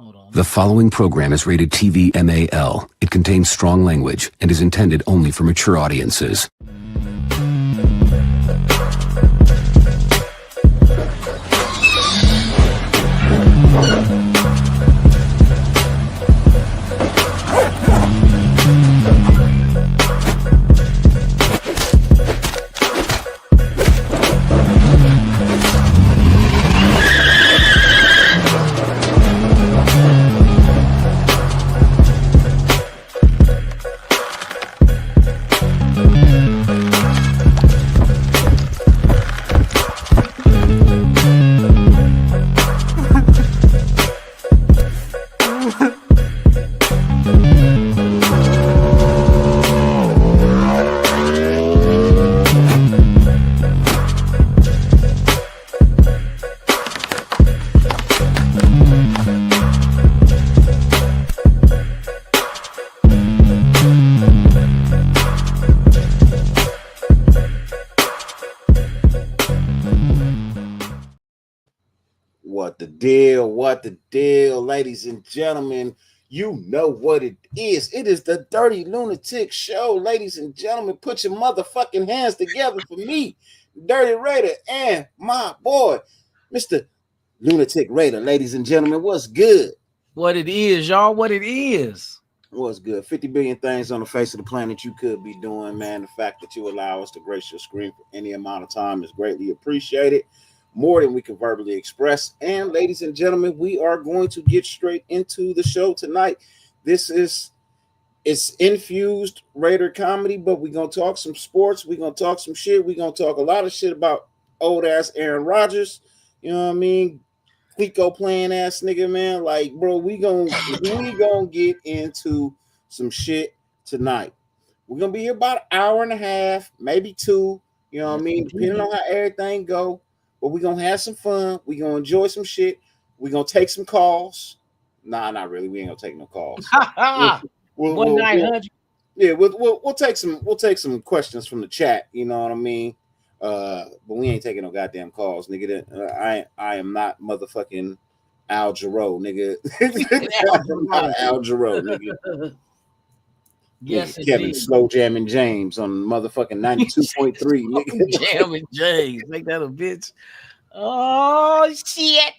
Hold on. The following program is rated TV MAL. It contains strong language and is intended only for mature audiences. What the deal, ladies and gentlemen. You know what it is. It is the Dyrti-Lunatik show, ladies and gentlemen. Put your motherfucking hands together for me, Dirty Raider, and my boy, Mr. Lunatic Raider. Ladies and gentlemen, what's good? What it is, y'all. What it is. What's good? 50 billion things on the face of the planet you could be doing, man. The fact that you allow us to grace your screen for any amount of time is greatly appreciated. More than we can verbally express. And ladies and gentlemen, we are going to get straight into the show tonight. It's infused Raider comedy, but we're going to talk some sports. We're going to talk some shit. We're going to talk a lot of shit about old ass Aaron Rodgers. You know what I mean? Clico playing ass nigga, man. Like, bro, we gonna get into some shit tonight. We're going to be here about an hour and a half, maybe two. You know what I mean? Depending on how everything go. But we're going to have some fun. We're going to enjoy some shit. We're going to take some calls. Nah, not really. We ain't going to take no calls. We'll take some questions from the chat. You know what I mean? But we ain't taking no goddamn calls, nigga. I am not motherfucking Al Jarreau, nigga. I'm not Al Jarreau, nigga. Yes, Kevin Slow Jamming James on motherfucking 92.3. Nigga. Jamming James, make that a bitch. Oh shit!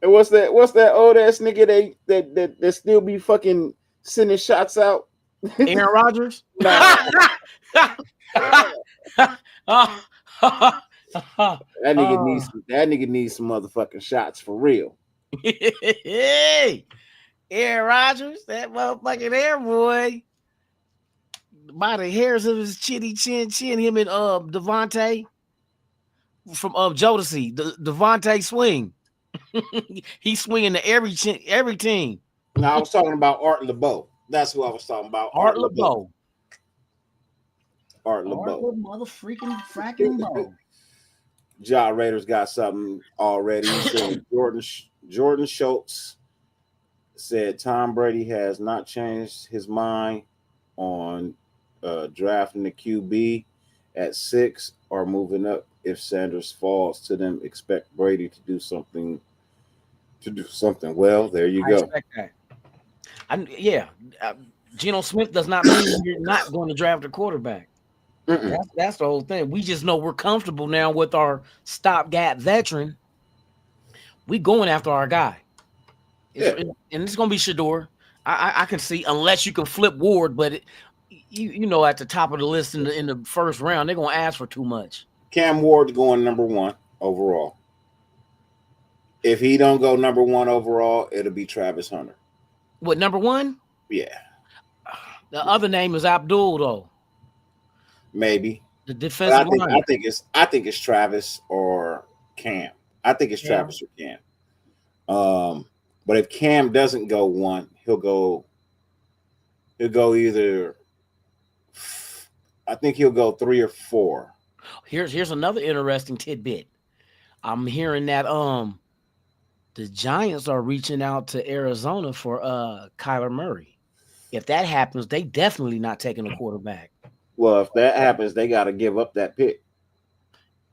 And what's that old ass nigga that still be fucking sending shots out? Aaron Rodgers. That nigga needs some motherfucking shots for real. Hey. Aaron Rodgers, that motherfucking air boy. By the hairs of his chin, him and Devontae from Jodeci, Devontae swing. He's swinging to every team. No, I was talking about Art LeBeau. That's who I was talking about. Art LeBeau. Art LeBeau. Motherfreaking fracking Beau. Ja Raiders got something already. So Jordan Schultz said Tom Brady has not changed his mind on drafting the QB at 6 or moving up if Sanders falls to them. Expect Brady to do something well. There you go. Expect that. Geno Smith does not mean you're not going to draft a quarterback. That's the whole thing. We just know we're comfortable now with our stopgap veteran. We going after our guy. And it's gonna be Shador. I can see, unless you can flip Ward, but you know at the top of the list in the first round, they're gonna ask for too much. Cam Ward's going number 1 overall. If he don't go number 1 overall, it'll be Travis Hunter. What, number 1? Yeah. The other name is Abdul though. Maybe the defensive line. I think it's Travis or Cam. I think it's Travis or Cam. But if Cam doesn't go 1, he'll go either. I think he'll go 3 or 4. Here's another interesting tidbit. I'm hearing that the Giants are reaching out to Arizona for Kyler Murray. If that happens, they definitely not taking a quarterback. Well, if that happens, they got to give up that pick.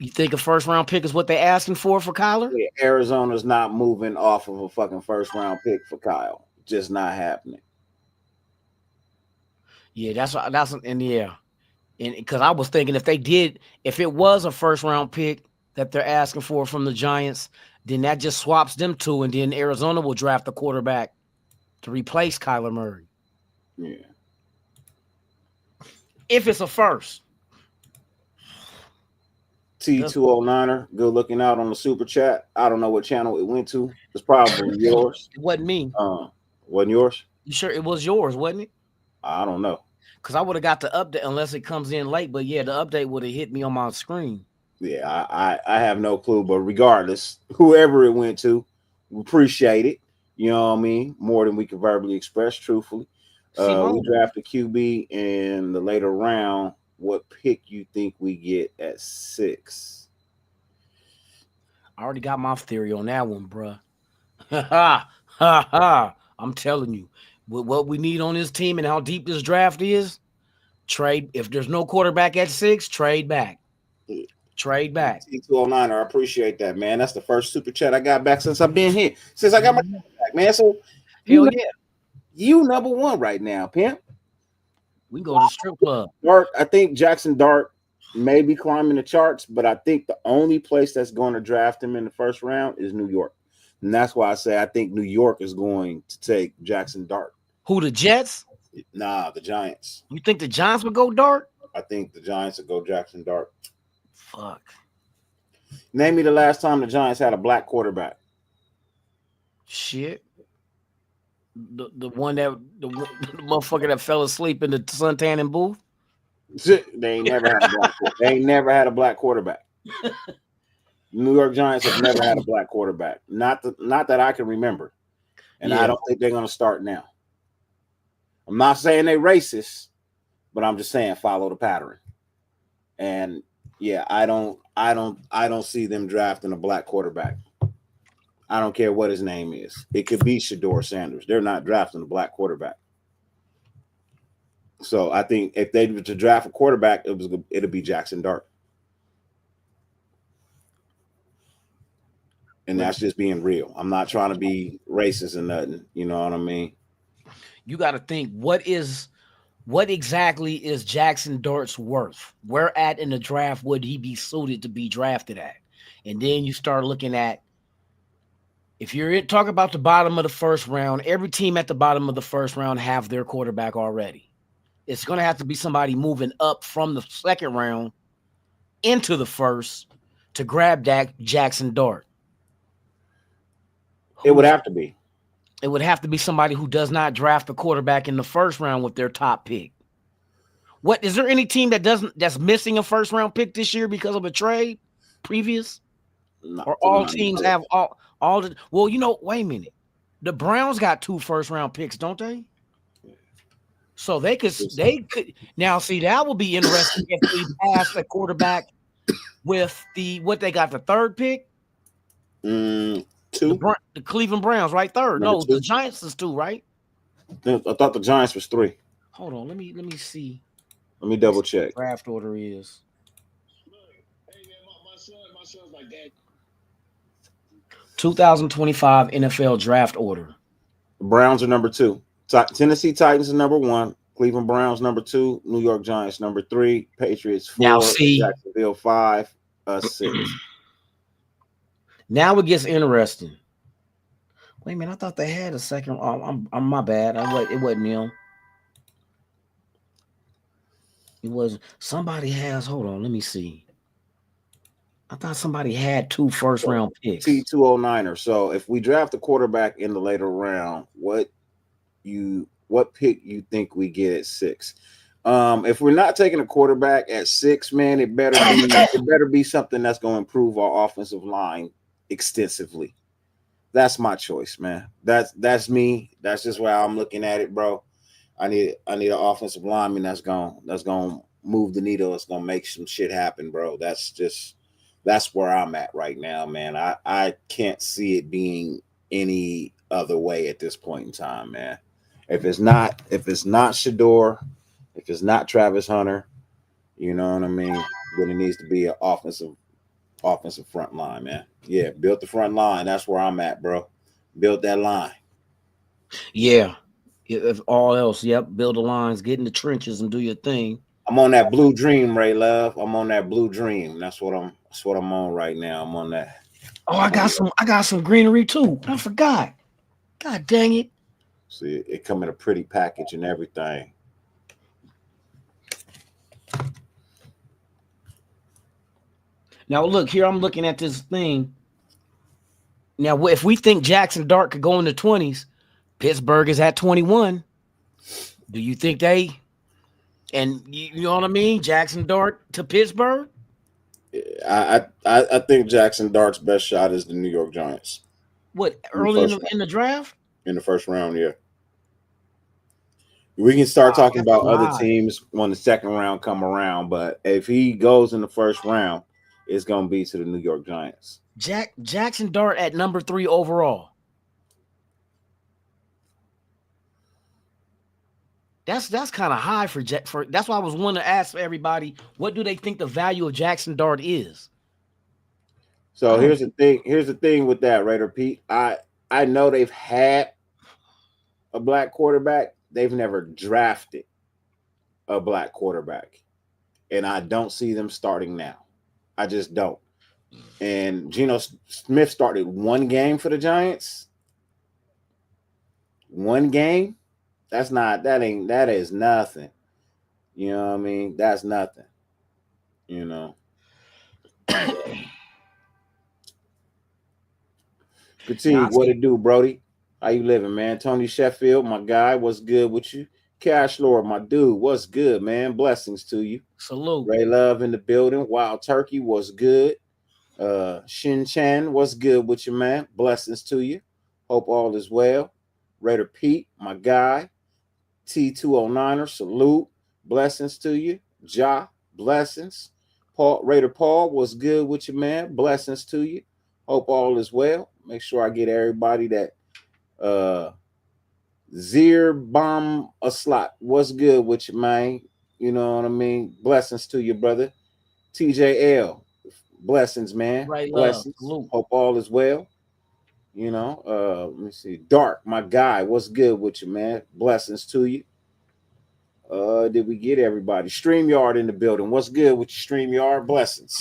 You think a first round pick is what they asking for Kyler? Yeah, Arizona's not moving off of a fucking first round pick for Kyle. Just not happening. Yeah, and yeah. And because I was thinking if it was a first round pick that they're asking for from the Giants, then that just swaps them two, and then Arizona will draft a quarterback to replace Kyler Murray. Yeah. If it's a first. T209er, good looking out on the super chat. I don't know what channel it went to. It's probably yours. It wasn't me. Wasn't yours? You sure it was yours, wasn't it? I don't know. Because I would have got the update unless it comes in late. But yeah, the update would have hit me on my screen. Yeah, I have no clue. But regardless, whoever it went to, we appreciate it. You know what I mean? More than we can verbally express, truthfully. We draft a QB in the later round. What pick you think we get at 6? I already got my theory on that one, bro. Ha ha! I'm telling you, what we need on this team and how deep this draft is, trade. If there's no quarterback at 6, trade back. Trade back. T209, I appreciate that, man. That's the first super chat I got back since I've been here. Since I got my back, man. So hell yeah. You number 1 right now, pimp. We go to the strip club. Dart, I think Jackson Dart may be climbing the charts, but I think the only place that's going to draft him in the first round is New York. And that's why I say I think New York is going to take Jackson Dart. Who, the Jets? Nah, the Giants. You think the Giants would go Dart? I think the Giants would go Jackson Dart. Fuck. Name me the last time the Giants had a black quarterback. Shit. The one that the motherfucker that fell asleep in the suntanning booth. They ain't never had a black quarterback. New York Giants have never had a black quarterback. Not that I can remember. And I don't think they're gonna start now. I'm not saying they racist, but I'm just saying follow the pattern. And yeah, I don't see them drafting a black quarterback. I don't care what his name is. It could be Shedeur Sanders. They're not drafting a black quarterback. So I think if they were to draft a quarterback, it'll be Jackson Dart. And that's just being real. I'm not trying to be racist or nothing. You know what I mean? You got to think what exactly is Jackson Dart's worth? Where at in the draft would he be suited to be drafted at? And then you start looking at, if you're talking about the bottom of the first round, every team at the bottom of the first round have their quarterback already. It's going to have to be somebody moving up from the second round into the first to grab Jackson Dart. It would have to be. It would have to be somebody who does not draft a quarterback in the first round with their top pick. What is there any team that's missing a first round pick this year because of a trade previous? Or all teams have all the well, wait a minute. The Browns got 2 first round picks, don't they? So they could now see that will be interesting if they pass a quarterback with what they got, the 3rd pick. 2. The Cleveland Browns, right? 3rd. No, 2. The Giants is 2, right? I thought the Giants was 3. Hold on, let me see. Let me double check. Draft order is. Hey man, my son's like that. 2025 NFL draft order. The Browns are number 2. Tennessee Titans are number 1. Cleveland Browns number 2. New York Giants number 3. Patriots 4. Now see, Jacksonville 5. 6. Now it gets interesting. Wait a minute, I thought they had a second. I'm my bad. It wasn't him. It was somebody has. Hold on, let me see. I thought somebody had 2 first round picks. T209er. So if we draft a quarterback in the later round, what pick you think we get at 6? If we're not taking a quarterback at 6, man, it better be something that's going to improve our offensive line extensively. That's my choice, man. That's me. That's just why I'm looking at it, bro. I need an offensive lineman that's gonna move the needle. It's gonna make some shit happen, bro. That's where I'm at right now, man. I can't see it being any other way at this point in time, man. If it's not Shedeur, if it's not Travis Hunter, you know what I mean, then it needs to be an offensive Offensive front line, man. Yeah, built the front line. That's where I'm at, bro. Built that line. Yeah. If all else, yep, build the lines, get in the trenches and do your thing. I'm on that blue dream, Ray Love. I'm on that blue dream. That's what I'm on right now. I'm on that. Oh, I got some greenery too. I forgot. God dang it. See, it come in a pretty package and everything. Now look here, I'm looking at this thing. Now, if we think Jackson Dart could go in the 20s, Pittsburgh is at 21. Do you think they? And you know what I mean? Jackson Dart to Pittsburgh. I think Jackson Dart's best shot is the New York Giants. What early in the draft? In the first round, yeah. We can start talking about other teams when the second round come around, but if he goes in the first round, it's gonna be to the New York Giants. Jackson Dart at number 3 overall. That's kind of high for that's why I was wanting to ask everybody, what do they think the value of Jackson Dart is? So here's the thing. Here's the thing with that, Raider Pete. I know they've had a black quarterback. They've never drafted a black quarterback, and I don't see them starting now. I just don't. And Geno Smith started one game for the Giants. One game. That is nothing. You know what I mean? That's nothing. You know. Continue. What it do, Brody? How you living, man? Tony Sheffield, my guy, what's good with you? Cash Lord, my dude, what's good, man? Blessings to you. Salute. Ray Love in the building. Wild Turkey, what's good? Shin Chan, what's good with you, man? Blessings to you. Hope all is well. Raider Pete, my guy. T209er, salute. Blessings to you. Ja, blessings. Raider Paul, what's good with you, man? Blessings to you. Hope all is well. Make sure I get everybody that Zir Bomb a slot. What's good with you, man? You know what I mean? Blessings to you, brother. TJL. Blessings, man. Right, blessings. Hope all is well. You know, let me see. Dark, my guy. What's good with you, man? Blessings to you. Did we get everybody? StreamYard in the building. What's good with you, StreamYard? Blessings.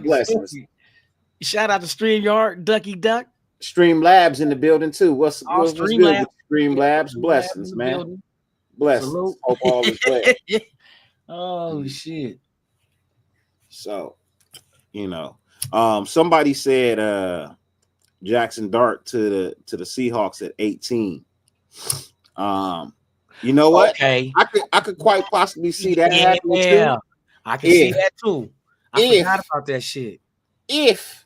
Blessings. Shout out to StreamYard, Ducky Duck. Stream Labs in the building too. What's good with Stream Labs? Blessings, man. Building. Blessings. Salute. Hope all is well. Oh shit. So, you know, somebody said Jackson Dart to the Seahawks at 18. You know what? Okay. I could quite possibly see that happening too. I can see that too. I forgot about that shit. If,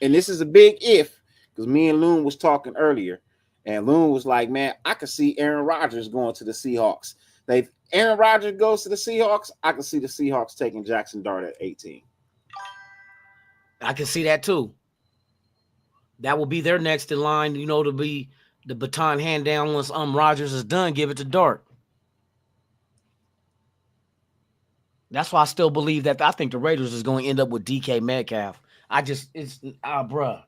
and this is a big if, because me and Loon was talking earlier, and Loon was like, man, I could see Aaron Rodgers going to the Seahawks. If Aaron Rodgers goes to the Seahawks, I can see the Seahawks taking Jackson Dart at 18. I can see that too. That will be their next in line, you know, to be the baton hand down once Rodgers is done, give it to Dart. That's why I still believe that I think the Raiders is going to end up with DK Metcalf. Bruh.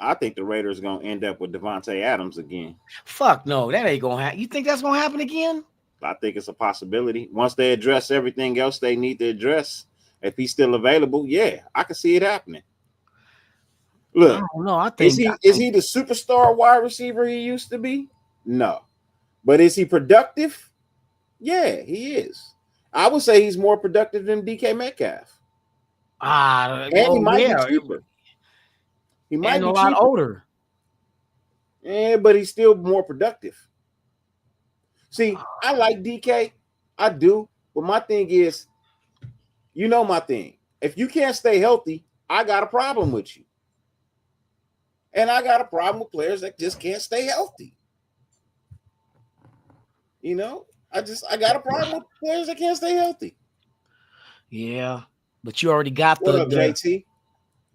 I think the Raiders are going to end up with Devontae Adams again. Fuck no, that ain't going to happen. You think that's going to happen again? I think it's a possibility. Once they address everything else they need to address, if he's still available, yeah, I can see it happening. Look, I don't know. I think is he the superstar wide receiver he used to be? No. But is he productive? Yeah, he is. I would say he's more productive than DK Metcalf. And he might be cheaper. He might be a lot older. Yeah, but he's still more productive. See, I like DK. I do. But my thing is, you know my thing. If you can't stay healthy, I got a problem with you. And I got a problem with players that just can't stay healthy. You know, I got a problem with players that can't stay healthy. Yeah, but you already got JT?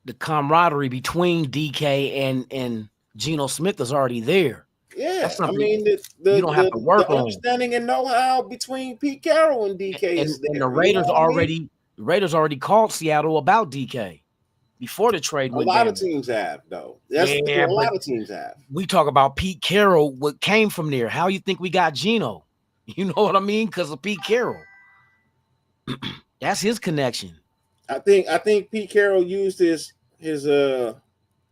The camaraderie between DK and Geno Smith is already there. Yeah, That's I something mean you don't have to work the on. understanding and know-how between Pete Carroll and DK is And there. the You know what I mean? The Raiders already called Seattle about DK before the trade A went lot of down. teams have, though. That's the thing. Yeah, A but lot of teams have. we talk about Pete Carroll, what came from there. How you think we got Geno? You know what I mean? Because of Pete Carroll. That's his connection. I think Pete Carroll used his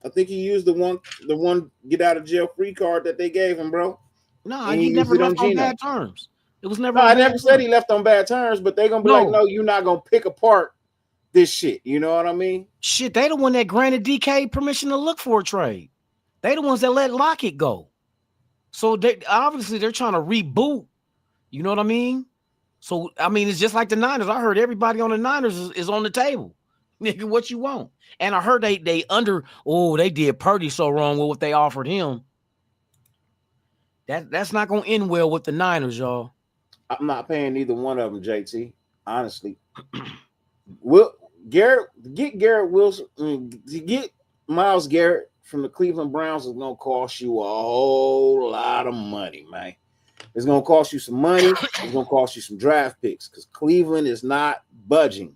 I think he used the one get out of jail free card that they gave him, bro. No, And he he used never it on left on Geno. bad terms. It was never No, on I bad never said terms. he left on bad terms, but they're gonna be like, No, no, you're not gonna pick apart this shit. You know what I mean? shit, they the one that granted DK permission to look for a trade. They the ones that let Lockett go. So they obviously they're trying to reboot. You know what I mean? So I mean, it's just like the Niners. I heard everybody on the Niners is on the table. Nigga, what you want? And I heard they did Purdy so wrong with what they offered him. That's not gonna end well with the Niners, y'all. I'm not paying either one of them, JT. Honestly, Will Garrett Wilson to get Myles Garrett from the Cleveland Browns is gonna cost you a whole lot of money, man. It's gonna cost you some money. It's gonna cost you some draft picks because Cleveland is not budging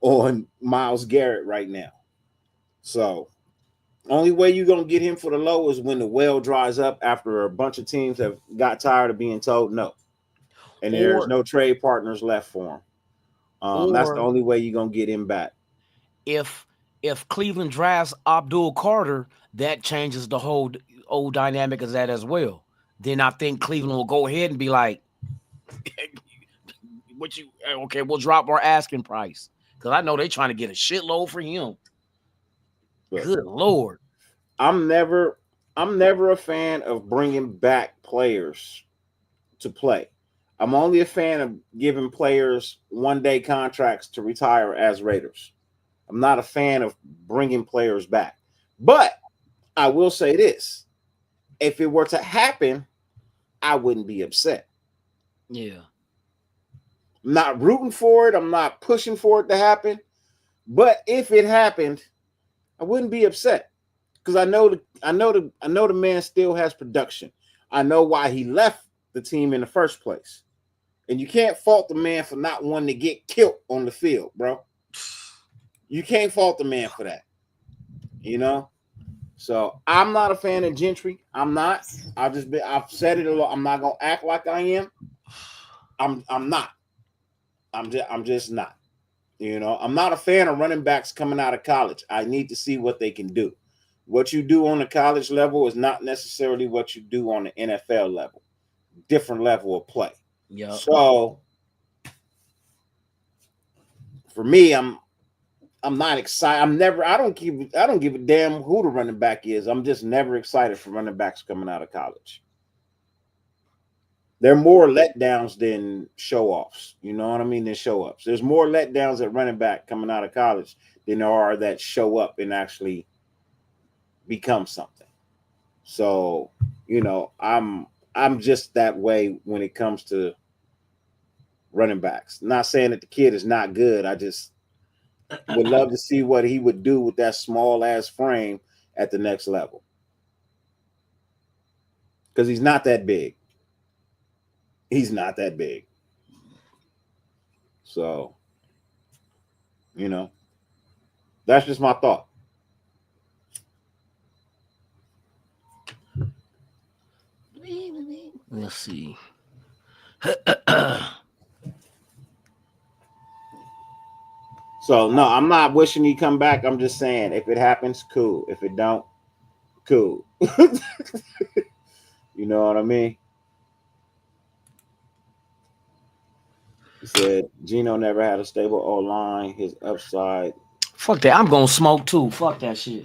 on Myles Garrett right now. So only way you're gonna get him for the low is when the well dries up after a bunch of teams have got tired of being told no, and there's Or no trade partners left for him. That's the or only way you're gonna get him back. if Cleveland drafts Abdul Carter, that changes the whole old dynamic of that as well. Then I think Cleveland will go ahead and be like, "What you okay? We'll drop our asking price because I know they're trying to get a shitload for him." But Good Lord. I'm never a fan of bringing back players to play. I'm only a fan of giving players 1-day contracts to retire as Raiders. I'm not a fan of bringing players back. But I will say this. If it were to happen, I wouldn't be upset. Yeah. I'm not rooting for it. I'm not pushing for it to happen. But if it happened, I wouldn't be upset because I know the man still has production. I know why he left the team in the first place. And you can't fault the man for not wanting to get killed on the field, bro. You can't fault the man for that. You know? So I'm not a fan of Gentry. I'm not. I've said it a lot. I'm not gonna act like I am. I'm not. I'm just not. You know, I'm not a fan of running backs coming out of college. I need to see what they can do. What you do on the college level is not necessarily what you do on the NFL level. Different level of play. Yeah. So for me, I'm not excited. I don't give a damn who the running back is. I'm just never excited for running backs coming out of college. They're more letdowns than show-offs. You know what I mean? Than show-ups. There's more letdowns at running back coming out of college than there are that show up and actually become something. So, you know, I'm just that way when it comes to running backs. Not saying that the kid is not good. I just would love to see what he would do with that small ass frame at the next level. Because he's not that big. He's not that big. So, you know, that's just my thought. Let's see. So, no, I'm not wishing he come back. I'm just saying if it happens, cool. If it don't, cool. You know what I mean? He said Geno never had a stable O-line. His upside Fuck that. I'm gonna smoke too. Fuck that shit.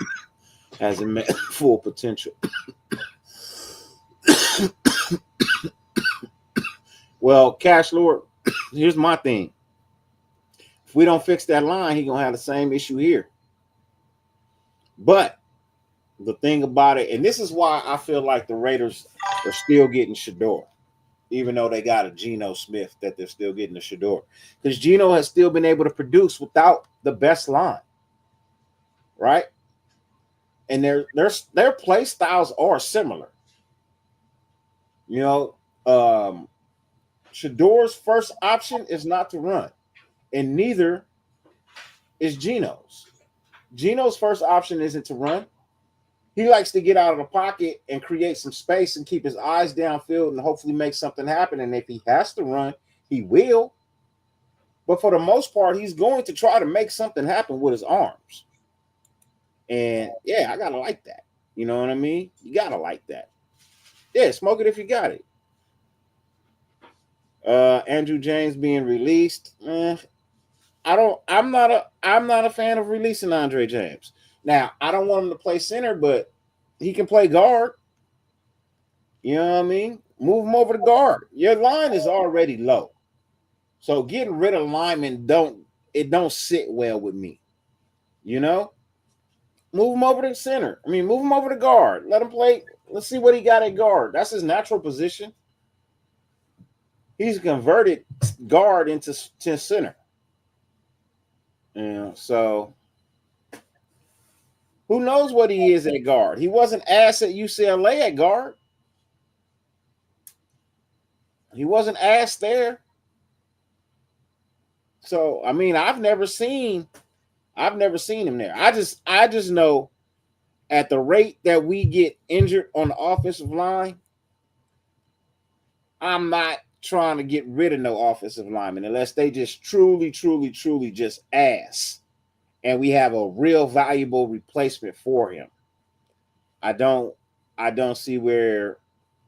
hasn't met full potential. Well, Cash Lord, here's my thing. If we don't fix that line, he's gonna have the same issue here. But the thing about it, and this is why I feel like the Raiders are still getting Shador, even though they got a Geno Smith, that they're still getting a Shador. Because Geno has still been able to produce without the best line. Right? And their play styles are similar. You know, Shador's first option is not to run, and neither is Geno's. Geno's first option isn't to run. He likes to get out of the pocket and create some space and keep his eyes downfield and hopefully make something happen. And if he has to run, he will. But for the most part, he's going to try to make something happen with his arms. And yeah, I gotta like that. You know what I mean? You gotta like that. Yeah, smoke it if you got it. Andrew James being released. I'm not a fan of releasing Andre James. Now, I don't want him to play center, but he can play guard. You know what I mean? Move him over to guard. Your line is already low. So getting rid of linemen don't sit well with me. You know? Move him over to center. I mean, move him over to guard. Let him play. Let's see what he got at guard. That's his natural position. He's converted guard into center. You know, so who knows what he is at guard? He wasn't asked at UCLA at guard. He wasn't asked there. So I mean, I've never seen him there. I just know at the rate that we get injured on the offensive line, I'm not trying to get rid of no offensive lineman unless they just truly just ass. And we have a real valuable replacement for him. I don't see where,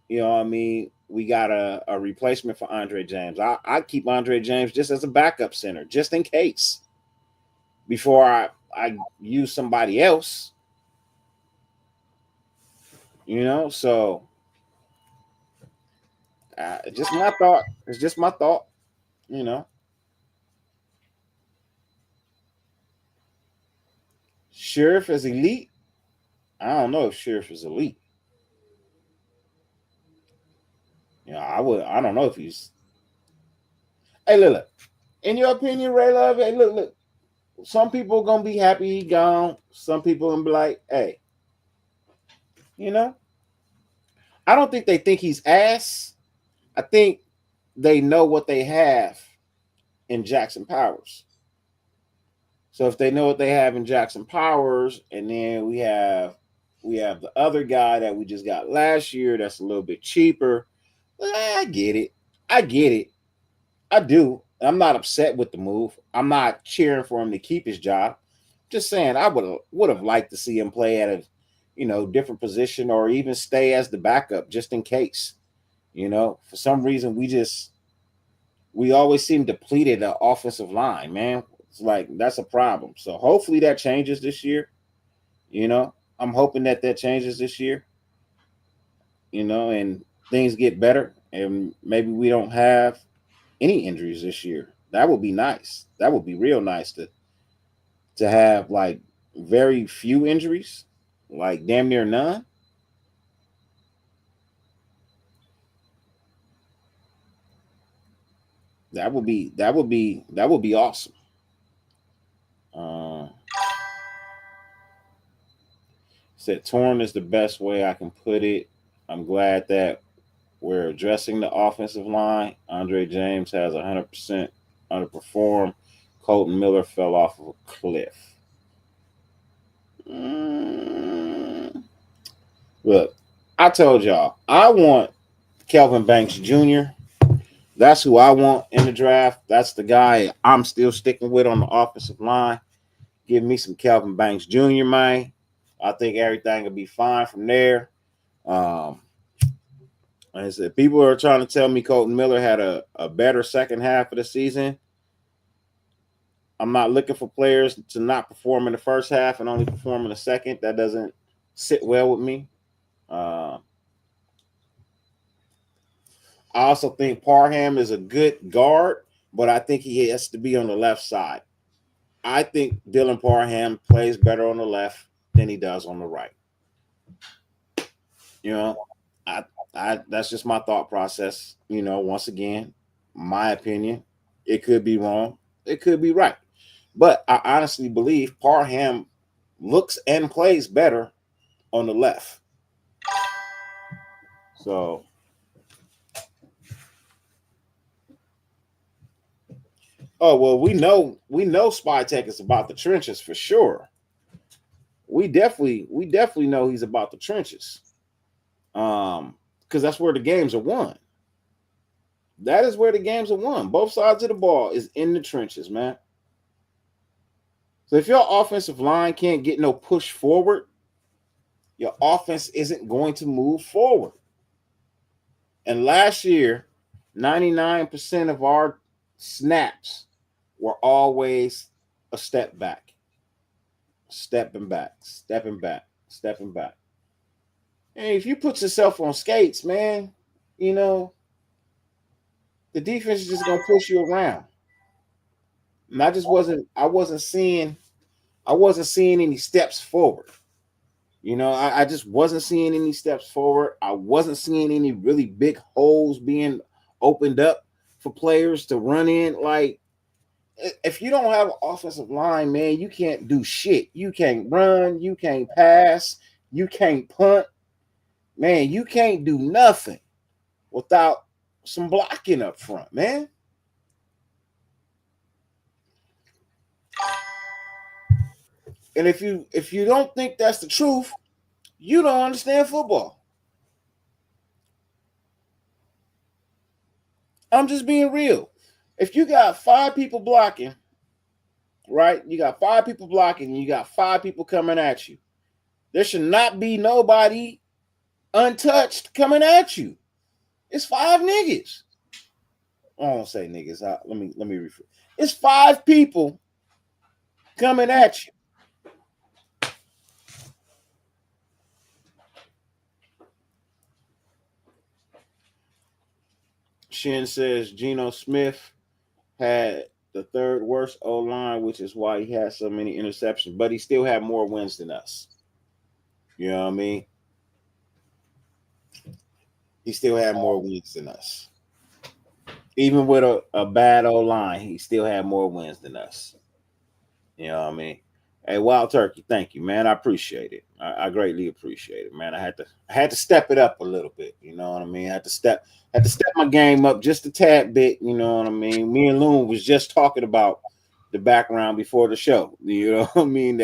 you know what I mean, we got a replacement for Andre James. I keep Andre James just as a backup center, just in case, before I use somebody else. You know, so just my thought. It's just my thought, you know. Sheriff is elite. I don't know if Sheriff is elite. You know, I don't know if he's. Hey, look. In your opinion, Ray Love, hey, look. Some people are gonna be happy he gone. Some people gonna be like, hey, you know. I don't think they think he's ass. I think they know what they have in Jackson Powers. So if they know what they have in Jackson Powers, and then we have the other guy that we just got last year that's a little bit cheaper. Well, I get it. I do. I'm not upset with the move. I'm not cheering for him to keep his job. Just saying, I would have liked to see him play at a, different position or even stay as the backup just in case. You know, for some reason we always seem depleted the offensive line, man. It's like that's a problem. So hopefully that changes this year. You know, I'm hoping that changes this year. You know, and things get better, and maybe we don't have any injuries this year. That would be nice. That would be real nice to have like very few injuries, like damn near none. That would be awesome. Said torn is the best way I can put it. I'm glad that we're addressing the offensive line. Andre James has 100% underperformed. Colton Miller fell off of a cliff. Look, I told y'all, I want Kelvin Banks Jr. That's who I want in the draft. That's the guy I'm still sticking with on the offensive line. Give me some Kelvin Banks Jr., man. I think everything will be fine from there. Like I said, people are trying to tell me Colton Miller had a better second half of the season. I'm not looking for players to not perform in the first half and only perform in the second. That doesn't sit well with me. I also think Parham is a good guard, but I think he has to be on the left side. I think Dylan Parham plays better on the left than he does on the right. You know, I that's just my thought process. You know, once again, my opinion. It could be wrong. It could be right. But I honestly believe Parham looks and plays better on the left. So Oh well, we know Spy Tech is about the trenches for sure. We definitely know he's about the trenches. Because that's where the games are won. That is where the games are won. Both sides of the ball is in the trenches, man. So if your offensive line can't get no push forward, your offense isn't going to move forward. And last year, 99% of our snaps were always a step back, stepping back, stepping back, stepping back. And if you put yourself on skates, man, you know, the defense is just gonna push you around. And I wasn't seeing any steps forward. You know, I just wasn't seeing any steps forward. I wasn't seeing any really big holes being opened up for players to run in. Like, if you don't have an offensive line, man, you can't do shit. You can't run, you can't pass, you can't punt. Man, you can't do nothing without some blocking up front, man. And if you don't think that's the truth, you don't understand football. I'm just being real. If you got 5 people blocking, right? You got 5 people blocking, and you got 5 people coming at you. There should not be nobody untouched coming at you. It's 5 niggas. I don't say niggas. Let me rephrase. It's 5 people coming at you. Shin says Geno Smith had the 3rd worst O line, which is why he had so many interceptions, but he still had more wins than us. You know what I mean? He still had more wins than us. Even with a bad O line, he still had more wins than us. You know what I mean? Hey, Wild Turkey, thank you, man. I appreciate it. I greatly appreciate it, man. I had to step it up a little bit. You know what I mean? I had to step my game up just a tad bit. You know what I mean? Me and Loon was just talking about the background before the show. You know what I mean?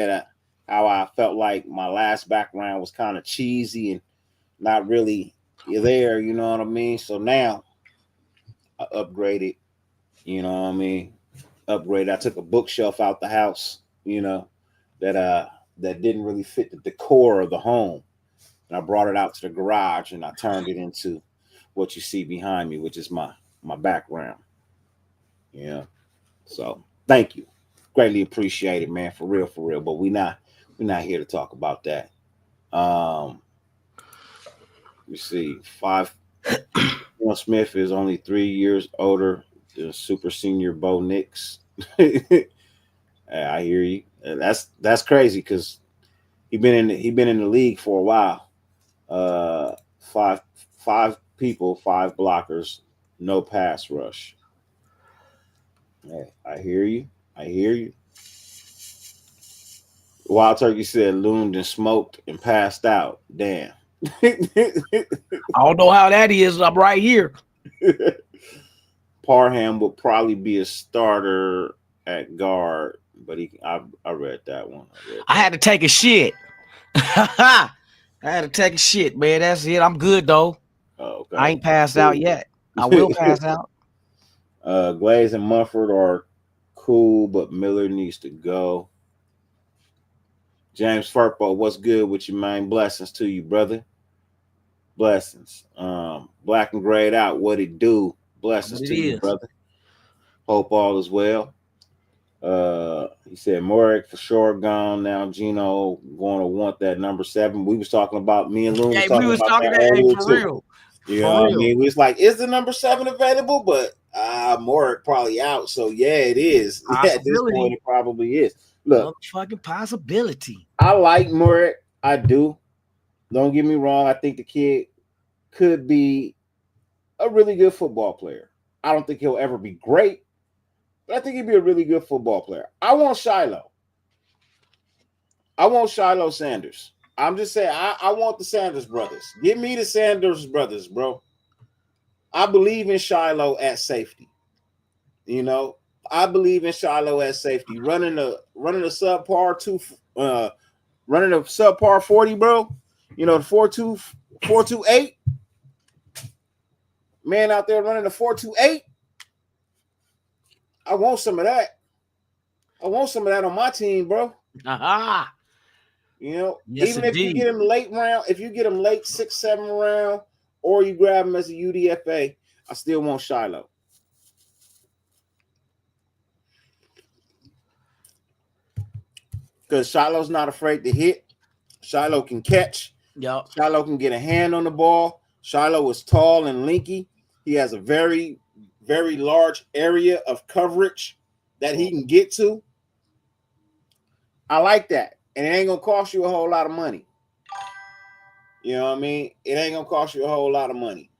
How I felt like my last background was kind of cheesy and not really there. You know what I mean? So now I upgraded. You know what I mean? Upgraded. I took a bookshelf out the house. You know, that didn't really fit the decor of the home. And I brought it out to the garage and I turned it into what you see behind me, which is my background. Yeah. So thank you. Greatly appreciate it, man. For real, for real. But we're not here to talk about that. You see, 5 Will Smith is only 3 years older than super senior Bo Nix. I hear you. That's crazy because he been in the league for a while. Five people, 5 blockers, no pass rush. Hey, I hear you. I hear you. Wild Turkey said loomed and smoked and passed out. Damn. I don't know how that is. I'm right here. Parham would probably be a starter at guard, but I read that one. I had to take a shit. I had to take a shit, man. That's it. I'm good though. Oh, okay. I ain't passed out yet. I will pass out. Glaze and Mumford are cool, but Miller needs to go. James Furpo, what's good with you, man? Blessings to you, brother. Blessings. Black and grayed out. What it do? Blessings to you, brother. Hope all is well. He said Morik for sure gone. Now Geno going to want that number 7. We was talking about me and Loon was talking about that earlier for too. Real. You know what I mean? We was like, is the number 7 available? But Morik probably out. So yeah, it is. At this point, it probably is. Look, fucking possibility. I like Morik. I do. Don't get me wrong. I think the kid could be a really good football player. I don't think he'll ever be great, but I think he'd be a really good football player. I want Shiloh. I want Shiloh Sanders. I'm just saying, I want the Sanders brothers. Give me the Sanders brothers, bro. I believe in Shiloh at safety. You know, I believe in Shiloh as safety. Running a subpar running a subpar 40, bro. You know, the 4.28. Man out there running a 4.28. I want some of that. I want some of that on my team, bro. Aha. You know, Yes, even if you indeed. get him late round, if you get him late 6, 7 round, or you grab him as a UDFA, I still want Shiloh. Because Shiloh's not afraid to hit. Shiloh can catch. Yep. Shiloh can get a hand on the ball. Shiloh is tall and linky. He has a very, very large area of coverage that he can get to. I like that. And it ain't going to cost you a whole lot of money. You know what I mean? It ain't going to cost you a whole lot of money.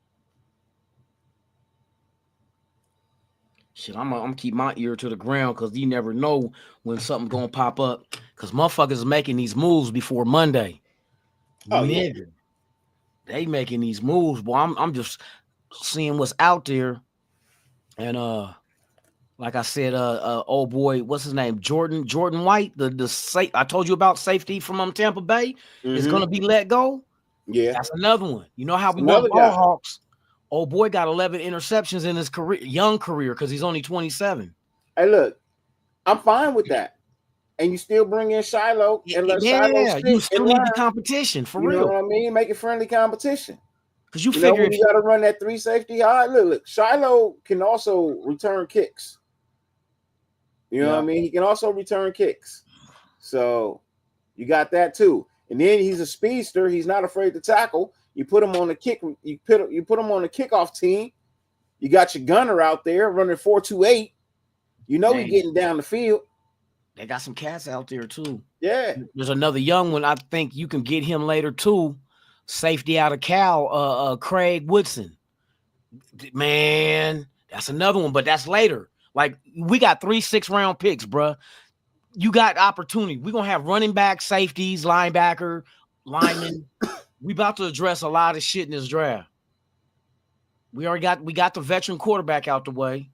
Shit, I'm gonna keep my ear to the ground because you never know when something's gonna pop up. Because motherfuckers is making these moves before Monday. Oh, Nigga. yeah. They making these moves, boy. I'm just seeing what's out there. And like I said, old boy, what's his name? Jordan White, the I told you about safety from Tampa Bay is gonna be let go. Yeah. That's another one. You know how we Another want ball guy. hawks. Old boy got 11 interceptions in his young career, because he's only 27. Hey, look, I'm fine with that. And you still bring in Shiloh and let Shiloh Yeah, sit you still and need learn. the competition for You real. know what I mean? Make it friendly competition. Because you You know, figure when you got to run that 3 safety high, look, Shiloh can also return kicks. You know what I mean? He can also return kicks. So you got that too. And then he's a speedster. He's not afraid to tackle. You put him on the kick. You put him on the kickoff team. You got your gunner out there running 4.28. You know he's getting down the field. They got some cats out there too. Yeah. There's another young one. I think you can get him later too. Safety out of Cal, Craig Woodson. Man, that's another one, but that's later. Like, we got 3 6-round picks, bruh. You got opportunity. We're gonna have running back, safeties, linebacker, linemen. We about to address a lot of shit in this draft. We got the veteran quarterback out the way.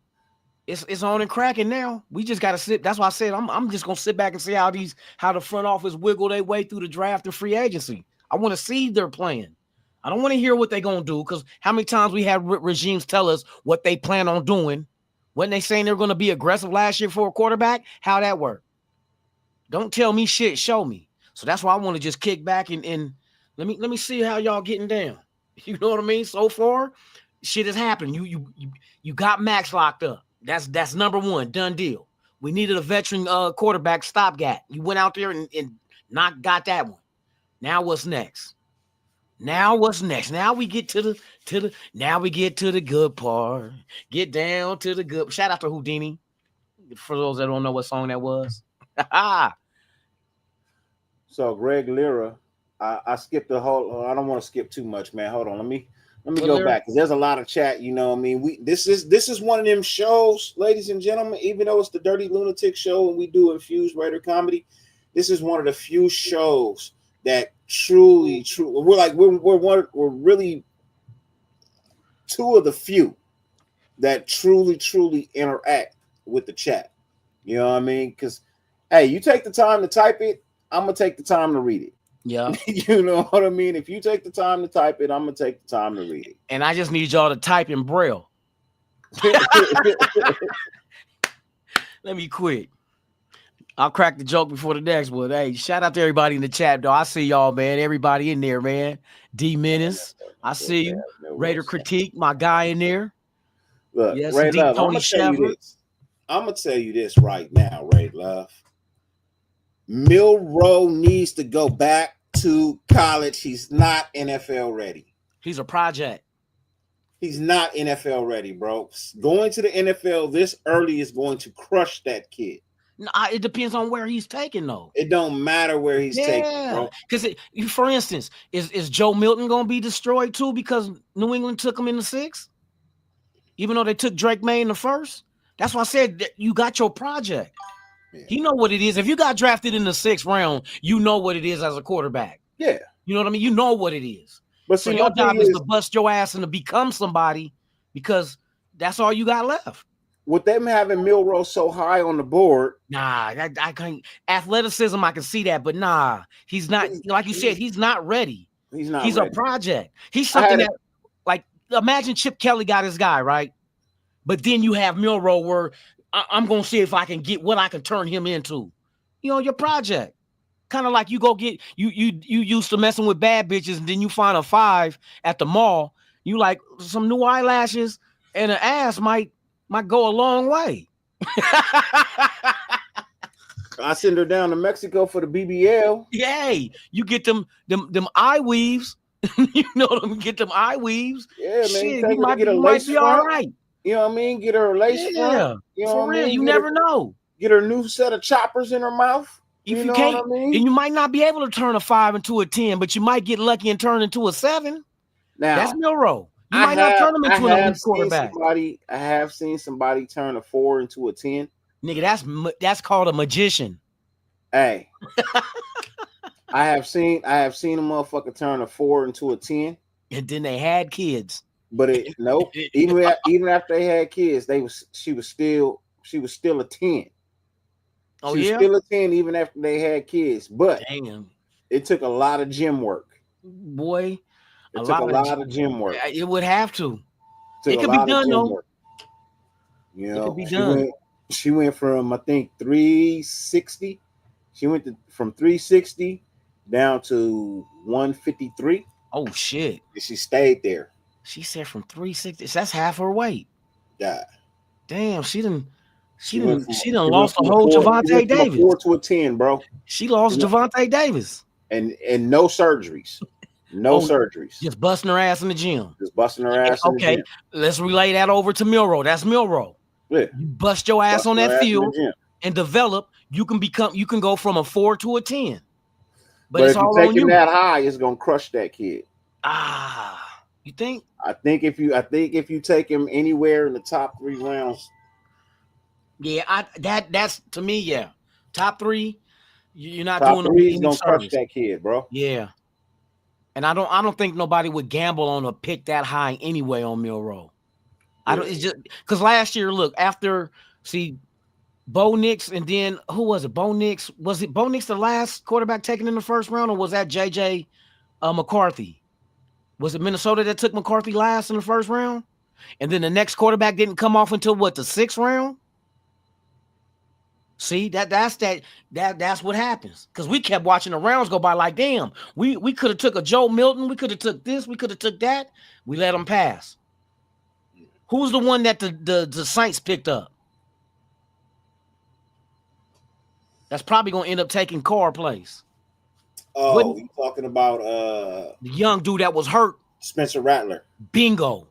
It's on and cracking now. We just gotta sit. That's why I said I'm just gonna sit back and see how the front office wiggle their way through the draft and free agency. I want to see their plan. I don't want to hear what they're gonna do, because how many times we had regimes tell us what they plan on doing when they saying they're gonna be aggressive last year for a quarterback. How that work? Don't tell me shit. Show me. So that's why I want to just kick back and let me see how y'all getting down. You know what I mean? So far, shit has happened. You got Max locked up. That's number one, done deal. We needed a veteran quarterback stopgap. You went out there and not got that one. Now what's next? Now what's next? Now we get to the good part. Get down to the good. Shout out to Houdini. For those that don't know what song that was. So Greg Lira, I skipped the whole. I don't want to skip too much, man. Hold on, let me go back, because there's a lot of chat. You know what I mean? This is one of them shows, ladies and gentlemen. Even though it's the Dyrti-Lunatik show and we do infused Raider comedy, this is one of the few shows that truly we're really two of the few that truly interact with the chat. You know what I mean? Because hey, you take the time to type it, I'm gonna take the time to read it. Yeah. You know what I mean? If you take the time to type it, I'm gonna take the time to read it. And I just need y'all to type in Braille. Let me quit. I'll crack the joke before the next one. Hey, shout out to everybody in the chat, though. I see y'all, man. Everybody in there, man. D Menace, I see you. Raider Critique, my guy in there. Look, yes, Ray Love, Tony Shepard. I'm gonna tell you this right now, Ray Love. Milroe needs to go back to college. He's not NFL ready. He's a project. He's not NFL ready, bro. Going to the NFL this early is going to crush that kid. No, it depends on where he's taken, though. It don't matter where he's taken, bro. Because, for instance, is Joe Milton going to be destroyed too because New England took him in the 6th? Even though they took Drake May in the 1st? That's why I said that you got your project. Yeah. You know what it is. If you got drafted in the 6th round, you know what it is as a quarterback. Yeah. You know what I mean? You know what it is. But so your job is to bust your ass and to become somebody, because that's all you got left. with them having Milroe so high on the board. Nah, I can't. Athleticism, I can see that, but nah, he's not. Like you said, he's not ready. He's not He's ready. a project. He's I had something a- that, like, imagine Chip Kelly got his guy, right? But then you have Milroe where I'm going to see if I can get what I can turn him into. You know, your project. Kind of like you go get, you used to messing with bad bitches, and then you find a 5 at the mall. You like some new eyelashes and an ass might go a long way. I send her down to Mexico for the BBL. Yay, you get them eye weaves. You know them, get them eye weaves. Yeah, man. Shit, Take you her to get a you lace might be front. all right. You know what I mean? Get her a lace front. You know For what real, I mean? you Get never her, know. Get her a new set of choppers in her mouth. If you know can't, what I mean? and you might not be able to turn a 5 into a 10, but you might get lucky and turn into a 7. Now That's Milroe. You I might not turn him I into an elite have seen quarterback. I have seen somebody turn a 4 into a 10. Nigga, that's called a magician. Hey, I have seen a motherfucker turn a 4 into a 10. And then they had kids. But nope. Even after they had kids, she was still a 10. Oh, she was yeah? still a 10 even after they had kids. But damn, it took a lot of gym work. boy, It took a lot of gym work. It would have to. It could be done though. Work. You know, it could be done. She went from, I think, 360. She went from 360 down to 153. Oh shit! And she stayed there. She said from 360. That's half her weight. Yeah. Damn, she done She lost a whole Javante Davis. 4 to a 10, bro. She lost Javante Davis. And no surgeries. No surgeries. Just busting her ass in the gym. Just busting her ass in the gym. Let's relay that over to Milroe. That's Milroe. Yeah. You bust your ass on that field and develop. You can go from a 4 to a 10. But it's if you all take on him you. that high, it's gonna crush that kid. You think? I think if you take him anywhere in the top 3 rounds. Yeah, that's to me, yeah. Top 3, you're not top doing 3 is any gonna service. crush that kid, bro. Yeah. And I don't think nobody would gamble on a pick that high anyway on Milroe. It's just because last year, look, after Bo Nix and then who was it? Bo Nix. Was it Bo Nix the last quarterback taken in the first round, or was that JJ McCarthy? Was it Minnesota that took McCarthy last in the first round? And then the next quarterback didn't come off until what, the 6th round? See, that's what happens. Because we kept watching the rounds go by like, damn, we could have took a Joe Milton, we could have took this, we could have took that. We let them pass. Who's the one that the Saints picked up? That's probably gonna end up taking Carr place. Oh, you talking about the young dude that was hurt? Spencer Rattler. Bingo.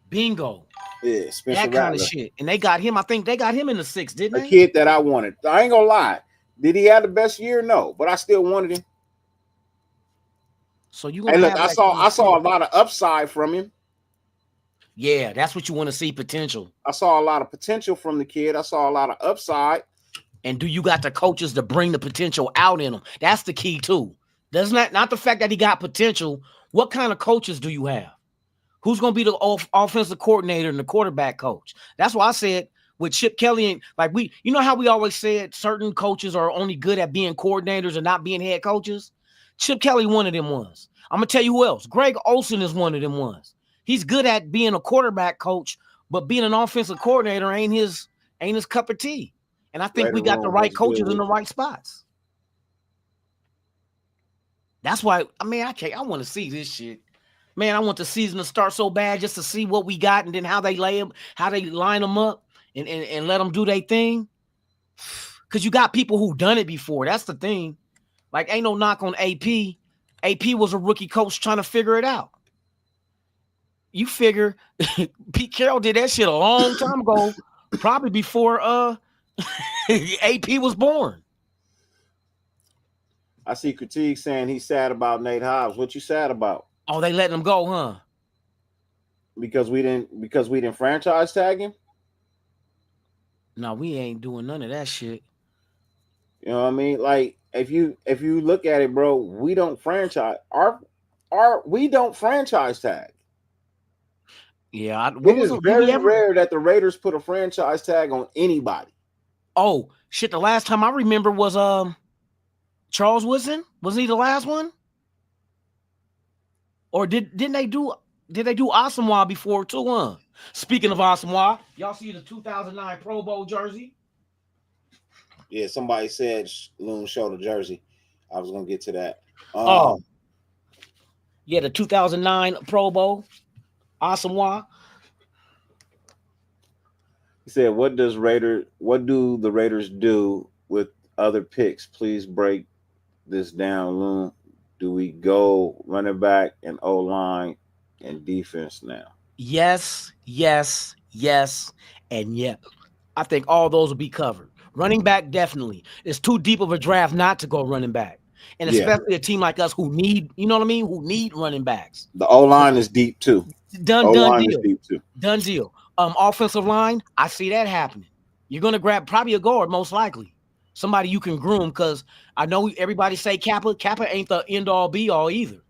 Yeah, Spencer that kind of shit. And they got him. I think they got him in the 6th, didn't they? A kid that I wanted. I ain't gonna lie. Did he have the best year? No, but I still wanted him. So you I saw a lot of upside from him. Yeah, that's what you want to see, potential. I saw a lot of potential from the kid. I saw a lot of upside. And do you got the coaches to bring the potential out in him? That's the key too. That's not the fact that he got potential. What kind of coaches do you have? Who's going to be the offensive coordinator and the quarterback coach? That's why I said with Chip Kelly, and like you know how we always said certain coaches are only good at being coordinators and not being head coaches? Chip Kelly, one of them ones. I'm going to tell you who else. Greg Olsen is one of them ones. He's good at being a quarterback coach, but being an offensive coordinator ain't his cup of tea. And I think we got the right coaches in the right spots. That's why, I want to see this shit. Man, I want the season to start so bad just to see what we got and then how they line them up and let them do their thing. Because you got people who done it before. That's the thing. Like, ain't no knock on AP. AP was a rookie coach trying to figure it out. You figure Pete Carroll did that shit a long time ago, probably before AP was born. I see critique saying he's sad about Nate Hobbs. What you sad about? Oh, they letting him go, huh? Because we didn't franchise tag him? No, we ain't doing none of that shit. You know what I mean? Like if you look at it, bro, we don't franchise we don't franchise tag. Yeah, It is very rare that the Raiders put a franchise tag on anybody. Oh shit! The last time I remember was Charles Woodson. Was he the last one? Or didn't they do Asamoah before too? Speaking of Asamoah, y'all see the 2009 Pro Bowl jersey? Yeah, somebody said Loon showed the jersey. I was gonna get to that. Yeah, the 2009 Pro Bowl, Asamoah. He said, what do the Raiders do with other picks? Please break this down, Loon. Do we go running back and O line and defense now? Yes, and yeah. I think all those will be covered. Running back, definitely. It's too deep of a draft not to go running back. And especially a team like us who need, you know what I mean? Who need running backs. The O line is deep too. Done deal. Done deal. Offensive line, I see that happening. You're gonna grab probably a guard, most likely. Somebody you can groom, because I know everybody say Kappa. Kappa ain't the end all be all either.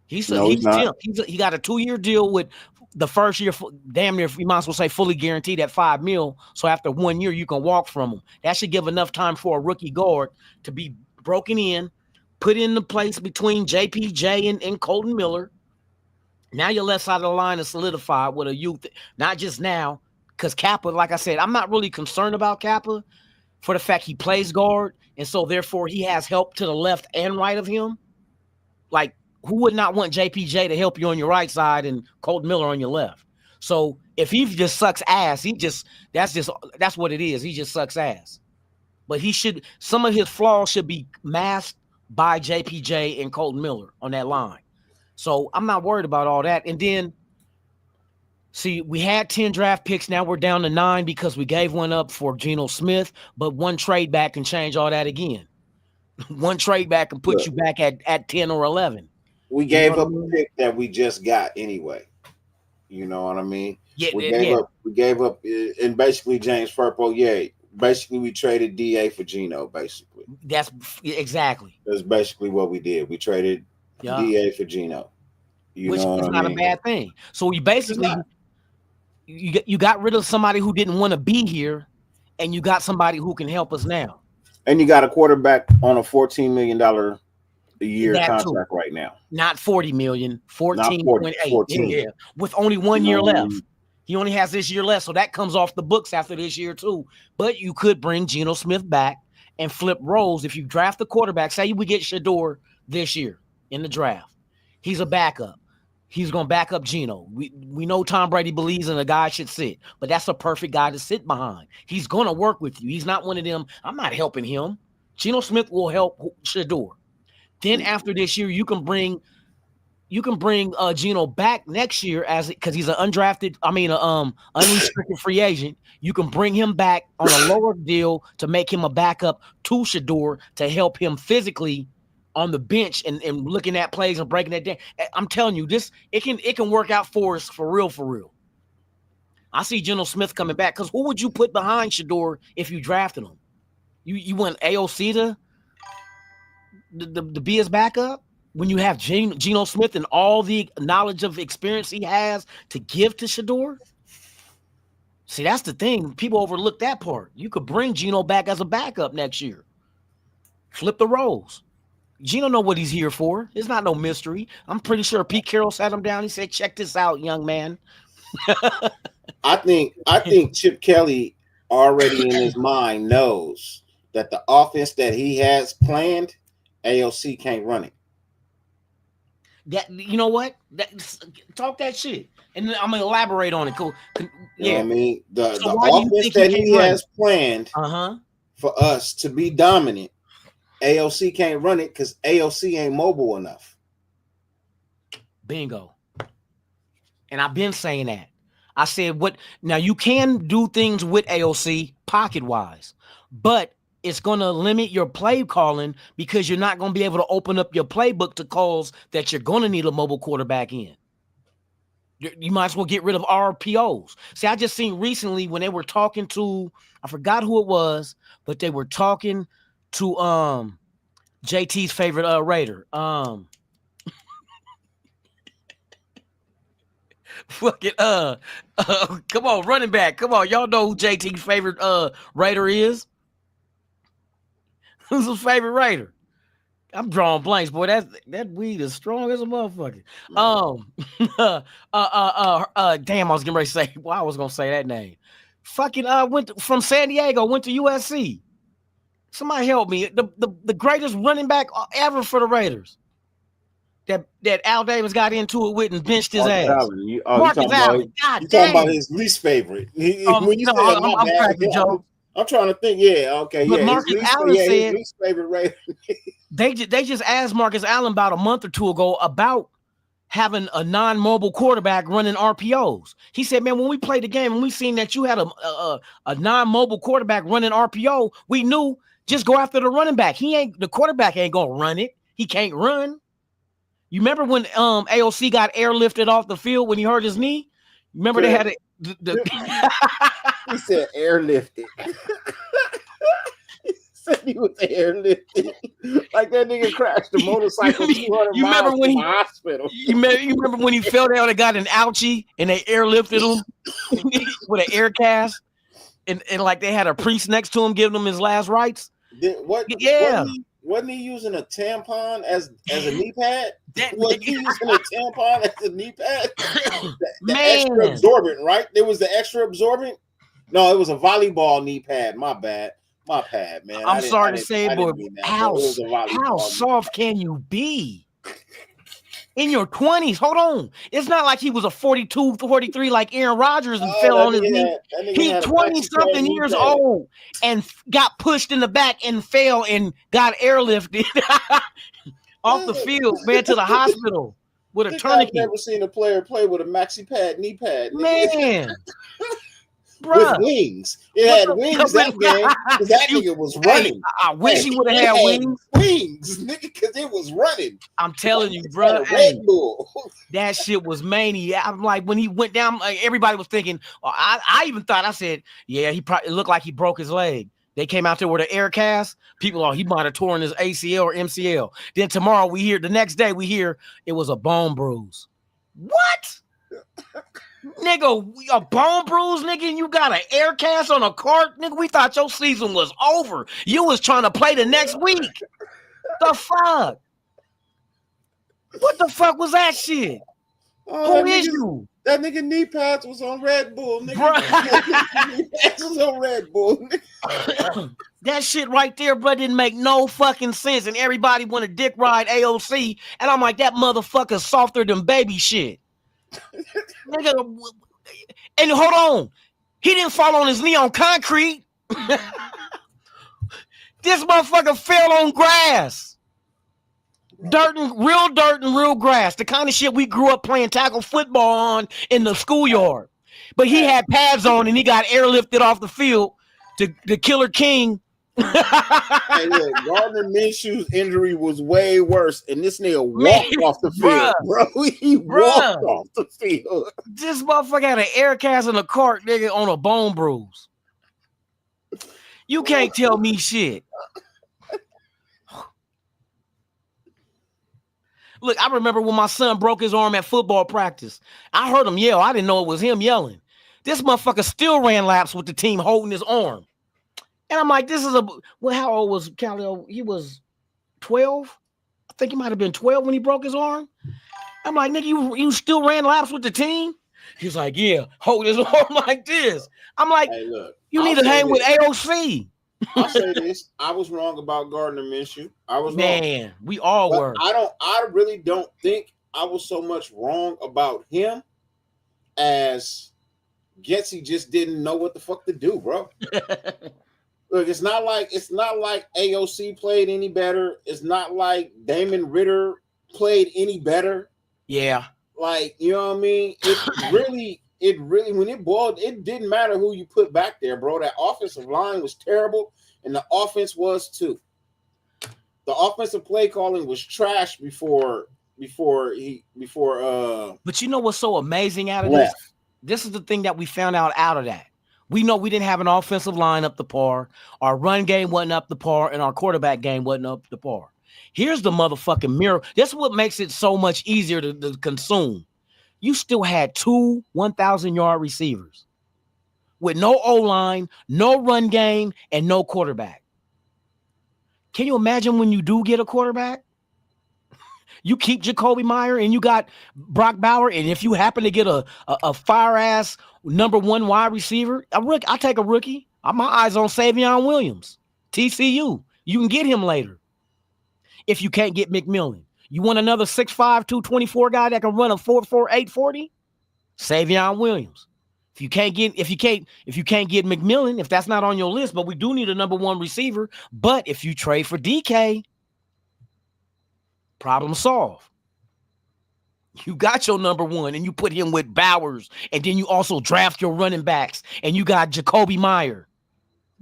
He's got a 2-year deal with the first year, damn near, you might as well say fully guaranteed at $5 million. So after 1 year, you can walk from him. That should give enough time for a rookie guard to be broken in, put in the place between JPJ and Colton Miller. Now your left side of the line is solidified with a youth, not just now, because Kappa, like I said, I'm not really concerned about Kappa for the fact he plays guard, and so therefore he has help to the left and right of him. Like, who would not want JPJ to help you on your right side and Colton Miller on your left? So if he just sucks ass, that's what it is. He just sucks ass. But some of his flaws should be masked by JPJ and Colton Miller on that line. So I'm not worried about all that. And then, see, we had 10 draft picks. Now we're down to 9 because we gave one up for Geno Smith, but one trade back can change all that again. One trade back can put you back at 10 or 11. We gave up a pick that we just got anyway. You know what I mean? Yeah, we gave up, and basically James Furpo. Yeah, basically we traded DA for Geno. Basically, that's basically what we did. We traded DA for Geno. Which is not a bad thing. So you basically you got rid of somebody who didn't want to be here, and you got somebody who can help us now. And you got a quarterback on a $14 million a year contract right now. Not 40 million, 14.8. Yeah, with only 1 year left. He only has this year left, so that comes off the books after this year too. But you could bring Geno Smith back and flip roles if you draft the quarterback. Say we get Shador this year in the draft. He's a backup. He's going to back up Geno. We know Tom Brady believes in a guy should sit, but that's a perfect guy to sit behind. He's going to work with you. He's not one of them, I'm not helping him. Geno Smith will help Shador. Then after this year, you can bring Geno back next year because he's an unrestricted free agent. You can bring him back on a lower deal to make him a backup to Shador to help him physically on the bench and looking at plays and breaking that down. I'm telling you, it can work out for us for real. I see Geno Smith coming back, because who would you put behind Shador if you drafted him? You want AOC to be his backup when you have Geno Smith and all the knowledge of experience he has to give to Shador? See, that's the thing. People overlook that part. You could bring Geno back as a backup next year. Flip the roles. Geno know what he's here for. It's not no mystery. I'm pretty sure Pete Carroll sat him down. He said, check this out, young man. I think Chip Kelly already in his mind knows that the offense that he has planned, AOC can't run it. That, you know what? Talk that shit, and then I'm gonna elaborate on it. Cool. You know what I mean? The offense that he has planned for us to be dominant, AOC can't run it because AOC ain't mobile enough. Bingo. And I've been saying that. I said, what? Now you can do things with AOC pocket-wise, but it's going to limit your play calling because you're not going to be able to open up your playbook to calls that you're going to need a mobile quarterback in. You might as well get rid of RPOs. See, I just seen recently when they were talking to, I forgot who it was, but they were talking to JT's favorite Raider. Fucking come on, running back. Come on, y'all know who JT's favorite Raider is? Who's his favorite Raider? I'm drawing blanks, boy. That weed is strong as a motherfucker. Damn, I was getting ready to say. Well, I was gonna say that name. Fucking from San Diego, went to USC. Somebody help me. The greatest running back ever for the Raiders. That Al Davis got into it with and benched his ass. Marcus Allen. God you damn. talking about his least favorite. When you no, said I'm cracking jokes. I'm trying to think. Yeah, okay. But yeah, Marcus Allen said his least favorite Raider. they just asked Marcus Allen about a month or two ago about having a non-mobile quarterback running RPOs. He said, man, when we played the game and we seen that you had a non-mobile quarterback running RPO, we knew just go after the running back. The quarterback ain't gonna run it. He can't run. You remember when AOC got airlifted off the field when he hurt his knee? Remember they had He said airlifted. He said he was airlifted. Like that nigga crashed the motorcycle 200 miles from the hospital. You remember when he fell down and got an ouchie and they airlifted him with an air cast? And like they had a priest next to him giving him his last rites? Wasn't he using a tampon as a knee pad? Was he using a tampon as a knee pad? The extra absorbent, right? There was the extra absorbent. No, it was a volleyball knee pad. My bad, man. I'm sorry to say, boy, how soft can you be? In your 20s, hold on. It's not like he was a 42, 43 like Aaron Rodgers and fell on his knee. He's 20-something years old and got pushed in the back and fell and got airlifted off the field, man, to the hospital with a tourniquet. I've never seen a player play with a maxi pad, knee pad. Man. With wings. It had wings that game because that nigga was running. I wish he would have had wings. Wings, nigga, because it was running. I'm telling you, bro. Red Bull. That shit was mania. I'm like, when he went down, like, everybody was thinking, I even thought, I said, yeah, it looked like he broke his leg. They came out there with an air cast. People he might have torn his ACL or MCL. Then tomorrow the next day we hear it was a bone bruise. What? Nigga, a bone bruise, nigga, and you got an air cast on a cart, nigga. We thought your season was over. You was trying to play the next week. The fuck? What the fuck was that shit? Who is you? That nigga knee pads was on Red Bull, nigga. Knee pads was on Red Bull. That shit right there, bro, didn't make no fucking sense. And everybody want to dick ride AOC. And I'm like, that motherfucker's softer than baby shit. Nigga, and hold on, he didn't fall on his knee on concrete. This motherfucker fell on grass, dirt and real grass, the kind of shit we grew up playing tackle football on in the schoolyard. But he had pads on and he got airlifted off the field to Killer King. Hey, look, Gardner Minshew's injury was way worse, and this nigga walked off the field, bro. He walked off the field. This motherfucker had an air cast in a cart, nigga, on a bone bruise. You can't tell me shit. Look, I remember when my son broke his arm at football practice. I heard him yell. I didn't know it was him yelling. This motherfucker still ran laps with the team holding his arm. And I'm like, how old was Calio? He was 12. I think he might have been 12 when he broke his arm. I'm like, nigga, you still ran laps with the team? He's like, yeah, hold his arm like this. I'm like, hey, look, you need to hang with AOC. I'll say this. I was wrong about Gardner Minshew. I was wrong. Man, we all were. I really don't think I was so much wrong about him as Getsy just didn't know what the fuck to do, bro. Look, it's not like AOC played any better. It's not like Damon Ritter played any better. Yeah. Like, you know what I mean? It really, when it boiled, it didn't matter who you put back there, bro. That offensive line was terrible, and the offense was too. The offensive play calling was trash before. But you know what's so amazing out of this? This is the thing that we found out of that. We know we didn't have an offensive line up to par. Our run game wasn't up to par, and our quarterback game wasn't up to par. Here's the motherfucking miracle. That's what makes it so much easier to consume. you still had 2 1,000-yard receivers with no O-line, no run game, and no quarterback. Can you imagine when you do get a quarterback? You keep Jacoby Meyer and you got Brock Bauer, and if you happen to get a fire-ass number 1 wide receiver, I take a rookie. My eyes on Savion Williams, TCU. You can get him later if you can't get McMillan. You want another 6'5", 224 guy that can run a 4.4, 840? Savion Williams. If you can't get McMillan, if that's not on your list, but we do need a number 1 receiver. But if you trade for DK, problem solved. You got your number 1 and you put him with Bowers, and then you also draft your running backs and you got Jacoby Meyer.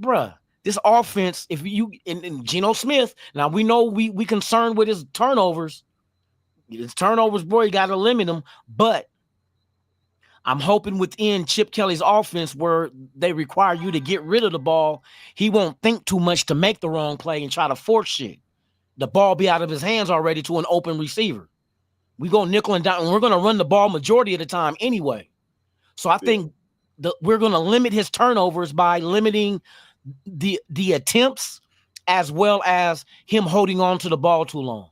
Bruh, this offense, if you and Geno Smith, now we know we concerned with his turnovers. His turnovers, boy, you got to limit them. But I'm hoping within Chip Kelly's offense, where they require you to get rid of the ball, he won't think too much to make the wrong play and try to force shit. The ball be out of his hands already to an open receiver. We go nickel and dime, and we're going to run the ball majority of the time anyway. So I think we're going to limit his turnovers by limiting the attempts, as well as him holding on to the ball too long.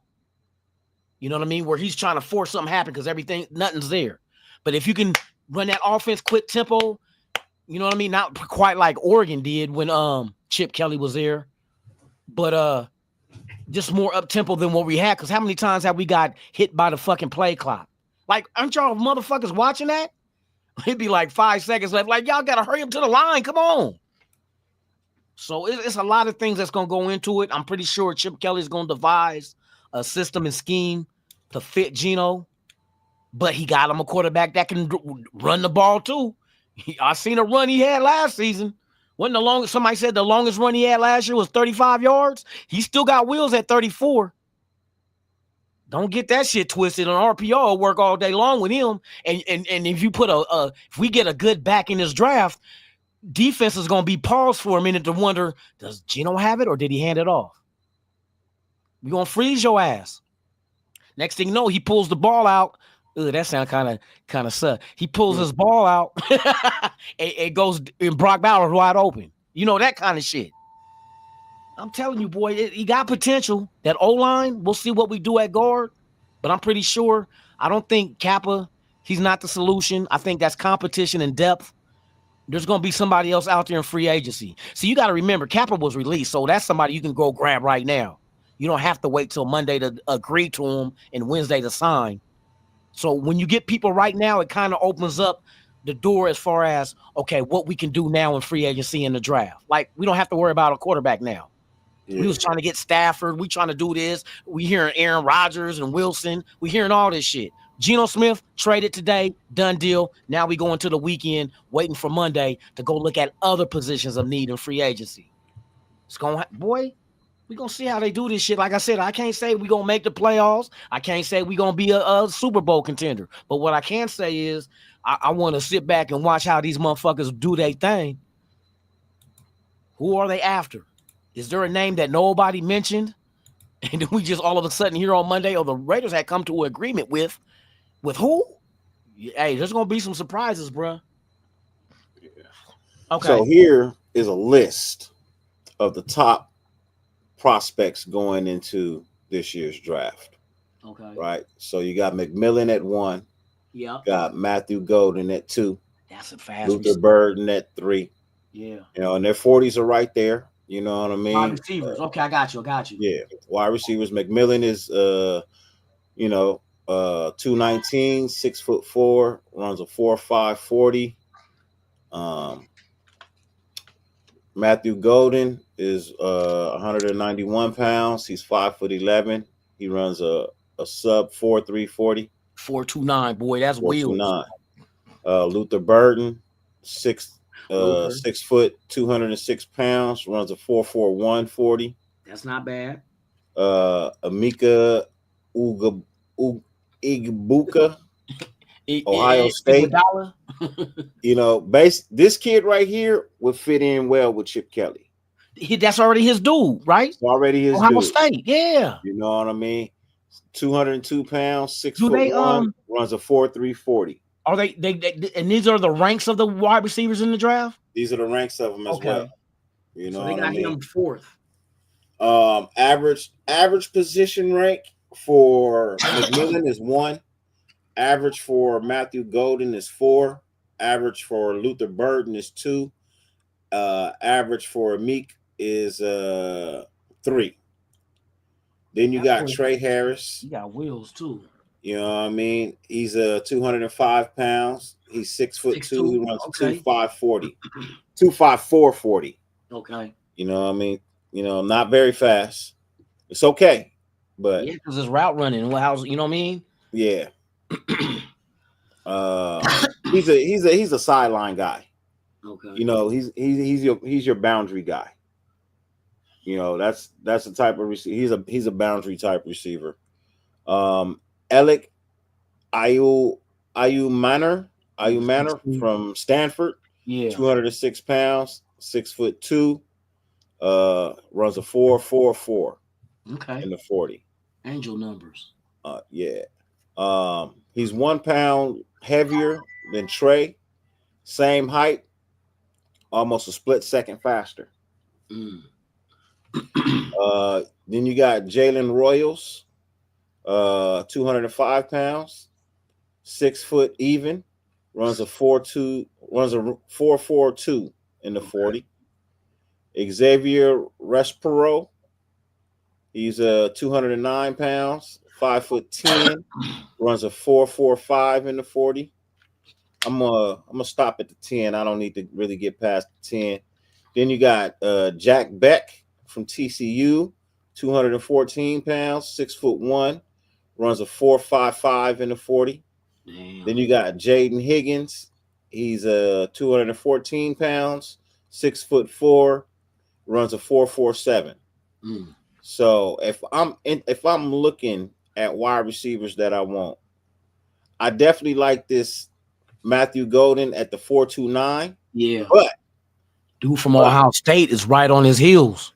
You know what I mean? Where he's trying to force something to happen because nothing's there. But if you can run that offense quick tempo, you know what I mean? Not quite like Oregon did when Chip Kelly was there, but just more up tempo than what we had. Because how many times have we got hit by the fucking play clock? Like, aren't y'all motherfuckers watching that? It'd be like 5 seconds left. Like, y'all gotta hurry up to the line. Come on. So it's a lot of things that's gonna go into it. I'm pretty sure Chip Kelly's gonna devise a system and scheme to fit Geno, but he got him a quarterback that can run the ball too. I seen a run he had last season. Wasn't the longest? Somebody said the longest run he had last year was 35 yards. He still got wheels at 34. Don't get that shit twisted. An RPO will work all day long with him. And if you put if we get a good back in this draft, defense is gonna be paused for a minute to wonder, does Geno have it or did he hand it off? We're gonna freeze your ass. Next thing you know, he pulls the ball out. Ugh, that sounds kind of suck. He pulls his ball out. It goes in Brock Bowers wide open. You know, that kind of shit. I'm telling you, boy, he got potential. That O-line, we'll see what we do at guard. But I'm pretty sure, I don't think Kappa, he's not the solution. I think that's competition and depth. There's going to be somebody else out there in free agency. So you got to remember, Kappa was released, so that's somebody you can go grab right now. You don't have to wait till Monday to agree to him and Wednesday to sign. So when you get people right now, it kind of opens up the door as far as, okay, what we can do now in free agency in the draft. Like, we don't have to worry about a quarterback now. Yeah. We was trying to get Stafford. We trying to do this. We hearing Aaron Rodgers and Wilson. We hearing all this shit. Geno Smith traded today, done deal. Now we go into the weekend waiting for Monday to go look at other positions of need in free agency. It's going to, boy, we're going to see how they do this shit. Like I said, I can't say we're going to make the playoffs. I can't say we're going to be a Super Bowl contender. But what I can say is I want to sit back and watch how these motherfuckers do their thing. Who are they after? Is there a name that nobody mentioned? And then we just all of a sudden here on Monday, or the Raiders had come to an agreement with who? Hey, there's going to be some surprises, bro. Yeah. Okay. So here is a list of the top prospects going into this year's draft. Okay. Right. So you got McMillan at 1. Yeah. Got Matthew Golden at 2. That's a fast Luther receiver. Burden at 3. Yeah. You know, and their 40s are right there. You know what I mean? Wide receivers. Okay, I got you. Yeah. Wide receivers. McMillan is 219, 6'4", runs a 4.5 40. Matthew Golden is 191 pounds. He's 5'11". He runs a sub 4.3 40. 4.29, boy. That's wheels. 4.29. Luther Burden, 6 foot, 206 pounds, runs a 4.41 40. That's not bad. Emeka Igbuka, Ohio State. You know, this kid right here would fit in well with Chip Kelly. That's already his dude, right? It's already his Ohio dude. State, yeah. You know what I mean? 202 pounds, 6'1", Runs a 4.3 40. Are they and these are the ranks of the wide receivers in the draft? These are the ranks of them as well. You know so they what got I mean? him fourth. Average position rank for McMillan is 1. Average for Matthew Golden is 4. Average for Luther Burden is 2. Average for Meek is 3. Then you got Trey Harris. You got wheels too. You know what I mean? He's 205 pounds. He's 6'2". He runs 2.5 40. 2.54 40. Okay. You know what I mean? You know, not very fast. It's okay, but yeah, because it's route running. How's you know what I mean? Yeah. He's a sideline guy. Okay. You know, he's your boundary guy. You know, that's the type of receiver. He's a boundary type receiver. Alec Ayumanor from Stanford. Yeah. 206 pounds, 6'2". Runs a 4.44. Okay. In the 40. Angel numbers. Yeah. He's 1 pound heavier than Trey. Same height. Almost a split second faster. Mm. Then you got Jalen Royals. 205 pounds, 6 foot even. Runs a 4.42 in the 40. Xavier Respiro. He's 209 pounds, 5'10", runs a 4.45 in the 40. I'm gonna stop at the 10. I don't need to really get past the 10. Then you got Jack Beck from TCU, 214 pounds, 6'1", runs a 4.55 in the 40. Damn. Then you got Jaden Higgins. He's 214 pounds, 6'4", runs a 4.47. Mm. So if I'm looking at wide receivers that I want, I definitely like this Matthew Golden at the 4.29. Yeah. But dude from Ohio State is right on his heels.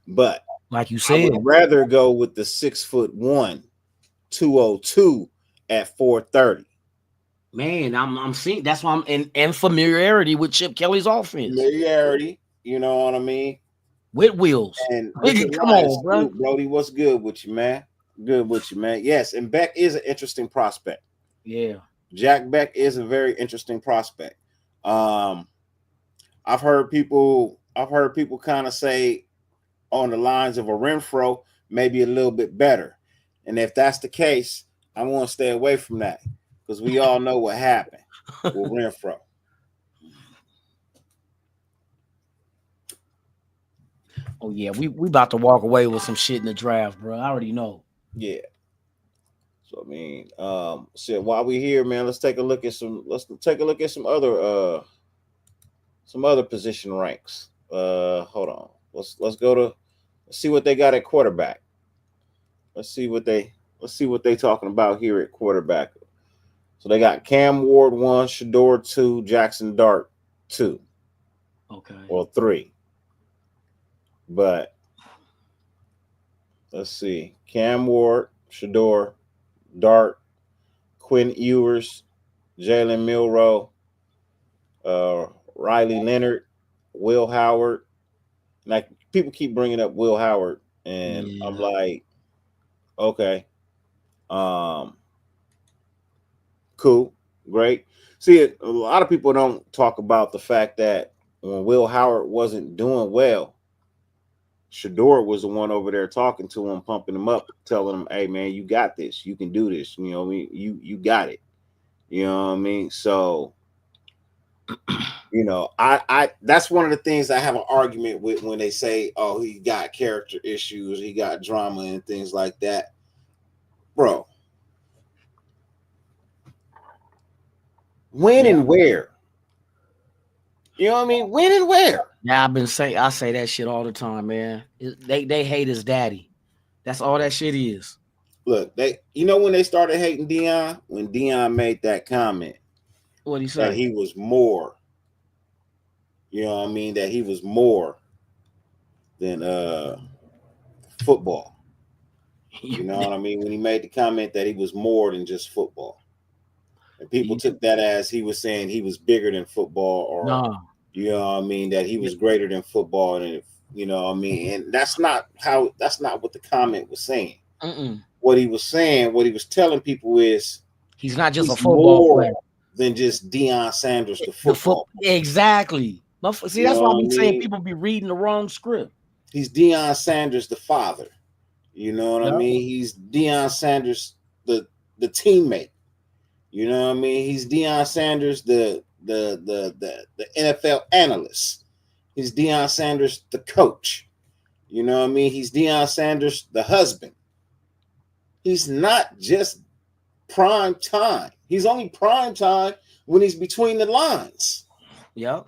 But like you said, I would rather go with the 6'1", 202 at 4.30. Man, I'm seeing that's why I'm in familiarity with Chip Kelly's offense. Familiarity, you know what I mean? With wheels. And come on, bro. Brody, what's good with you, man? Good with you, man. Yes, and Beck is an interesting prospect. Yeah. Jack Beck is a very interesting prospect. I've heard people kind of say on the lines of a Renfro, maybe a little bit better. And if that's the case, I want to stay away from that because we all know what happened with Renfro. Oh yeah, we about to walk away with some shit in the draft, bro. I already know. Yeah. So I mean, so while we here, man, let's take a look at some other position ranks. Hold on. Let's see what they got at quarterback. Let's see what they talking about here at quarterback. So they got Cam Ward 1, Shador 2, Jackson Dart 2. Okay. Or 3. But let's see. Cam Ward, Shador, Dart, Quinn Ewers, Jalen Milroe, Riley Leonard, Will Howard. Like people keep bringing up Will Howard, and I'm like, okay, cool, great. See, a lot of people don't talk about the fact that when Will Howard wasn't doing well, Shador was the one over there talking to him, pumping him up, telling him, "Hey, man, you got this. You can do this. You know what I mean? You got it. You know what I mean?" So, you know, I that's one of the things I have an argument with when they say, "Oh, he got character issues, he got drama and things like that." Bro, when and where? You know what I mean? When and where? Yeah, I say that shit all the time, man. They hate his daddy. That's all that shit is. Look, when they started hating Deion, when Deion made that comment, what'd he say? That he was more. You know what I mean? That he was more than football. You know what I mean? When he made the comment that he was more than just football. And people took that as he was saying he was bigger than football, or you know what I mean, that he was greater than football, and you know what I mean. And that's not what the comment was saying. What he was saying, what he was telling people is he's not just a football player than just Deion Sanders, the football. Exactly. See, that's why I'm saying people be reading the wrong script. He's Deion Sanders, the father. You know what I mean? He's Deion Sanders, the teammate. You know what I mean? He's Deion Sanders, the NFL analyst. He's Deion Sanders, the coach. You know what I mean? He's Deion Sanders, the husband. He's not just prime time. He's only prime time when he's between the lines. Yep.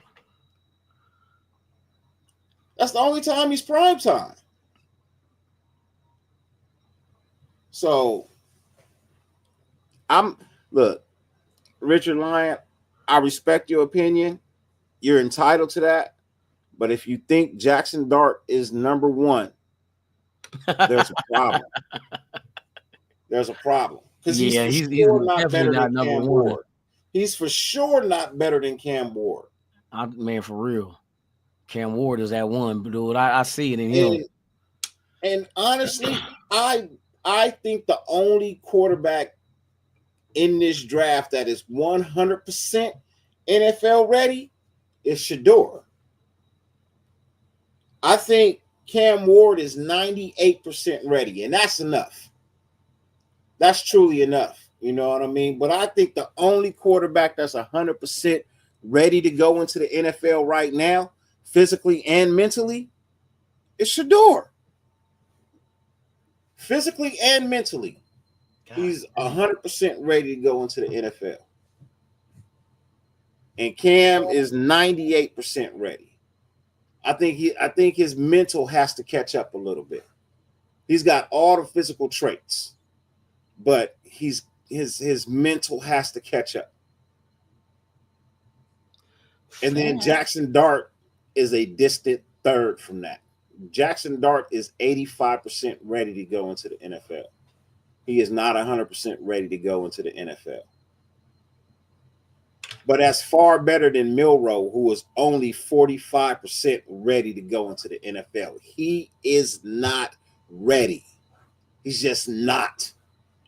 That's the only time he's prime time. So look, Richard Lyon, I respect your opinion. You're entitled to that. But if you think Jackson Dart is number one, there's a problem. There's a problem. Because he's not better than Cam Ward. He's for sure not better than Cam Ward. Man, for real. Cam Ward is that one, dude. I see it in him. And honestly, I think the only quarterback in this draft that is 100% NFL ready is Shedeur. I think Cam Ward is 98% ready, and that's enough. That's truly enough. You know what I mean? But I think the only quarterback that's 100% ready to go into the NFL right now, physically and mentally, is Shedeur. Physically and mentally, he's 100% ready to go into the NFL. And Cam is 98% ready. I think his mental has to catch up a little bit. He's got all the physical traits, but his mental has to catch up. And then Jackson Dart is a distant third from that. Jackson Dart is 85% ready to go into the NFL. He is not 100% ready to go into the NFL. But that's far better than Milroe, who is only 45% ready to go into the NFL. He is not ready. He's just not.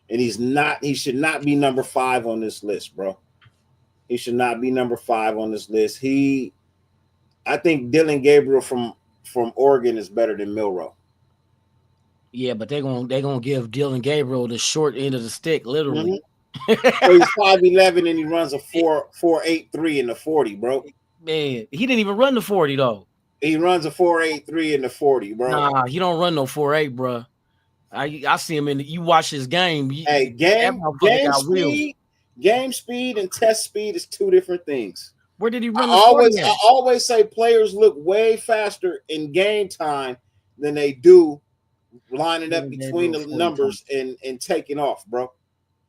And he should not be number 5 on this list, bro. He should not be number 5 on this list. I think Dylan Gabriel from Oregon is better than Milroe. Yeah, but they're gonna give Dylan Gabriel the short end of the stick, literally. Mm-hmm. So he's 5'11" and he runs a 4.83 in the 40, bro. Man, he didn't even run the 40 though. He runs a 4.83 in the 40, bro. Nah, he don't run no 4.8, bro. I see him you watch his game. Game speed and test speed is 2 different things. Where did he run? I always say players look way faster in game time than they do lining up between the numbers and taking off, bro.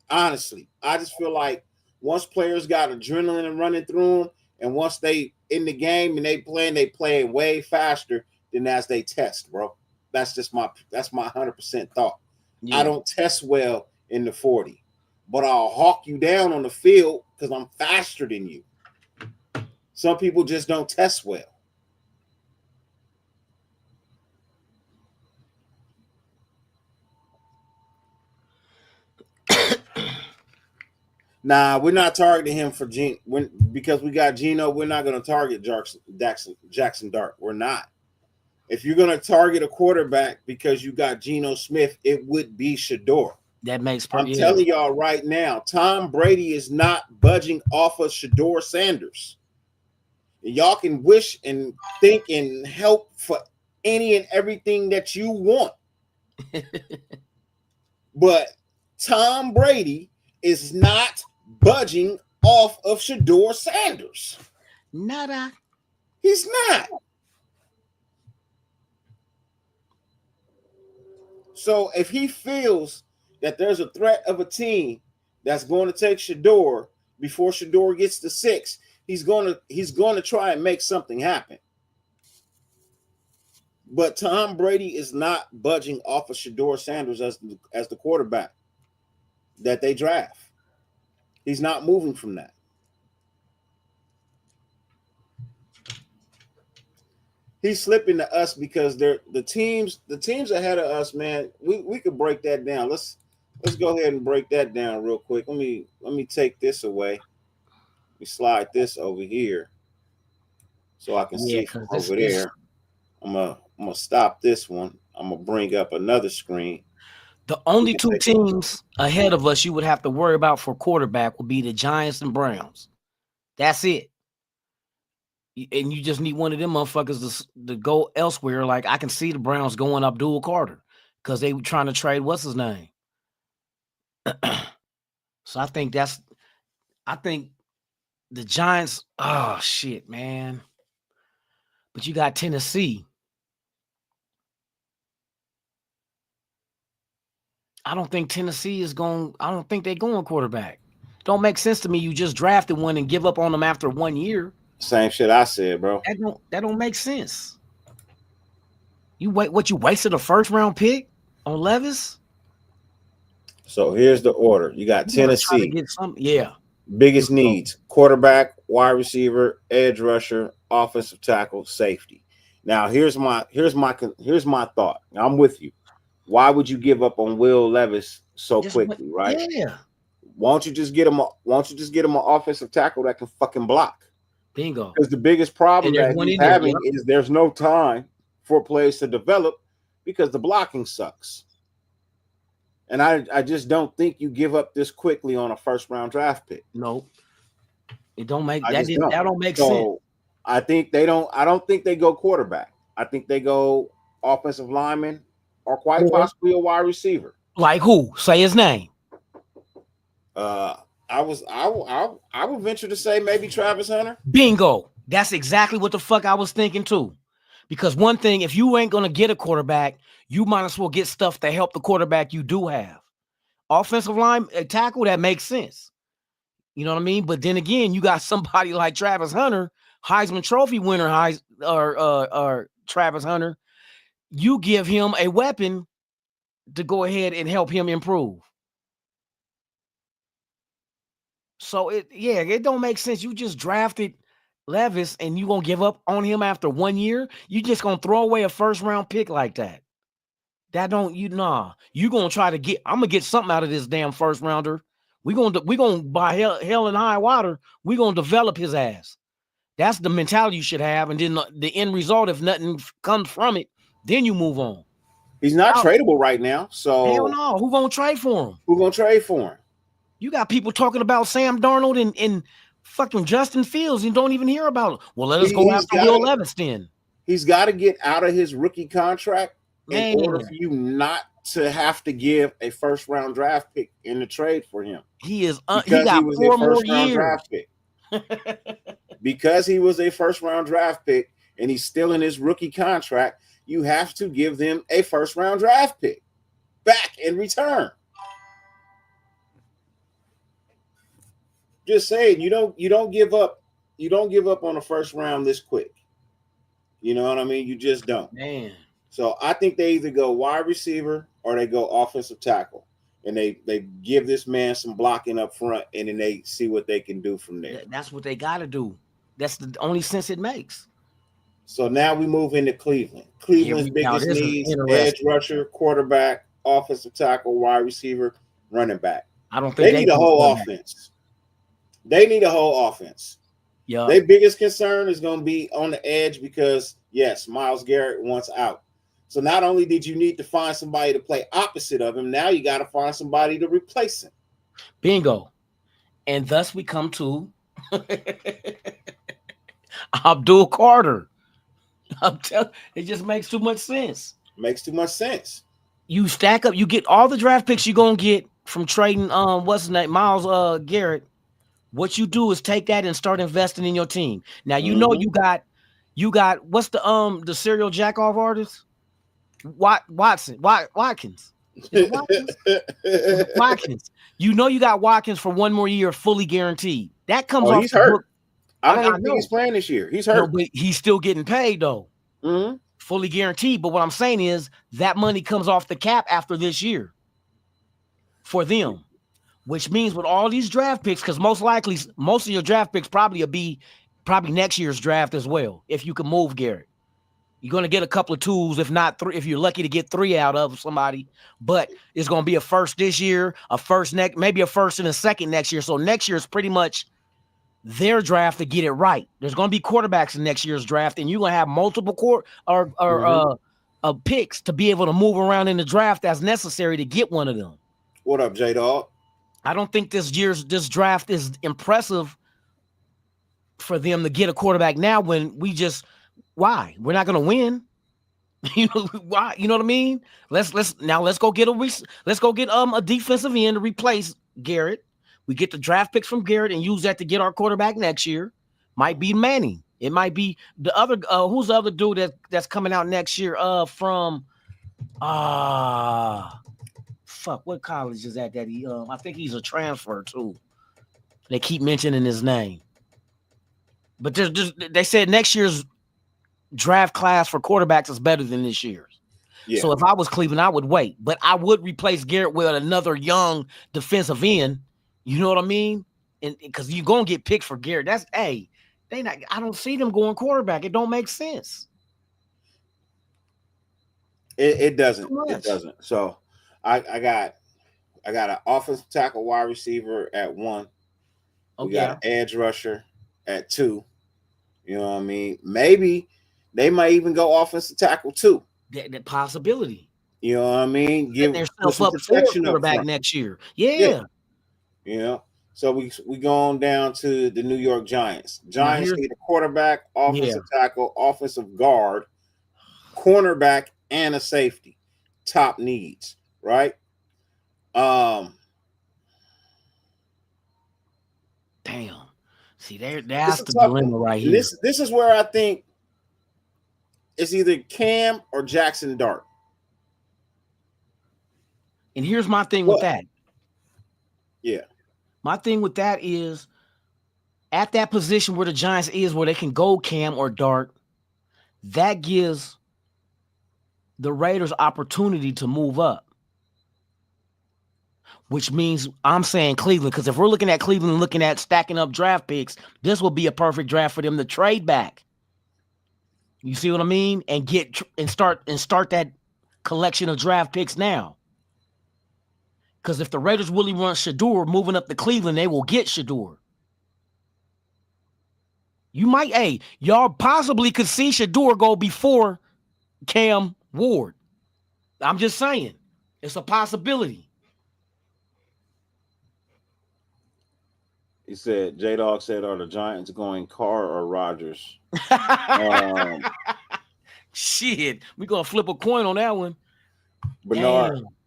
Honestly, I just feel like once players got adrenaline running through them, and once they in the game and they playing way faster than as they test, bro. That's my 100% thought. Yeah. I don't test well in the 40, but I'll hawk you down on the field because I'm faster than you. Some people just don't test well. Nah, we're not targeting him for because we got Geno. We're not going to target Jackson Dart. We're not. If you're going to target a quarterback because you got Geno Smith, it would be Shedeur. That makes I'm telling y'all right now, Tom Brady is not budging off of Shedeur Sanders. Y'all can wish and think and help for any and everything that you want. But Tom Brady is not budging off of Shedeur Sanders. Nada. He's not. So if he feels that there's a threat of a team that's going to take Shedeur before Shedeur gets to 6, he's going to try and make something happen. But Tom Brady is not budging off of Shedeur Sanders as the quarterback that they draft. He's not moving from that. He's slipping to us because they're the teams ahead of us, man. We could break that down. Let's go ahead and break that down real quick. Let me take this away. We slide this over here so I can see from over there. I'm gonna stop this one. I'm gonna bring up another screen. The only two teams ahead of us you would have to worry about for quarterback would be the Giants and Browns. That's it. And you just need one of them motherfuckers to go elsewhere. Like I can see the Browns going Abdul Carter because they were trying to trade what's his name. So I think the Giants. Oh shit, man! But you got Tennessee. I don't think Tennessee is going. I don't think they're going quarterback. Don't make sense to me. You just drafted one and give up on them after 1 year. Same shit I said, bro. That don't make sense. You wasted a first round pick on Levis? So here's the order. You got Tennessee. To get some, yeah. Biggest needs: quarterback, wide receiver, edge rusher, offensive tackle, safety. Now here's my thought. I'm with you. Why would you give up on Will Levis so quickly, right? Yeah. Why don't you just get him an offensive tackle that can fucking block? Bingo. Because the biggest problem that he's having is there's no time for players to develop because the blocking sucks. And I just don't think you give up this quickly on a first round draft pick. No. It don't make that don't make sense. I don't think they go quarterback. I think they go offensive lineman or quite possibly a wide receiver. Like who? Say his name. I would venture to say maybe Travis Hunter. Bingo. That's exactly what the fuck I was thinking too. Because one thing, if you ain't gonna get a quarterback, you might as well get stuff to help the quarterback you do have. Offensive line, a tackle, that makes sense. You know what I mean? But then again, you got somebody like Travis Hunter, Heisman Trophy winner, or Travis Hunter. You give him a weapon to go ahead and help him improve. So it don't make sense. You just drafted Levis and you gonna give up on him after 1 year? You just gonna throw away a first round pick like that? That don't you gonna try to get. I'm gonna get something out of this damn first rounder. We gonna buy hell and high water. We gonna develop his ass. That's the mentality you should have. And then the end result, if nothing comes from it, then you move on. He's not tradable right now. So hell no. Who gonna trade for him? Who gonna trade for him? You got people talking about Sam Darnold and fucking Justin Fields and don't even hear about it. Well, let us go after Will Levis then. He's got to get out of his rookie contract in order for you not to have to give a first round draft pick in the trade for him. He got 4 more years. Because he was a first round draft pick and he's still in his rookie contract, you have to give them a first round draft pick back in return. Just saying, you don't give up on a first round this quick. You know what I mean? You just don't. Man. So I think they either go wide receiver or they go offensive tackle. And they give this man some blocking up front and then they see what they can do from there. That's what they gotta do. That's the only sense it makes. So now we move into Cleveland. Cleveland's biggest needs: edge rusher, quarterback, offensive tackle, wide receiver, running back. I don't think they need a whole offense. They need a whole offense. Yeah. Their biggest concern is going to be on the edge because, yes, Myles Garrett wants out. So not only did you need to find somebody to play opposite of him, now you got to find somebody to replace him. Bingo. And thus we come to Abdul Carter. It just makes too much sense. Makes too much sense. You stack up, you get all the draft picks you're going to get from trading, what's his name, Myles Garrett. What you do is take that and start investing in your team. Now you know you got what's the serial jack off artist? Watkins. Watkins. You know you got Watkins for 1 more year, fully guaranteed. That comes off. He's hurt. I don't think he's playing this year. He's hurt. No, but he's still getting paid though. Fully guaranteed. But what I'm saying is that money comes off the cap after this year for them. which means with all these draft picks, because most likely most of your draft picks probably will be next year's draft as well. If you can move Garrett, you're going to get a couple of tools, if not 3, if you're lucky to get 3 out of somebody. But it's going to be a first this year, a first maybe a first and a second next year. So next year is pretty much their draft to get it right. There's going to be quarterbacks in next year's draft, and you're going to have multiple picks to be able to move around in the draft as necessary to get one of them. What up, J-Dog? I don't think this draft is impressive for them to get a quarterback now when why? We're not going to win. You know why? You know what I mean? Let's go get a defensive end to replace Garrett. We get the draft picks from Garrett and use that to get our quarterback next year. Might be Manning. It might be the other. Who's the other dude that's coming out next year? From what college is that he? I think he's a transfer too. They keep mentioning his name, but they said next year's draft class for quarterbacks is better than this year's. Yeah. So if I was Cleveland, I would wait, but I would replace Garrett with another young defensive end. You know what I mean? And because you're gonna get picked for Garrett. I don't see them going quarterback. It don't make sense. It doesn't. It doesn't. So I got an offensive tackle wide receiver at 1. We got an edge rusher at 2. You know what I mean? Maybe they might even go offensive tackle 2. That possibility. You know what I mean? Give themselves up for quarterback next year. Yeah. You know, so we go on down to the New York Giants. Giants need a quarterback, offensive tackle, offensive guard, cornerback, and a safety. Top needs, right? Damn. See, that's the dilemma right here. This is where I think it's either Cam or Jackson Dart. And here's my thing with that. Yeah. My thing with that is at that position where the Giants is, where they can go Cam or Dart, that gives the Raiders opportunity to move up. Which means I'm saying Cleveland, because if we're looking at Cleveland, looking at stacking up draft picks, this will be a perfect draft for them to trade back. You see what I mean? And start that collection of draft picks now. Because if the Raiders really want Shador moving up to Cleveland, they will get Shador. Y'all possibly could see Shador go before Cam Ward. I'm just saying. It's a possibility. He said, J-Dog said, are the Giants going Carr or Rodgers? Shit. We're going to flip a coin on that one.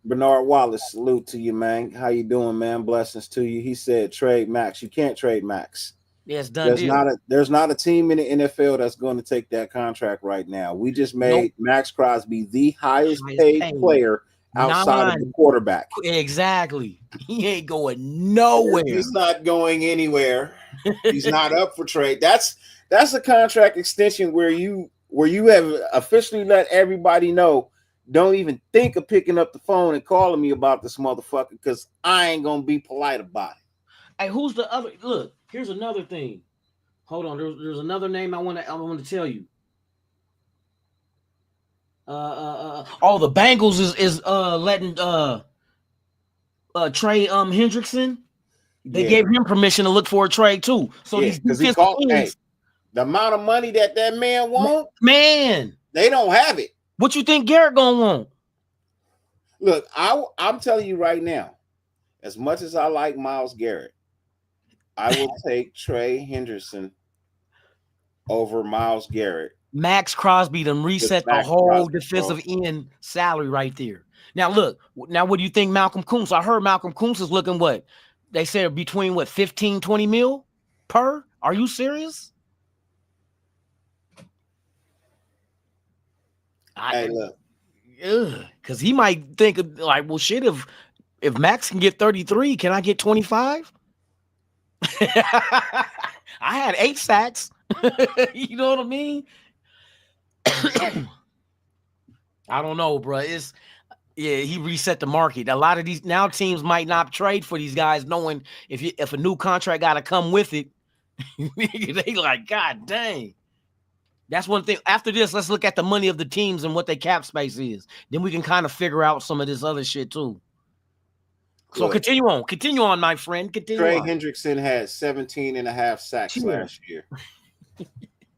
Bernard Wallace, salute to you, man. How you doing, man? Blessings to you. He said, trade Max. You can't trade Max. Yeah, it's done. There's not a team in the NFL that's going to take that contract right now. We just made Max Crosby the highest paid player outside of the quarterback. Exactly. He ain't going nowhere. He's not going anywhere. He's not up for trade. That's a contract extension where you have officially let everybody know. Don't even think of picking up the phone and calling me about this motherfucker, because I ain't gonna be polite about it. Hey, who's the other? Look, here's another thing. Hold on, there's another name I want to tell you. The Bengals is letting Trey Hendrickson. They gave him permission to look for a trade too. So these the amount of money that man wants, man, they don't have it. What you think Garrett gonna want? Look, I'm telling you right now, as much as I like Myles Garrett, I will take Trey Henderson over Myles Garrett. Max Crosby done reset the whole defensive end salary right there. Now look, what do you think Malcolm Kuntz? I heard Malcolm Kuntz is looking what? They said between 15, 20 mil per? Are you serious? Look, because he might think like, well, shit. If Max can get 33, can I get 25? I had 8 sacks. You know what I mean? I don't know, bro. Yeah, he reset the market. A lot of these now teams might not trade for these guys, knowing if a new contract got to come with it. They like, God dang. That's one thing. After this, let's look at the money of the teams and what their cap space is. Then we can kind of figure out some of this other shit too. So Look, continue on, my friend. Continue Trey on. Hendrickson had 17 and a half sacks Cheer. last year.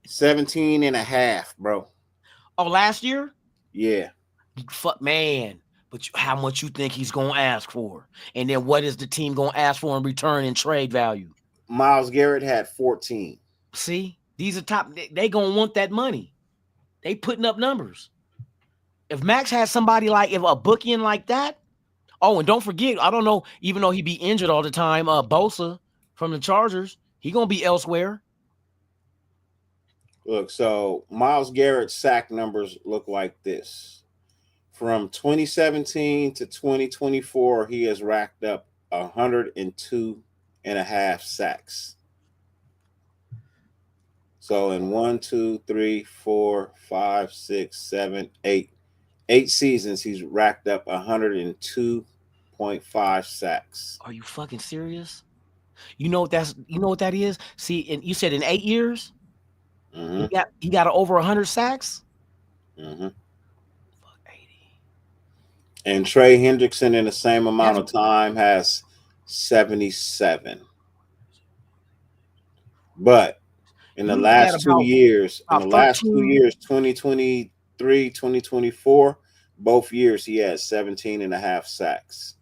17 and a half, bro. Oh, last year? Yeah. Fuck, man. But how much you think he's gonna ask for? And then what is the team gonna ask for in return in trade value? Myles Garrett had 14. See, these are top. They gonna want that money. They putting up numbers. If Max has somebody like if a bookie in like that. Oh, and don't forget, I don't know, even though he be injured all the time, Bosa from the Chargers, he gonna be elsewhere. Look, so Myles Garrett's sack numbers look like this. From 2017 to 2024, he has racked up 102 and a half sacks. So in 1, 2, 3, 4, 5, 6, 7, 8 seasons, he's racked up 102.5 sacks. Are you fucking serious? You know what that is? See, and you said in 8 years, he got over 100 sacks. Fuck 80. And Trey Hendrickson in the same amount of time has 77. But in the last 2 years, 2023, 2024, both years he had 17 and a half sacks.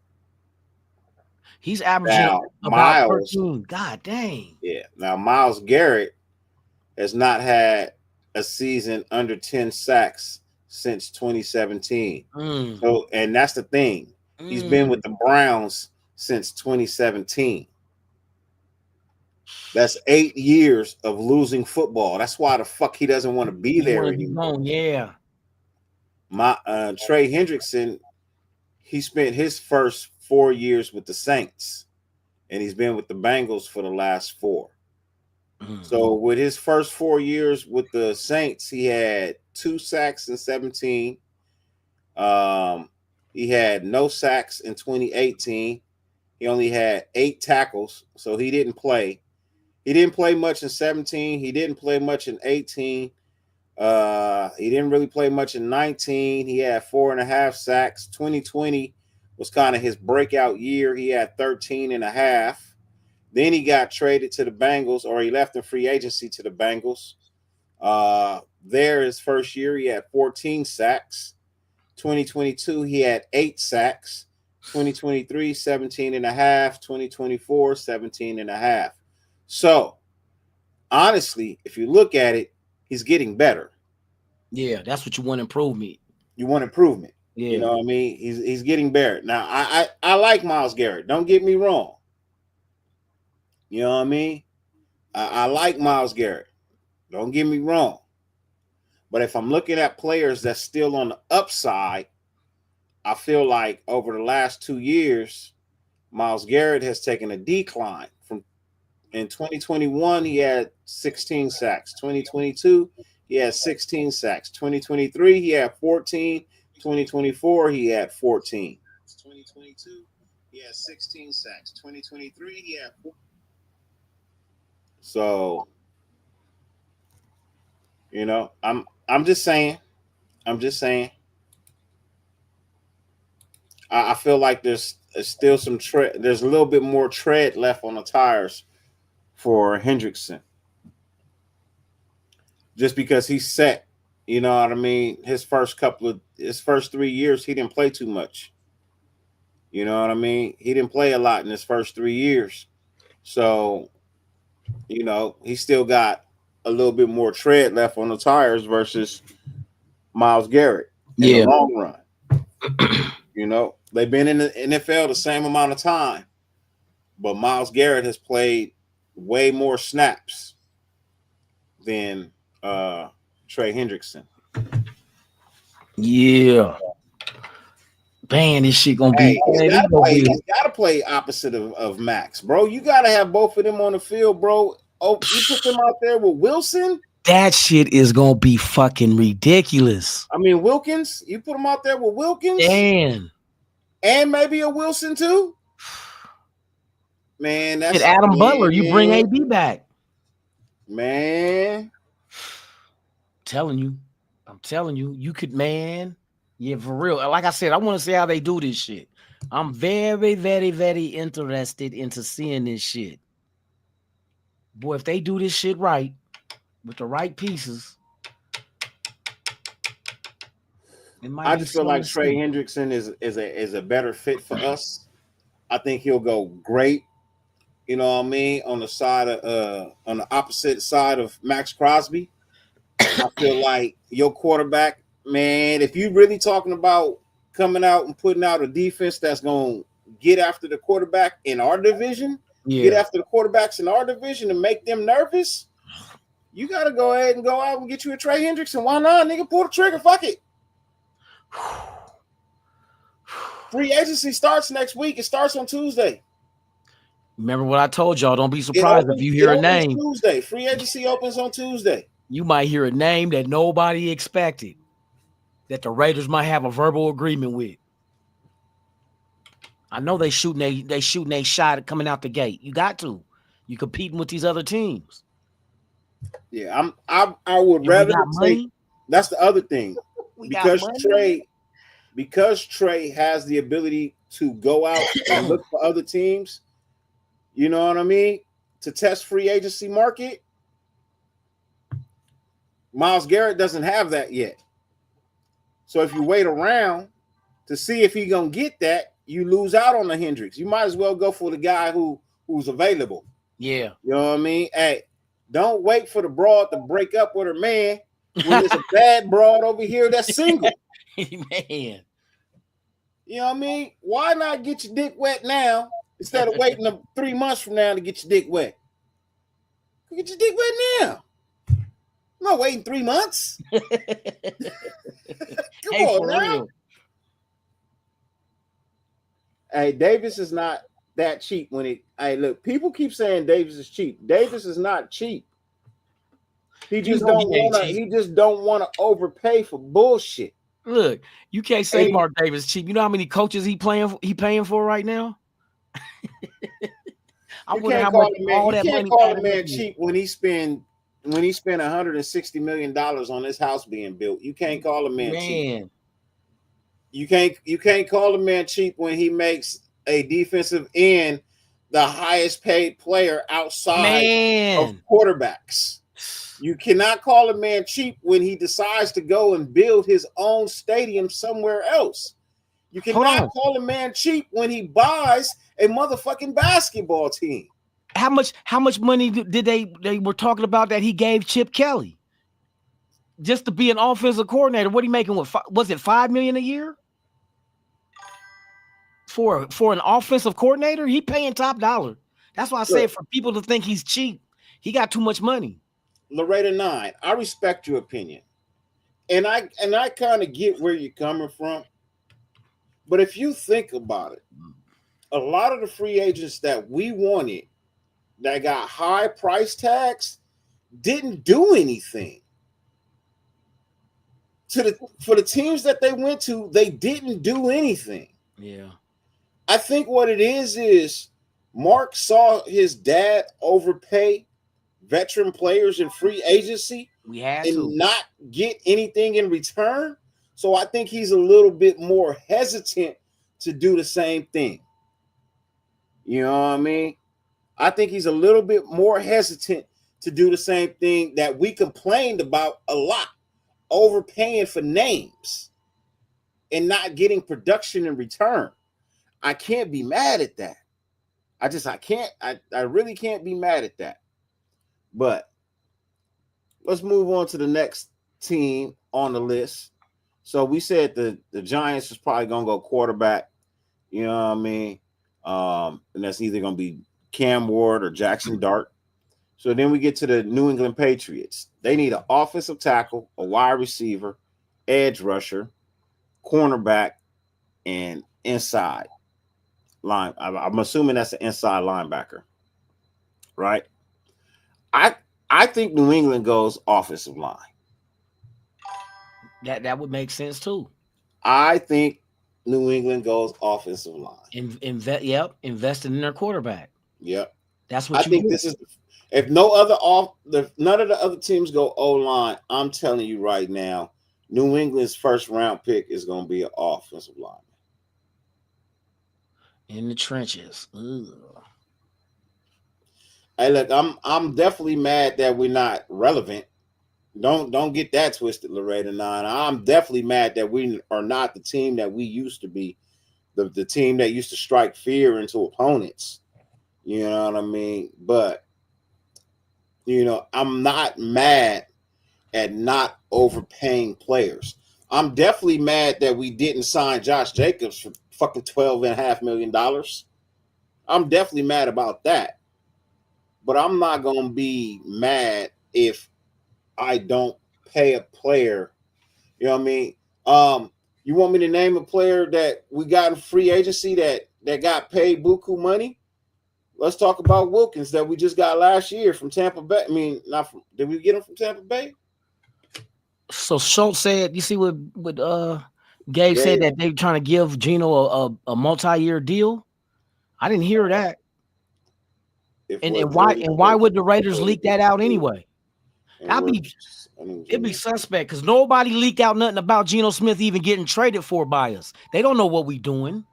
He's averaging now, about 13. God dang. Yeah. Now, Myles Garrett has not had a season under 10 sacks since 2017. So, and that's the thing. He's been with the Browns since 2017. That's 8 years of losing football. That's why the fuck he doesn't want to be there anymore. Yeah. Trey Hendrickson, he spent his first 4 years with the Saints, and he's been with the Bengals for the last 4. So with his first 4 years with the Saints, he had 2 sacks in 17. He had no sacks in 2018. He only had 8 tackles, so he didn't play. He didn't play much in 17. He didn't play much in 18. He didn't really play much in 19. He had 4.5 sacks. 2020 was kind of his breakout year. He had 13.5. Then he got traded to the Bengals, or he left in free agency to the Bengals. There, his first year, he had 14 sacks. 2022, he had 8 sacks. 2023, 17.5. 2024, 17.5. So, honestly, if you look at it, he's getting better. Yeah, that's what you want improvement. You want improvement. Yeah. You know what I mean? He's getting better. Now, I like Myles Garrett. Don't get me wrong. You know what I mean? I like Myles Garrett. Don't get me wrong. But if I'm looking at players that's still on the upside, I feel like over the last 2 years, Myles Garrett has taken a decline. In 2021, he had 16 sacks. 2022, he had 16 sacks. 2023, he had 14. 2024, he had 14. 2022, he had 16 sacks. 2023, he had 14. So, you know, I'm just saying. I feel like there's still some tread. There's a little bit more tread left on the tires for Hendrickson, just because he's set. You know what I mean? His first 3 years, he didn't play too much. You know what I mean? He didn't play a lot in his first 3 years. So, you know, he still got a little bit more tread left on the tires versus Myles Garrett in the long run. You know, they've been in the NFL the same amount of time, but Myles Garrett has played way more snaps than Trey Hendrickson. Yeah. Man, this shit gonna be. He's gotta play opposite of Max, bro. You gotta have both of them on the field, bro. Oh, you put them out there with Wilson. That shit is gonna be fucking ridiculous. I mean, Wilkins, you put him out there with Wilkins Man. and maybe a Wilson too. Man, Shit, that's Adam Butler, you bring man, AB back. man. I'm telling you, you could, man. Yeah, for real. Like I said, I want to see how they do this shit. I'm very, very, very interested into seeing this shit. Boy, if they do this shit right with the right pieces, it might I be just feel something like to Trey see. Hendrickson is a better fit for us. I think he'll go great. You know what I mean? On the opposite side of Max Crosby. I feel like your quarterback, man, if you really talking about coming out and putting out a defense that's going to get after the quarterback in our division, get Yeah. after the quarterbacks in our division and make them nervous, you got to go ahead and go out and get you a Trey Hendrickson. Why not, nigga? Pull the trigger. Fuck it. Free agency starts next week. It starts on Tuesday. Remember what I told y'all. Don't be surprised if you hear a name. Tuesday. Free agency opens on Tuesday. You might hear a name that nobody expected, that the Raiders might have a verbal agreement with. I know they shooting a shot coming out the gate. You got to. You competing with these other teams. Yeah, I would rather take. That's the other thing. Because Trey has the ability to go out and look for other teams, you know what I mean? To test free agency market. Myles Garrett doesn't have that yet. So if you wait around to see if he's gonna get that, you lose out on the Hendricks. You might as well go for the guy who's available. Yeah. You know what I mean? Hey, don't wait for the broad to break up with her man when there's a bad broad over here that's single. Man. You know what I mean? Why not get your dick wet now instead of waiting 3 months from now to get your dick wet? Get your dick wet now. I'm not waiting 3 months. Come on now. Real. Hey, Davis is not that cheap when it. Hey, look, people keep saying Davis is cheap. Davis is not cheap. He just don't want to. He just don't want to overpay for bullshit. Look, you can't say Mark Davis cheap. You know how many coaches he paying for right now? I wonder how much all that money. You can't call a man cheap when he spent $160 million on this house being built. You can't call a man cheap. You can't call a man cheap when he makes a defensive end the highest paid player outside of quarterbacks. You cannot call a man cheap when he decides to go and build his own stadium somewhere else. You cannot call a man cheap when he buys a motherfucking basketball team. How much money did they were talking about that he gave Chip Kelly just to be an offensive coordinator? What he making? Was it $5 million a year for an offensive coordinator? He paying top dollar. That's why I said for people to think he's cheap, he got too much money. Loretta 9, I respect your opinion, and I kind of get where you're coming from. But if you think about it, a lot of the free agents that we wanted that got high price tags didn't do anything. For the teams that they went to, they didn't do anything. Yeah. I think what it is Mark saw his dad overpay veteran players in free agency and not get anything in return. So I think he's a little bit more hesitant to do the same thing. You know what I mean? I think he's a little bit more hesitant to do the same thing that we complained about a lot, overpaying for names and not getting production in return. I can't be mad at that. I really can't be mad at that. But let's move on to the next team on the list. So we said the Giants is probably going to go quarterback. You know what I mean? And that's either going to be Cam Ward or Jackson Dart. So then we get to the New England Patriots. They need an offensive tackle, a wide receiver, edge rusher, cornerback, and inside line. I'm assuming that's an inside linebacker, right? I think New England goes offensive line. That would make sense too. I think New England goes offensive line. Investing in their quarterback. Yep. That's what I you think do. this is if none of the other teams go O line, I'm telling you right now, New England's first round pick is going to be an offensive line. In the trenches. Ugh. Hey, look, I'm definitely mad that we're not relevant. Don't get that twisted, Loretta Nine. I'm definitely mad that we are not the team that we used to be, the team that used to strike fear into opponents. You know what I mean? But I'm not mad at not overpaying players. I'm definitely mad that we didn't sign Josh Jacobs for fucking $12.5 million. I'm definitely mad about that. But I'm not going to be mad if I don't pay a player. You know what I mean? You want me to name a player that we got in free agency that got paid buku money? Let's talk about Wilkins that we just got last year from Tampa Bay. I mean, did we get him from Tampa Bay? So Schultz said, you see what Gabe said, that they trying to give Geno a multi-year deal. I didn't hear that. And why would the Raiders leak that out anyway? It'd be suspect because nobody leaked out nothing about Geno Smith even getting traded for by us. They don't know what we doing.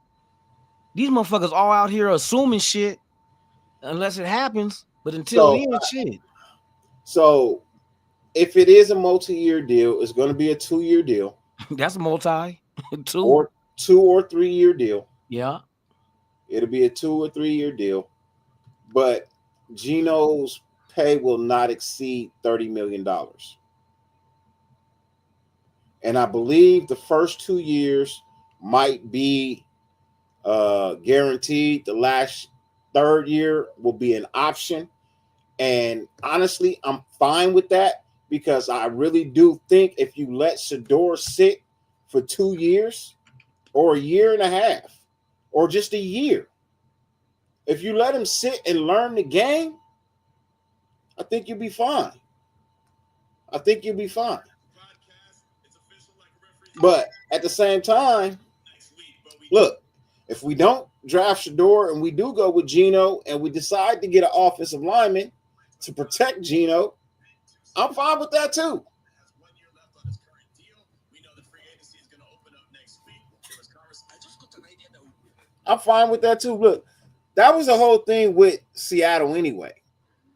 These motherfuckers all out here assuming shit unless it happens. But until then, shit. So if it is a multi-year deal, it's going to be a 2-year deal. That's multi. Or 2 or 3 year deal. Yeah. It'll be a 2 or 3 year deal. But Geno's pay will not exceed $30 million. And I believe the first 2 years might be guaranteed. The last third year will be an option. And honestly, I'm fine with that because I really do think if you let Shedeur sit for 2 years or a year and a half or just a year, if you let him sit and learn the game, I think you'll be fine. But at the same time, look, if we don't draft Shedeur and we do go with Geno and we decide to get an offensive lineman to protect Geno, I'm fine with that too. I'm fine with that too. Look, that was the whole thing with Seattle anyway.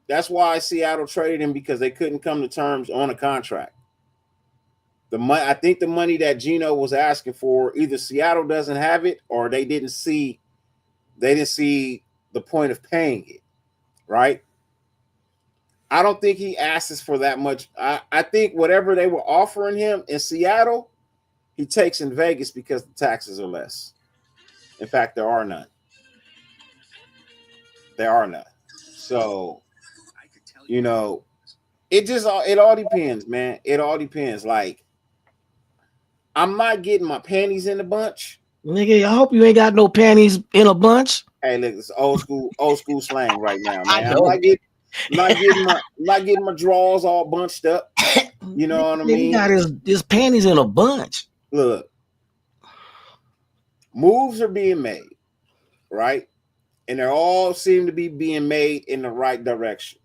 That's why Seattle traded him, because they couldn't come to terms on a contract. I think the money that Geno was asking for, either Seattle doesn't have it or they didn't see the point of paying it, right? I don't think he asks for that much. I think whatever they were offering him in Seattle, he takes in Vegas because the taxes are less. In fact, there are none. So, it all depends, man. It all depends. Like, I'm not getting my panties in a bunch. Nigga, I hope you ain't got no panties in a bunch. Hey, look, it's old school slang right now, man. I'm not getting my drawers all bunched up. You know what I mean? He got his panties in a bunch. Look, moves are being made, right? And they all seem to be being made in the right direction.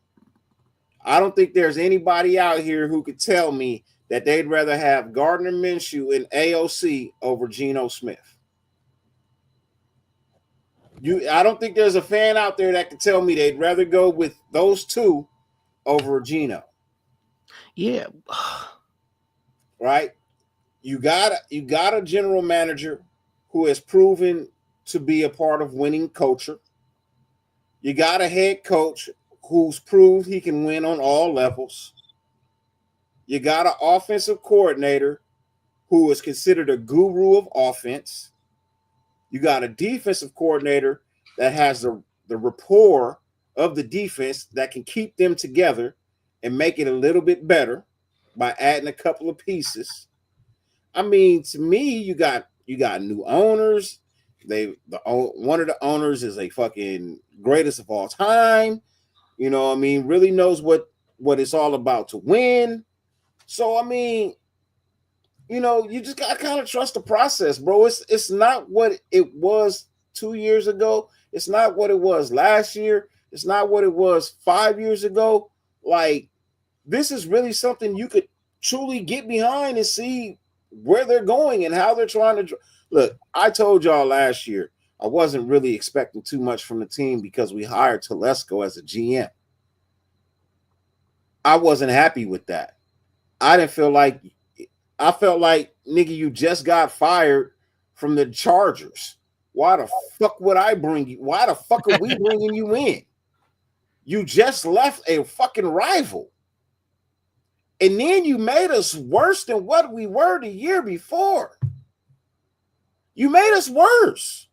I don't think there's anybody out here who could tell me that they'd rather have Gardner Minshew and AOC over Geno Smith. I don't think there's a fan out there that could tell me they'd rather go with those two over Geno. Yeah. Right? You got a general manager who has proven to be a part of winning culture. You got a head coach who's proved he can win on all levels. You got an offensive coordinator who is considered a guru of offense. You got a defensive coordinator that has the rapport of the defense that can keep them together and make it a little bit better by adding a couple of pieces. I mean, to me, you got new owners. One of the owners is a fucking greatest of all time. You know what I mean? Really knows what what it's all about to win. So I mean, you know, you just gotta kind of trust the process, bro. It's not what it was 2 years ago. It's not what it was last year. It's not what it was 5 years ago. Like, this is really something you could truly get behind and see where they're going and how they're trying to look. I told y'all last year I wasn't really expecting too much from the team because we hired Telesco as a GM. I wasn't happy with that. I felt like, nigga, you just got fired from the Chargers. Why the fuck would I bring you? Why the fuck are we bringing you in? You just left a fucking rival. And then you made us worse than what we were the year before. You made us worse.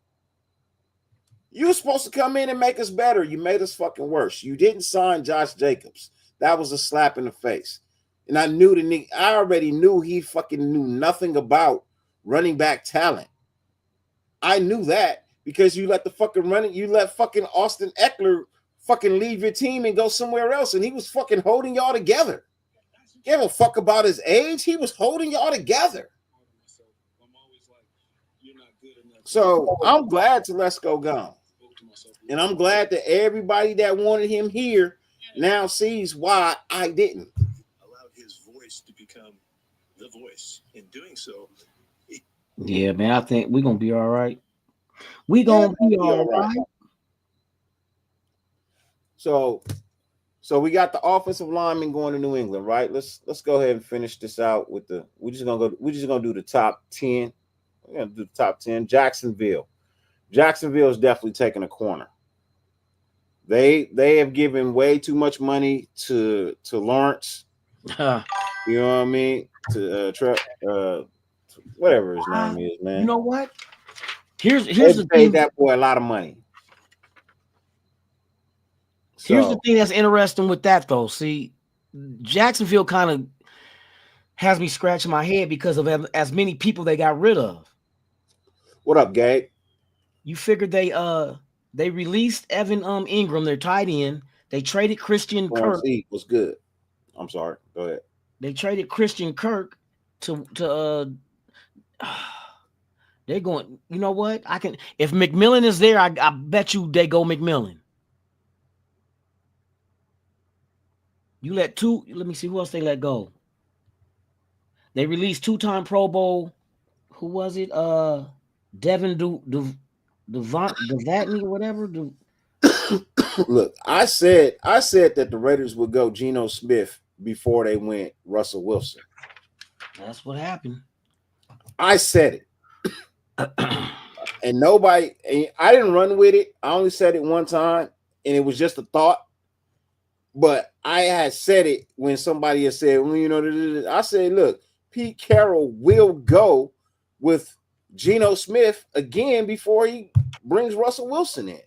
You were supposed to come in and make us better. You made us fucking worse. You didn't sign Josh Jacobs. That was a slap in the face. And I knew I already knew he fucking knew nothing about running back talent. I knew that because you let fucking Austin Eckler fucking leave your team and go somewhere else. And he was fucking holding y'all together. Give a fuck about his age. He was holding y'all together. So I'm glad Telesco gone. And I'm glad that everybody that wanted him here now sees why I didn't. Allowed his voice to become the voice. In doing so, yeah, man, I think we're gonna be all right. We're gonna be all right. So we got the offensive lineman going to New England, right? Let's go ahead and finish this out with we're just gonna do the top 10. We're gonna do the top 10. Jacksonville is definitely taking a corner. They have given way too much money to Lawrence. You know what I mean? To whatever his name is, man. You know what? Here's the thing. That boy a lot of money. Here's the thing that's interesting with that, though. See, Jacksonville kind of has me scratching my head because of as many people they got rid of. What up, Gabe? You figured they released Evan Ingram, their tight end. They traded Christian Kirk. Was good. I'm sorry. Go ahead. They traded Christian Kirk to they're going. You know what? If McMillan is there, I bet you they go McMillan. You let me see who else they let go. They released 2-time Pro Bowl. Who was it? Devin Devatney or whatever. Look, I said that the Raiders would go Geno Smith before they went Russell Wilson. That's what happened. I said it. And I didn't run with it. I only said it one time, and it was just a thought. But I had said it when somebody had said, well, you know, I said, look, Pete Carroll will go with Geno Smith again before he brings Russell Wilson in.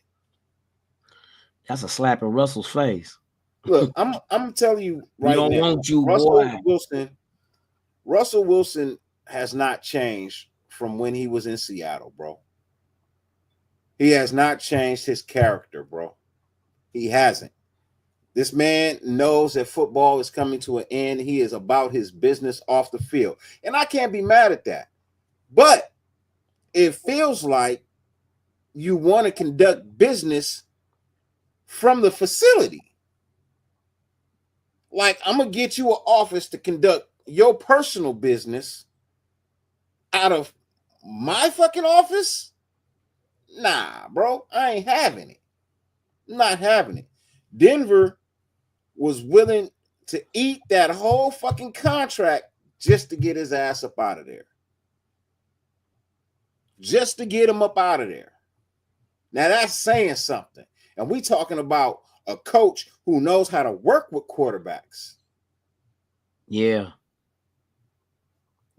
That's a slap in Russell's face. Look, I'm telling you right now, want you, Russell Wilson has not changed from when he was in Seattle, bro. He has not changed his character, bro. He hasn't. This man knows that football is coming to an end. He is about his business off the field. And I can't be mad at that. But it feels like you want to conduct business from the facility. Like, I'm going to get you an office to conduct your personal business out of my fucking office? Nah, bro. I ain't having it. I'm not having it. Denver was willing to eat that whole fucking contract just to get his ass up out of there. Just to get him up out of there. Now that's saying something. And we talking about a coach who knows how to work with quarterbacks. Yeah.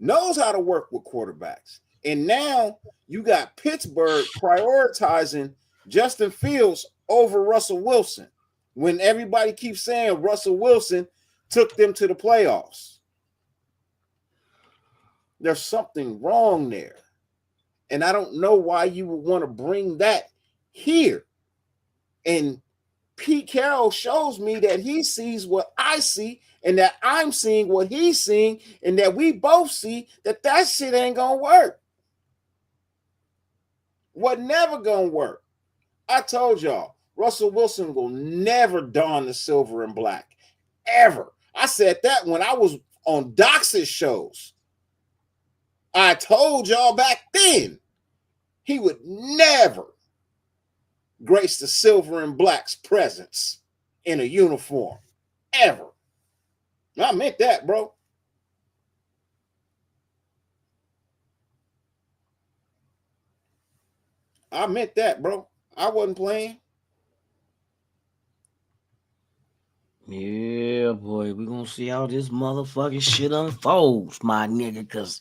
Knows how to work with quarterbacks. And now you got Pittsburgh prioritizing Justin Fields over Russell Wilson. When everybody keeps saying Russell Wilson took them to the playoffs. There's something wrong there. And I don't know why you would want to bring that here and Pete Carroll shows me that he sees what I see, and that I'm seeing what he's seeing, and that we both see that shit ain't gonna work. What never gonna work. I told y'all, Russell Wilson will never don the silver and black, ever. I said that when I was on Dox's shows. I told y'all back then he would never grace the silver and black's presence in a uniform, ever. I meant that, bro. I meant that, bro. I wasn't playing. Yeah, boy, we're gonna see how this motherfucking shit unfolds, my nigga, because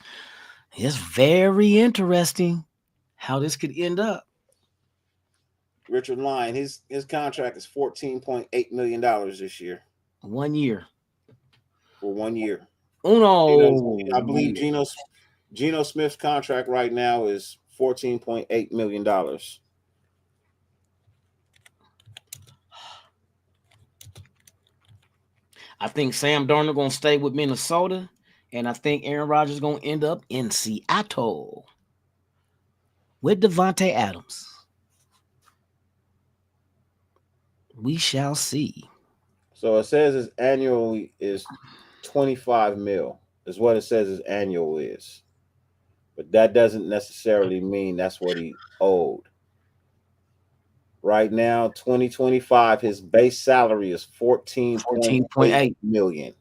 it's very interesting how this could end up. Richard Lyon, his contract is $14.8 million this year. 1 year. For 1 year. Uno. I believe Geno Smith's contract right now is $14.8 million. I think Sam Darnold gonna stay with Minnesota, and I think Aaron Rodgers gonna end up in Seattle with Devontae Adams. We shall see. So it says his annual is 25 mil, is what it says his annual is. But that doesn't necessarily mean that's what he owed. Right now, 2025, his base salary is 14.8 million.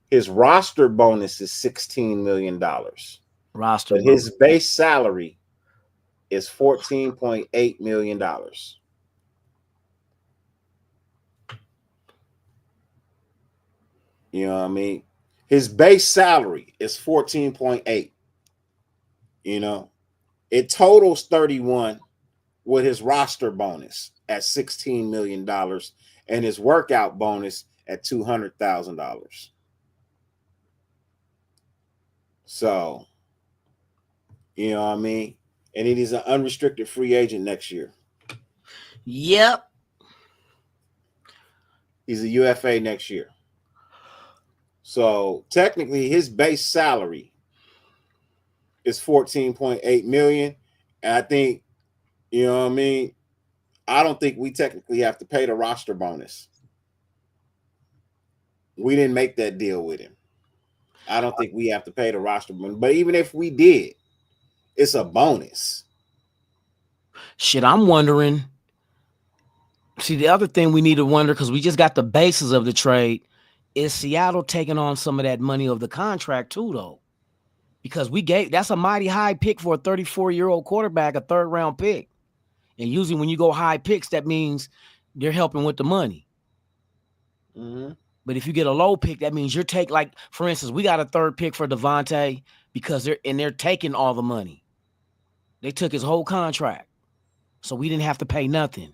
His roster bonus is $16 million. Roster, but his base salary is $14.8 million. You know what I mean? His base salary is 14.8. You know, it totals 31 with his roster bonus at $16 million and his workout bonus at $200,000. So, you know what I mean? And he's an unrestricted free agent next year. Yep. He's a UFA next year. So technically his base salary is 14.8 million. And I think, you know what I mean? I don't think we technically have to pay the roster bonus. We didn't make that deal with him. I don't think we have to pay the roster bonus. But even if we did, it's a bonus. Shit, I'm wondering. See, the other thing we need to wonder, because we just got the basis of the trade, is Seattle taking on some of that money of the contract too, though? Because that's a mighty high pick for a 34-year-old quarterback, a third-round pick. And usually when you go high picks, that means they're helping with the money. Mm-hmm. But if you get a low pick, that means you're taking, like, for instance, we got a third pick for Devontae because they're taking all the money. They took his whole contract. So we didn't have to pay nothing.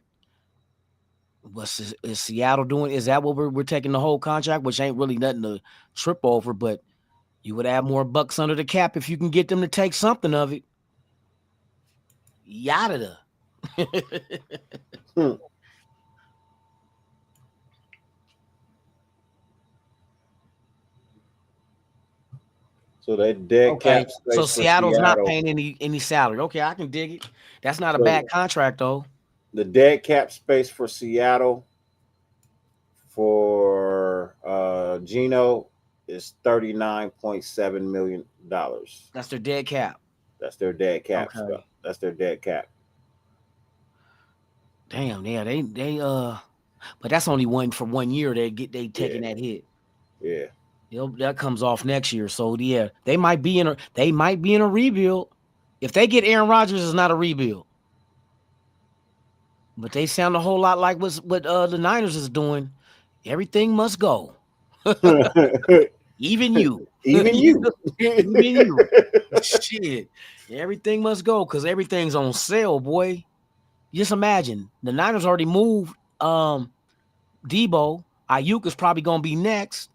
Is Seattle doing? Is that what we're taking the whole contract, which ain't really nothing to trip over, but you would add more bucks under the cap if you can get them to take something of it. Yada. So that dead cap space so for Seattle's not paying any salary. Okay, I can dig it. That's not a bad contract though. The dead cap space for Seattle for Geno is $39.7 million. That's their dead cap. That's their dead cap stuff. That's their dead cap. Damn, yeah, they but that's only one for 1 year. They taking that hit. Yeah. That comes off next year. So yeah, they might be in a rebuild. If they get Aaron Rodgers, it's not a rebuild. But they sound a whole lot like what the Niners is doing. Everything must go. Even you. Even you. Even you. Shit. Everything must go because everything's on sale, boy. Just imagine. The Niners already moved Debo. Ayuk is probably gonna be next.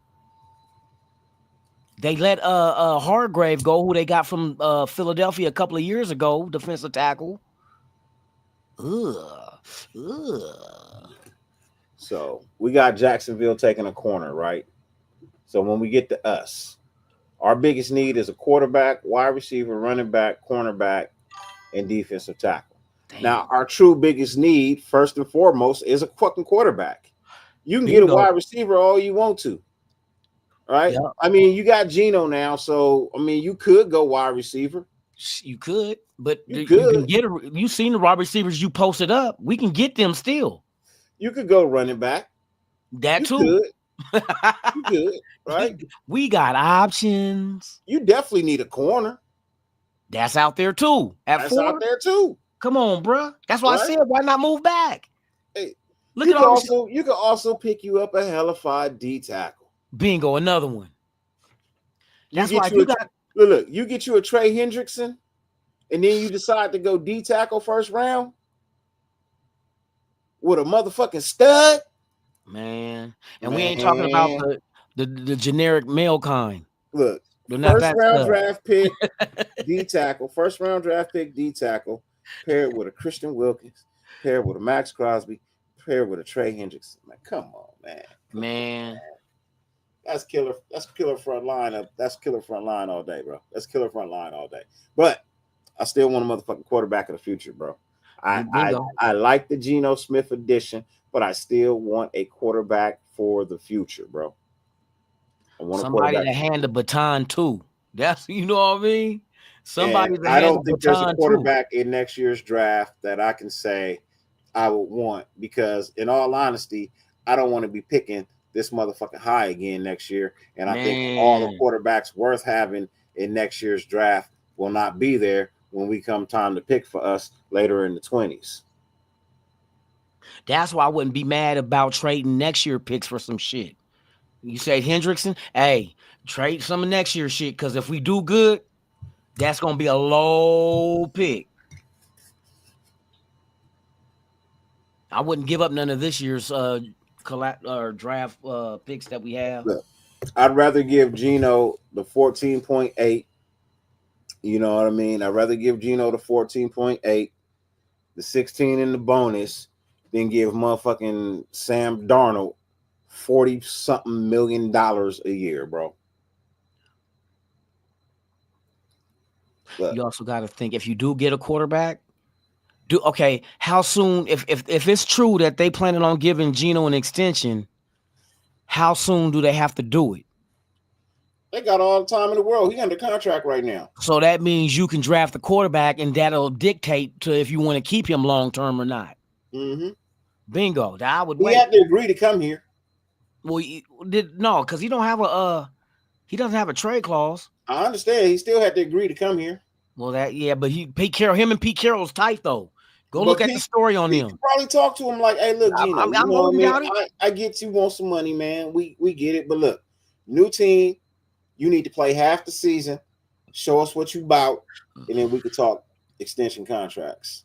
They let Hargrave go, who they got from Philadelphia a couple of years ago, defensive tackle. Ugh. So we got Jacksonville taking a corner, right? So when we get to us, our biggest need is a quarterback, wide receiver, running back, cornerback, and defensive tackle. Damn. Now, our true biggest need, first and foremost, is a fucking quarterback. You can get a Bingo. wide receiver all you want to, right? Yep. I mean, you got Geno now, so I mean, you could go wide receiver. You could, but You you could. can get you seen the wide receivers you posted up. We can get them still. You could go running back. That You too. could. You could, right? We got options. You definitely need a corner. That's out there too. At That's 4. out there too. Come on, bruh. That's why I Right? said, why not move back? Hey, Look you at can all you can also pick you up a hellified D tackle. bingo, another one. That's why you get you a Trey Hendrickson, and then you decide to go D tackle first round with a motherfucking stud. man. And we ain't talking about the generic male kind. Look, They're not first that round stud. draft pick D tackle, first round draft pick D tackle, paired with a Christian Wilkins, paired with a Max Crosby, paired with a Trey Hendrickson. Man, come on, man. Man. That's killer. That's killer front line. That's killer front line all day, bro. That's killer front line all day. But I still want a motherfucking quarterback of the future, bro. I like the Geno Smith addition, but I still want a quarterback for the future, bro. I want somebody to hand the baton to. That's you know what I mean? Somebody to hand the baton. I don't think there's a quarterback in next year's draft that I can say I would want, because in all honesty, I don't want to be picking this motherfucking high again next year. And I think all the quarterbacks worth having in next year's draft will not be there when we come time to pick for us later in the 20s. That's why I wouldn't be mad about trading next year picks for some shit. You say Hendrickson, hey, trade some of next year shit, because if we do good, that's gonna be a low pick. I wouldn't give up none of this year's draft picks that we have. Look, I'd rather give Geno the 14.8. You know what I mean? I'd rather give Geno the 14.8, the 16 in the bonus, than give motherfucking Sam Darnold $40-something million a year, bro. But you also got to think, if you do get a quarterback, how soon, if it's true that they planning on giving Geno an extension, how soon do they have to do it? They got all the time in the world. He's under contract right now. So that means you can draft the quarterback, and that'll dictate to if you want to keep him long term or not. Mm-hmm. Bingo. I would wait. He had to agree to come here. Well, no, because he don't have he doesn't have a trade clause. I understand. He still had to agree to come here. Well, but him and Pete Carroll's tight though. Go look at the story on them. Probably talk to him like, hey, look, Geno, I'm holding out it. I get you want some money, man. We get it, but look, new team, you need to play half the season, show us what you about, and then we could talk extension contracts.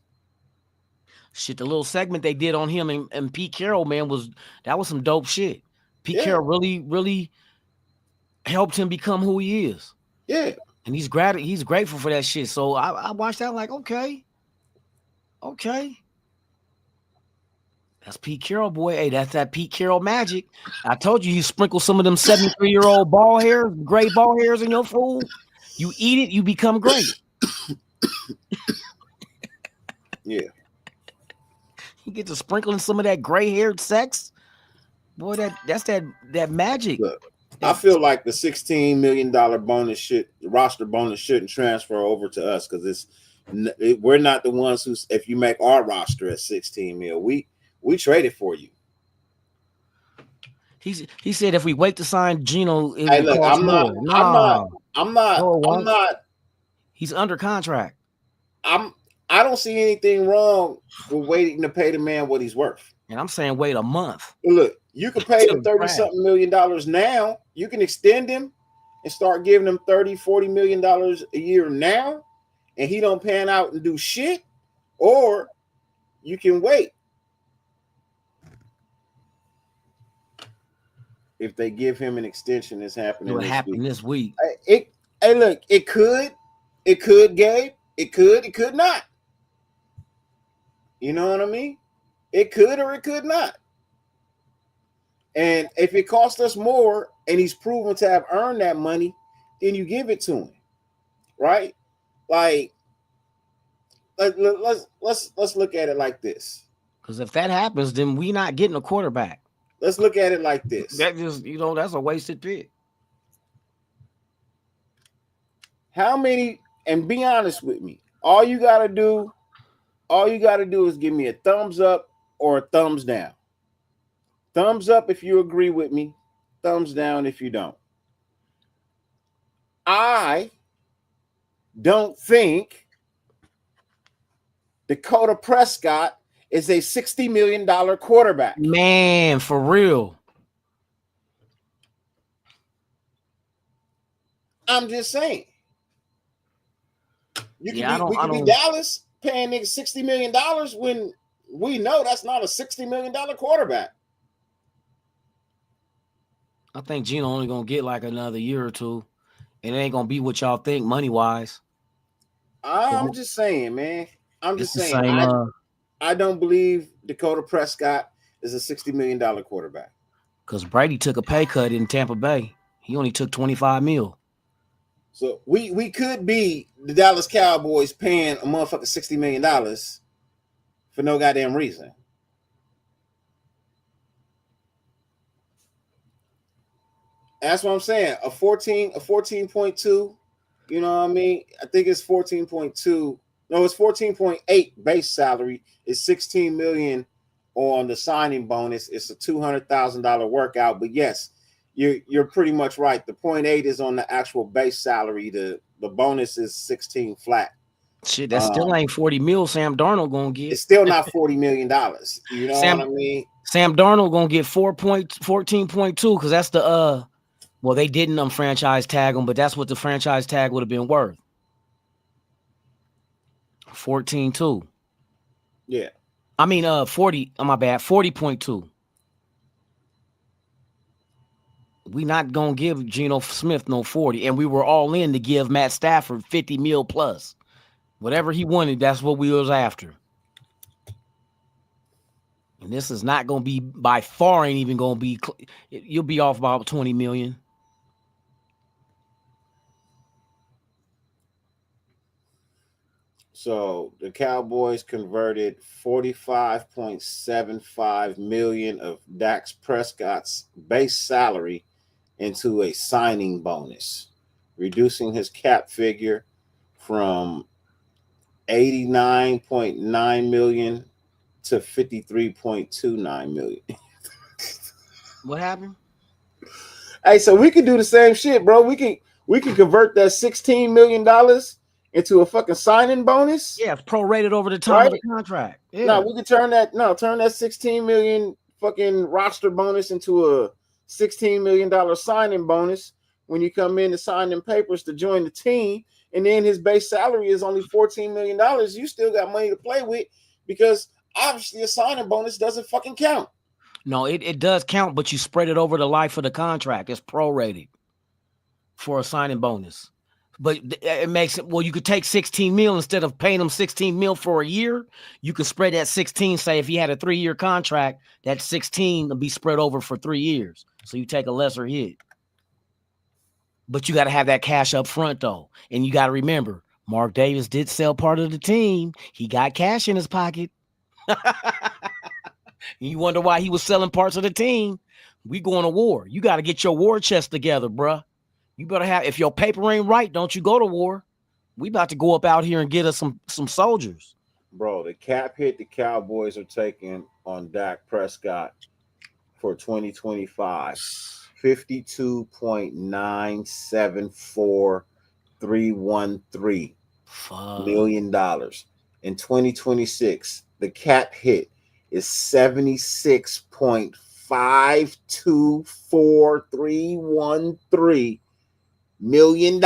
Shit, the little segment they did on him and Pete Carroll, man, was some dope shit. Pete Carroll really helped him become who he is. Yeah. And he's grateful for that shit. So I watched that like, okay. That's Pete Carroll, boy. Hey, that's that Pete Carroll magic. I told you he sprinkled some of them 73-year-old gray ball hairs in your food. You eat it, you become great. Yeah. You get to sprinkling some of that gray-haired sex. Boy, that's that magic. Look, I feel like the $16 million bonus roster bonus shouldn't transfer over to us, because we're not the ones who, if you make our roster at 16 mil, we traded for you. He said if we wait to sign Geno, it hey, will look, cost more. I'm not. He's under contract. I don't see anything wrong with waiting to pay the man what he's worth. And I'm saying wait a month. Look, you can pay him $30-something million now. You can extend him and start giving him $30-40 million a year now, and he don't pan out and do shit. Or you can wait. If they give him an extension, it's happening. It'll happen this week. Look, it could, Gabe. It could not. You know what I mean? It could or it could not. And if it costs us more and he's proven to have earned that money, then you give it to him, right? Like, let's look at it like this. Because if that happens, then we not getting a quarterback. Let's look at it like this. That just, that's a wasted pick. How many? And be honest with me. All you gotta do is give me a thumbs up or a thumbs down. Thumbs up if you agree with me. Thumbs down if you don't. I don't think Dakota Prescott is a $60 million quarterback. Man, for real. I'm just saying. We could be Dallas paying niggas $60 million when we know that's not a $60 million quarterback. I think Gino only gonna get like another year or two, and it ain't gonna be what y'all think money wise. I'm just saying, man. I'm just saying. I don't believe Dakota Prescott is a $60 million quarterback. Because Brady took a pay cut in Tampa Bay. He only took $25 million. So we could be the Dallas Cowboys paying a motherfucker $60 million for no goddamn reason. That's what I'm saying. A 14.2, you know what I mean? I think it's 14.2. No, it's 14.8 base salary. It's $16 million on the signing bonus. It's a $200,000 workout. But yes, you're pretty much right. The 0.8 is on the actual base salary. The bonus is 16 flat. Shit, that still ain't 40 mil Sam Darnold gonna get. It's still not $40 million. You know what I mean? Sam Darnold gonna get 14.2 because that's the well, they didn't franchise tag him, but that's what the franchise tag would have been worth. 14.2. Yeah. I mean 40, my bad, 40.2. We not gonna give Geno Smith no 40, and we were all in to give Matt Stafford 50 mil plus. Whatever he wanted, that's what we was after. And this is not gonna be by far ain't even gonna be. You'll be off about 20 million. So the Cowboys converted 45.75 million of Dak Prescott's base salary into a signing bonus, reducing his cap figure from 89.9 million to 53.29 million. What happened? Hey, so we could do the same shit, bro. We can convert that $16 million into a fucking signing bonus. Yeah, it's prorated over the time of the contract. Yeah. No, we could turn that 16 million fucking roster bonus into a $16 million signing bonus when you come in to sign them papers to join the team, and then his base salary is only $14 million. You still got money to play with because obviously a signing bonus doesn't fucking count. No, it does count, but you spread it over the life of the contract. It's prorated for a signing bonus. But it makes it, well, you could take 16 mil instead of paying him 16 mil for a year. You could spread that 16, say if he had a 3-year contract, that 16 will be spread over for 3 years. So you take a lesser hit. But you got to have that cash up front, though. And you got to remember, Mark Davis did sell part of the team. He got cash in his pocket. You wonder why he was selling parts of the team. We going to war. You got to get your war chest together, bruh. You better have, if your paper ain't right, don't you go to war. We about to go up out here and get us some soldiers. Bro, the cap hit the Cowboys are taking on Dak Prescott for 2025, $52.974313 million. In 2026, the cap hit is $76.524313 million.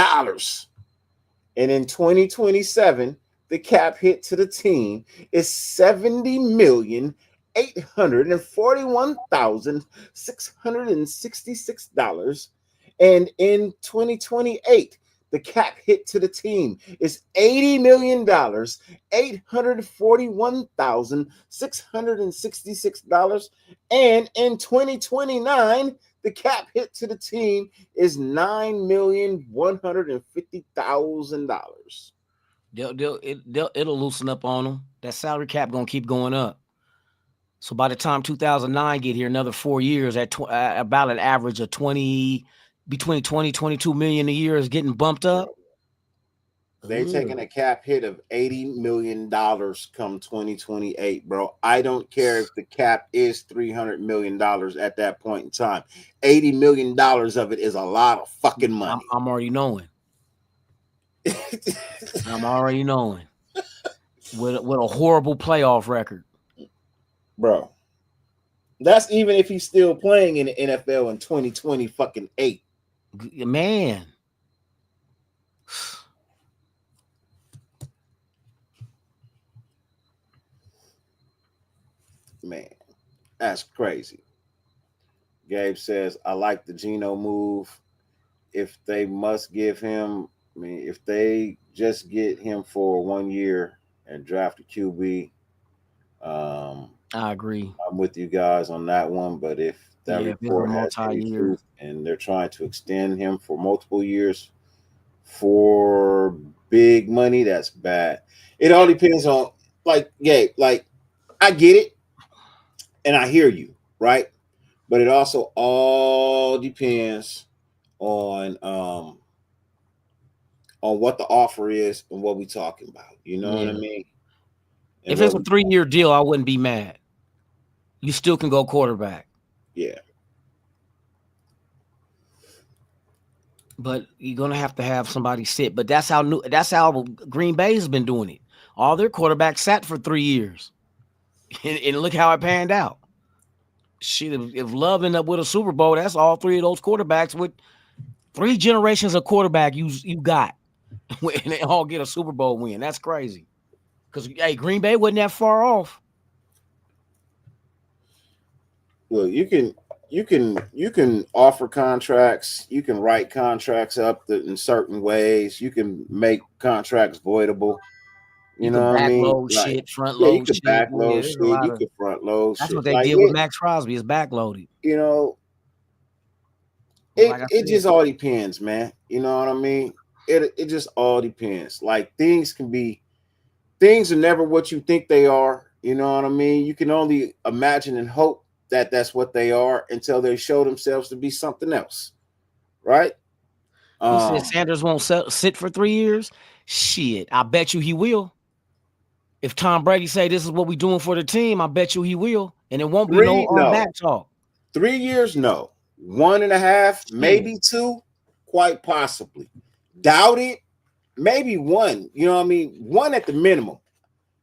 And in 2027, the cap hit to the team is $70,841,666. And in 2028, The cap hit to the team is $80 million, $841,666. And in 2029, the cap hit to the team is $9,150,000. It'll loosen up on them. That salary cap gonna keep going up. So by the time 2009 get here, another 4 years at about an average of between 22 million a year is getting bumped up. They taking a cap hit of $80 million come 2028, bro. I don't care if the cap is $300 million at that point in time. $80 million of it is a lot of fucking money. I'm already knowing. I'm already knowing. With a horrible playoff record. Bro. That's even if he's still playing in the NFL in 2020 fucking 8. Man. Man, that's crazy. Gabe says, I like the Geno move. If they must give him, if they just get him for 1 year and draft a QB, I agree. I'm with you guys on that one. But if that report has any truth and they're trying to extend him for multiple years for big money, that's bad. It all depends on, like, Gabe, like, I get it. And I hear you, right? But it also all depends on what the offer is and what we talking about. You know what I mean? And if it's a 3-year deal, I wouldn't be mad. You still can go quarterback. Yeah. But you're gonna have to have somebody sit. But that's how Green Bay has been doing it. All their quarterbacks sat for 3 years. And look how it panned out. Shit, if Love ended up with a Super Bowl, that's all 3 of those quarterbacks with 3 generations of quarterback you got. And they all get a Super Bowl win. That's crazy. Because, hey, Green Bay wasn't that far off. Well, you can offer contracts. You can write contracts up in certain ways. You can make contracts voidable. You know what I mean? Shit, front load shit. You can backload shit. You can front load shit. That's what they did with Max Crosby, is backloaded. You know, it just all depends, man. You know what I mean? It just all depends. Like, things are never what you think they are. You know what I mean? You can only imagine and hope that that's what they are until they show themselves to be something else, right? He said Sanders won't sit for 3 years. Shit, I bet you he will. If Tom Brady say this is what we're doing for the team, I bet you he will. And it won't be no back talk. 3 years, no. 1.5, maybe 2, quite possibly. Doubt it. Maybe 1. You know what I mean? 1 at the minimum.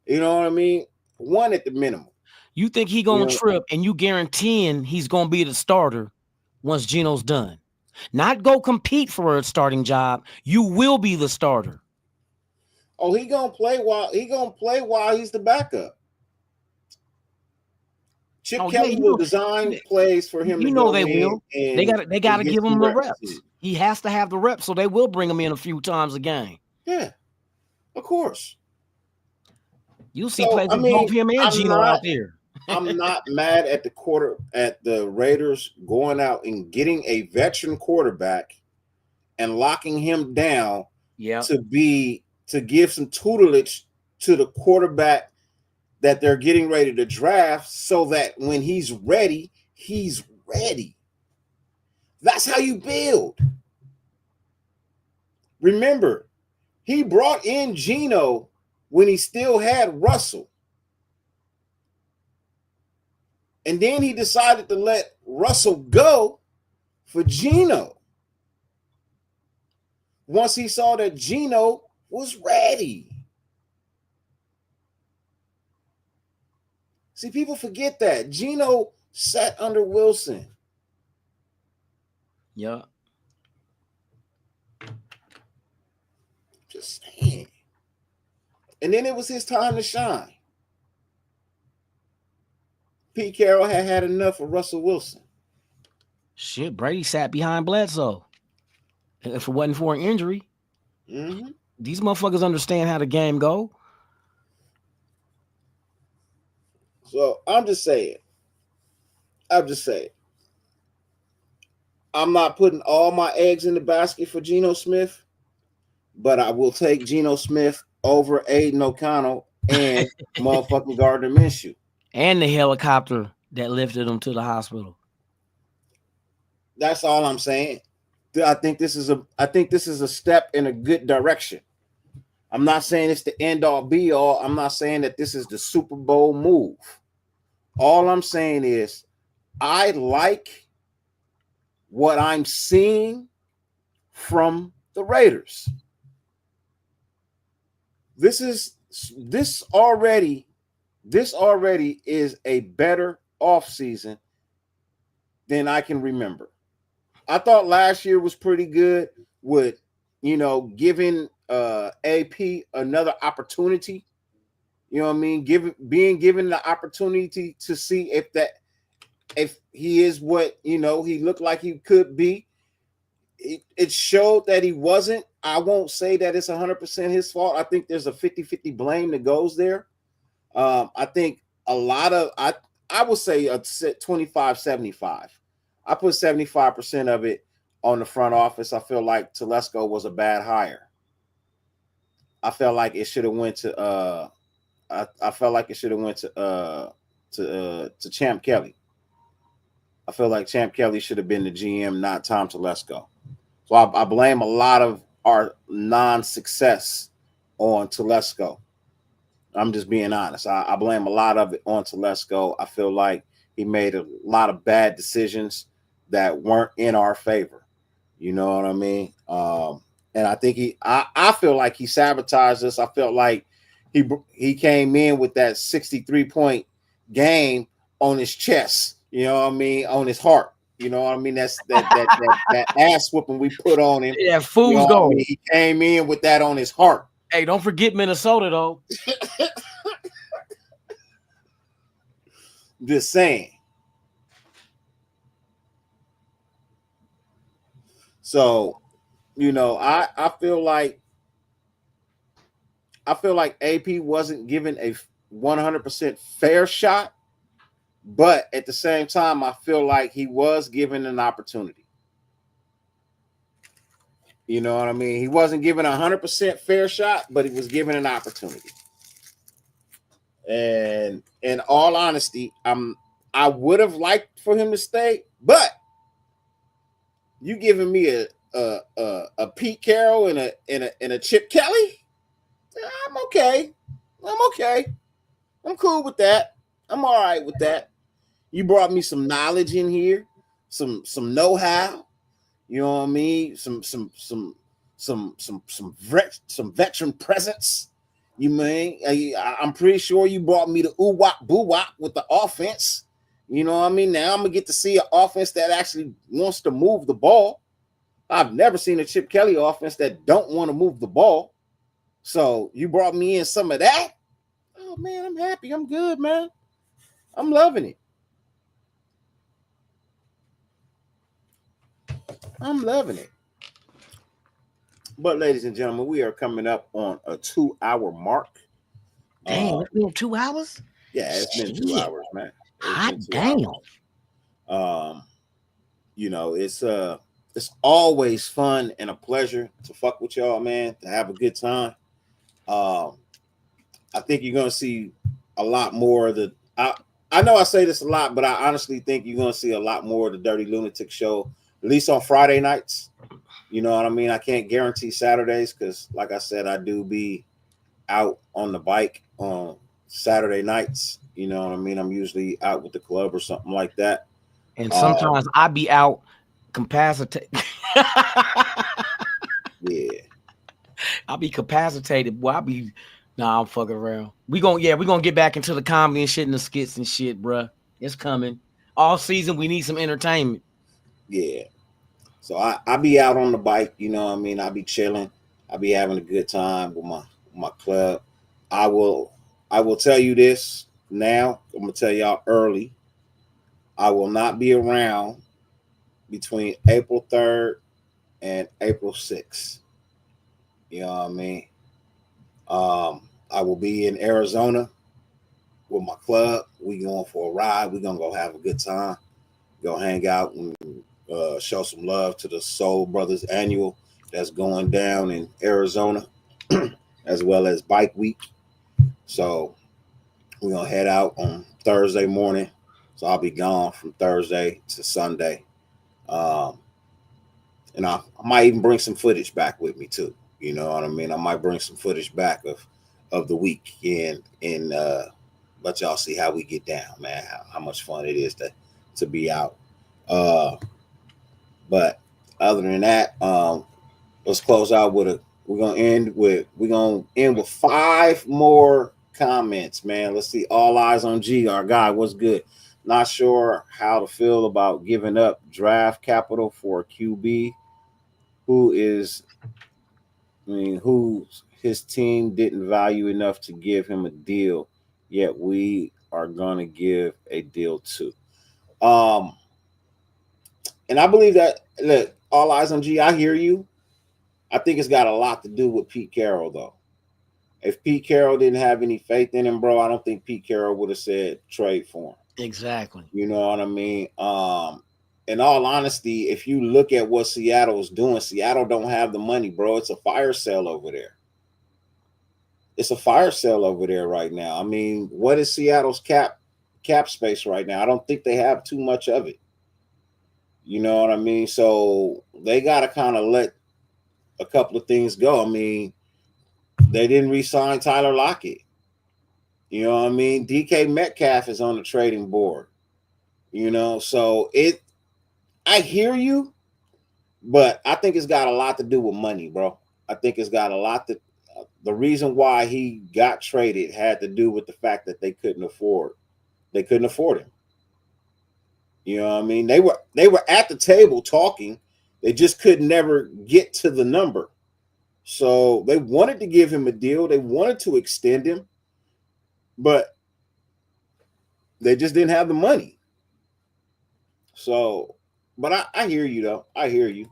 You know what I mean? 1 at the minimum. You think he gonna trip and you guaranteeing he's gonna be the starter once Geno's done? Not go compete for a starting job. You will be the starter. Oh, he gonna play while he's the backup. Chip Kelly will design plays for him. You know they will. They gotta give him the reps. He has to have the reps, so they will bring him in a few times a game. Yeah, of course. You'll see plays with both him and Geno out there. I'm not mad at the Raiders going out and getting a veteran quarterback and locking him down to give some tutelage to the quarterback that they're getting ready to draft, so that when he's ready, he's ready. That's how you build. Remember, he brought in Geno when he still had Russell. And then he decided to let Russell go for Geno once he saw that Geno was ready. See, people forget that. Geno sat under Wilson. Yeah. Just saying. And then it was his time to shine. Pete Carroll had enough of Russell Wilson. Shit, Brady sat behind Bledsoe. If it wasn't for an injury. Mm-hmm. These motherfuckers understand how the game go. So I'm just saying. I'm just saying. I'm not putting all my eggs in the basket for Geno Smith, but I will take Geno Smith over Aiden O'Connell and motherfucking Gardner Minshew. And the helicopter that lifted them to the hospital. That's all I'm saying. I think this is a step in a good direction. I'm not saying it's the end all be all. I'm not saying that this is the Super Bowl move. All I'm saying is I like what I'm seeing from the Raiders. This already is a better offseason than I can remember. I thought last year was pretty good with, giving AP another opportunity. You know what I mean? Being given the opportunity to see if he is what, he looked like he could be. It showed that he wasn't. I won't say that it's 100% his fault. I think there's a 50-50 blame that goes there. I think a lot of, I would say a 25-75. I put 75% of it on the front office. I feel like Telesco was a bad hire. I felt like it should have went to I felt like it should have went to Champ Kelly. I feel like Champ Kelly should have been the GM, not Tom Telesco. So I blame a lot of our non-success on Telesco. I'm just being honest. I blame a lot of it on Telesco. I feel like he made a lot of bad decisions that weren't in our favor. You know what I mean? And I think I feel like he sabotaged us. I felt like he came in with that 63-point game on his chest. You know what I mean? On his heart. You know what I mean? That's that ass whooping we put on him. Yeah, fool's gold. I mean? He came in with that on his heart. Hey, don't forget Minnesota though. Just saying. So, I feel like AP wasn't given a 100% fair shot, but at the same time, I feel like he was given an opportunity. You know what I mean? He wasn't given a 100% fair shot, but he was given an opportunity. And in all honesty, I would have liked for him to stay, but you giving me a Pete Carroll and a Chip Kelly? I'm okay. I'm cool with that. I'm all right with that. You brought me some knowledge in here, some know-how. You know what I mean? Some veteran presence. You mean? I'm pretty sure you brought me the ooh-wop boo-wop with the offense. You know what I mean? Now I'm gonna get to see an offense that actually wants to move the ball. I've never seen a Chip Kelly offense that don't want to move the ball. So you brought me in some of that. Oh man, I'm happy. I'm good, man. I'm loving it. I'm loving it. But ladies and gentlemen, we are coming up on a 2-hour mark. Damn, it's been 2 hours? Yeah, it's been 2 hours, man. Hot damn. It's always fun and a pleasure to fuck with y'all, man, to have a good time. I think you're gonna see a lot more of the I know I say this a lot, but I honestly think you're gonna see a lot more of the Dyrti-Lunatik show, at least on Friday nights. You know what I mean? I can't guarantee Saturdays because, like I said, I do be out on the bike on Saturday nights. You know what I mean? I'm usually out with the club or something like that. And sometimes I be out capacitated. Yeah. I'll be capacitated. Well, I'm fucking around. We gonna get back into the comedy and shit and the skits and shit, bruh. It's coming. All season, we need some entertainment. Yeah. So I be out on the bike, you know what I mean? I be chilling. I be having a good time with my club. I will tell you this now. I'm gonna tell y'all early. I will not be around between April 3rd and April 6th. You know what I mean? I will be in Arizona with my club. We going for a ride. We gonna go have a good time. Go hang out and show some love to the Soul Brothers Annual that's going down in Arizona, as well as Bike Week. So we're gonna head out on Thursday morning. So I'll be gone from Thursday to Sunday. Um, and I might even bring some footage back with me too. You know what I mean? I might bring some footage back of the week and let y'all see how we get down, man. How much fun it is to be out. But other than that, let's close out with we're gonna end with 5 more comments, man. Let's see. All eyes on G, our guy. What's good? Not sure how to feel about giving up draft capital for a QB who his team didn't value enough to give him a deal, yet we are gonna give a deal to. And I believe that, look, all eyes on G, I hear you. I think it's got a lot to do with Pete Carroll, though. If Pete Carroll didn't have any faith in him, bro, I don't think Pete Carroll would have said trade for him. Exactly. You know what I mean? In all honesty, if you look at what Seattle is doing, Seattle don't have the money, bro. It's a fire sale over there. It's a fire sale over there right now. I mean, what is Seattle's cap space right now? I don't think they have too much of it. You know what I mean? So they got to kind of let a couple of things go. I mean, they didn't re-sign Tyler Lockett. You know what I mean? DK Metcalf is on the trading board. You know, so I hear you, but I think it's got a lot to do with money, bro. I think it's got a lot to. The reason why he got traded had to do with the fact that they couldn't afford him. You know what I mean? They were at the table talking. They just could never get to the number. So they wanted to give him a deal. They wanted to extend him, but they just didn't have the money. So, but I hear you, though. I hear you.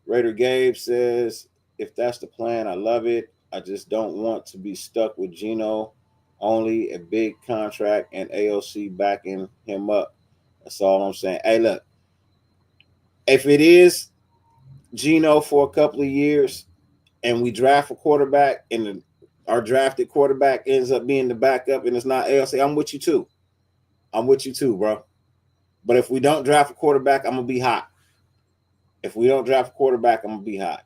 Raider Gabe says, if that's the plan, I love it. I just don't want to be stuck with Geno. Only a big contract and AOC backing him up. That's all I'm saying. Hey, look, if it is Geno for a couple of years and we draft a quarterback and our drafted quarterback ends up being the backup and it's not AOC, I'm with you too. I'm with you too, bro. But if we don't draft a quarterback, I'm going to be hot. If we don't draft a quarterback, I'm going to be hot.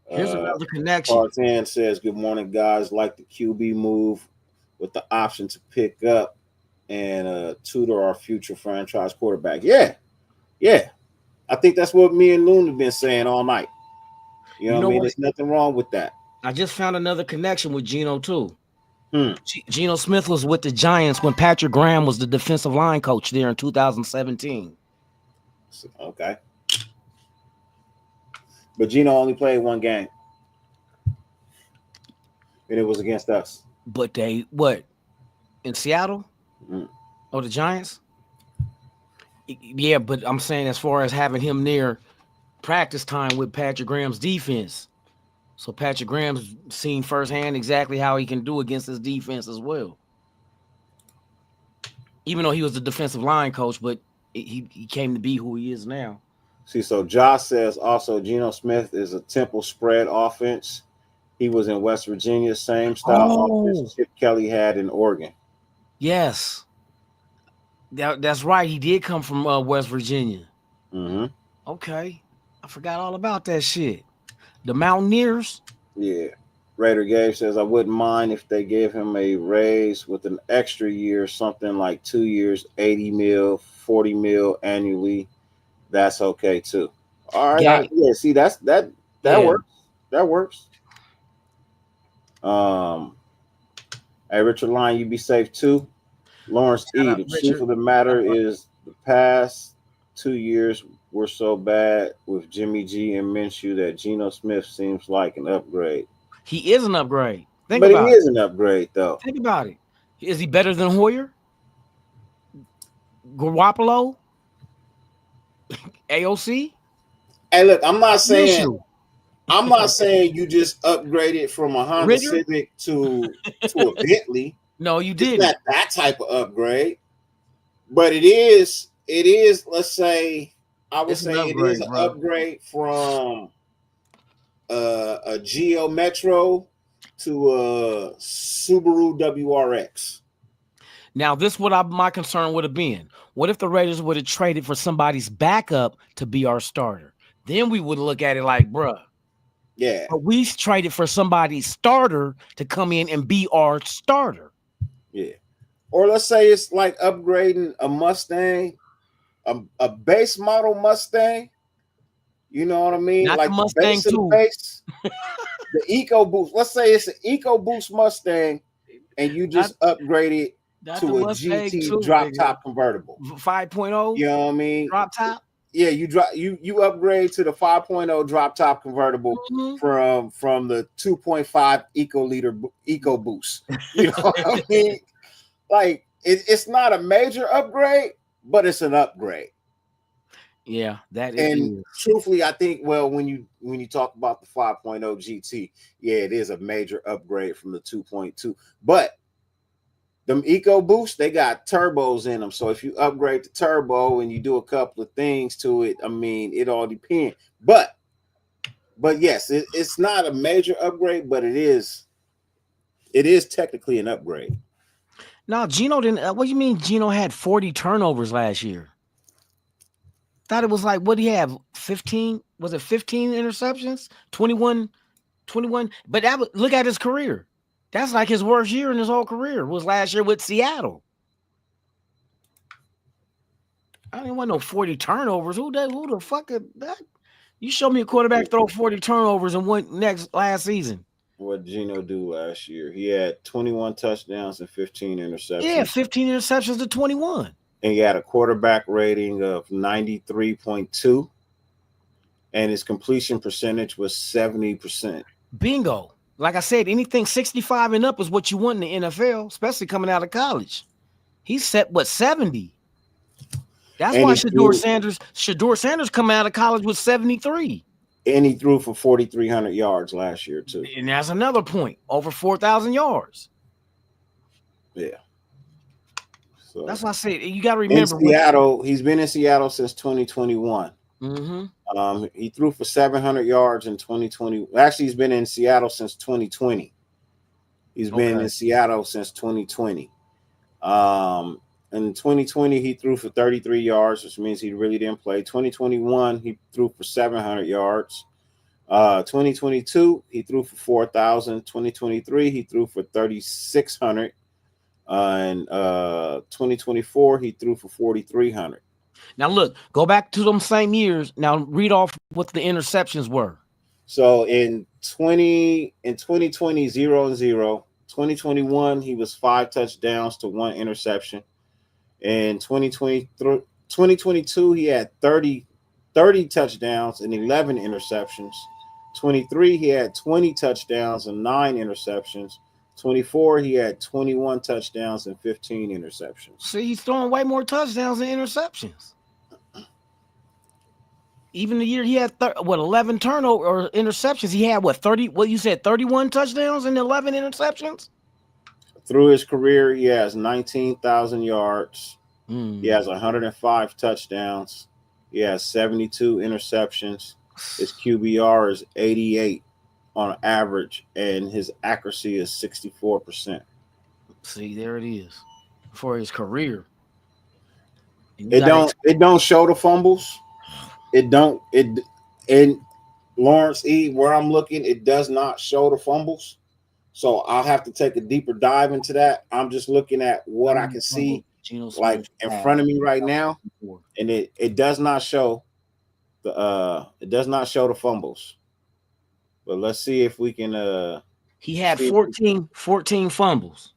Here's another connection. Tarzan says, good morning, guys. Like the QB move with the option to pick up and tutor our future franchise quarterback. Yeah. I think that's what me and Loon have been saying all night. You know what I mean? There's nothing wrong with that. I just found another connection with Geno, too. Geno Smith was with the Giants when Patrick Graham was the defensive line coach there in 2017. Okay. But Geno only played one game. And it was against us. But they, what? In Seattle? Or the Giants? Yeah, but I'm saying as far as having him near practice time with Patrick Graham's defense. So Patrick Graham's seen firsthand exactly how he can do against his defense as well. Even though he was the defensive line coach, but he came to be who he is now. See, so Josh says also Geno Smith is a temple spread offense. He was in West Virginia, same style offense Chip Kelly had in Oregon. Yes. That's right. He did come from West Virginia. Mm-hmm. Okay. I forgot all about that shit. The Mountaineers? Yeah. Raider Gabe says, I wouldn't mind if they gave him a raise with an extra year, something like 2 years, 80 mil, 40 mil annually. That's okay too. All right. Yeah, see, that works. That works. Hey, Richard Lyon, you be safe too. Lawrence E. The truth of the matter is the past 2 years were so bad with Jimmy G and Minshew that Geno Smith seems like an upgrade. He is an upgrade. He is an upgrade, though. Think about it. Is he better than Hoyer? Garoppolo? AOC? Hey, look, I'm not saying I'm not saying you just upgraded from a Honda Ritter? Civic to a Bentley. No, you It's didn't. not that type of upgrade, but it is. It is. Let's say I would It's an say it is upgrade, an bro. upgrade from a Geo Metro to a Subaru WRX. Now, this what my concern would have been. What if the Raiders would have traded for somebody's backup to be our starter? Then we would look at it like, bruh. Yeah, But we traded for somebody's starter to come in and be our starter. yeah. Or let's say it's like upgrading a Mustang, a base model Mustang. You know what I mean? Not the Like the Mustang base of the 2. base, the EcoBoost. Let's say it's an EcoBoost Mustang, and you Not, just upgrade it not the to a Mustang GT 2, drop nigga. top convertible. 5.0 You know what I mean? drop top. Yeah, you upgrade to the 5.0 drop top convertible Mm-hmm. from the 2.5 EcoBoost. You know what I mean? Like it's not a major upgrade, but it's an upgrade. Yeah, that it And is. truthfully, I think when you talk about the 5.0 GT, yeah, it is a major upgrade from the 2.2. But them EcoBoost, they got turbos in them. So if you upgrade the turbo and you do a couple of things to it, I mean, it all depends. But yes, it's not a major upgrade, but it is technically an upgrade. No, Gino didn't. What do you mean Gino had 40 turnovers last year? Thought it was like, what do he have? 15? Was it 15 interceptions? 21? But look at his career. That's like his worst year in his whole career was last year with Seattle. I didn't want no 40 turnovers. Who the fuck is that? You show me a quarterback throw 40 turnovers and went last season. What Gino do last year? He had 21 touchdowns and 15 interceptions. Yeah, 15 interceptions to 21. And he had a quarterback rating of 93.2. And his completion percentage was 70%. Bingo. Like I said, anything 65 and up is what you want in the NFL, especially coming out of college. He's set, 70? That's and why Shedeur Sanders coming out of college with 73. And he threw for 4,300 yards last year, too. And that's another point. Over 4,000 yards. Yeah. So that's why I said you got to remember. In Seattle, he's been in Seattle since 2021. Mm-hmm. He threw for 700 yards in 2020. Actually, he's been in Seattle since 2020. He's been in Seattle since 2020. In 2020, he threw for 33 yards, which means he really didn't play. 2021, he threw for 700 yards. 2022, he threw for 4,000. 2023, he threw for 3,600. And 2024, he threw for 4,300. Now look, go back to them same years. Now read off what the interceptions were. So in 2020, 0 and 0. 2021, he was 5 touchdowns to 1 interception. In 2022, he had 30 touchdowns and 11 interceptions. 23, he had 20 touchdowns and 9 interceptions. 24, he had 21 touchdowns and 15 interceptions. See, he's throwing way more touchdowns than interceptions. Even the year he had 11 turnover or interceptions, he had 30? What you said, 31 touchdowns and 11 interceptions? Through his career, he has 19,000 yards. He has 105 touchdowns. He has 72 interceptions. His QBR is 88 on average, and his accuracy is 64%. See, there it is for his career. It don't show the fumbles. And Lawrence E, where I'm looking, it does not show the fumbles. So I'll have to take a deeper dive into that. I'm just looking at what I can see like in front of me right now, and it does not show the fumbles. But let's see if we can he had 14 fumbles.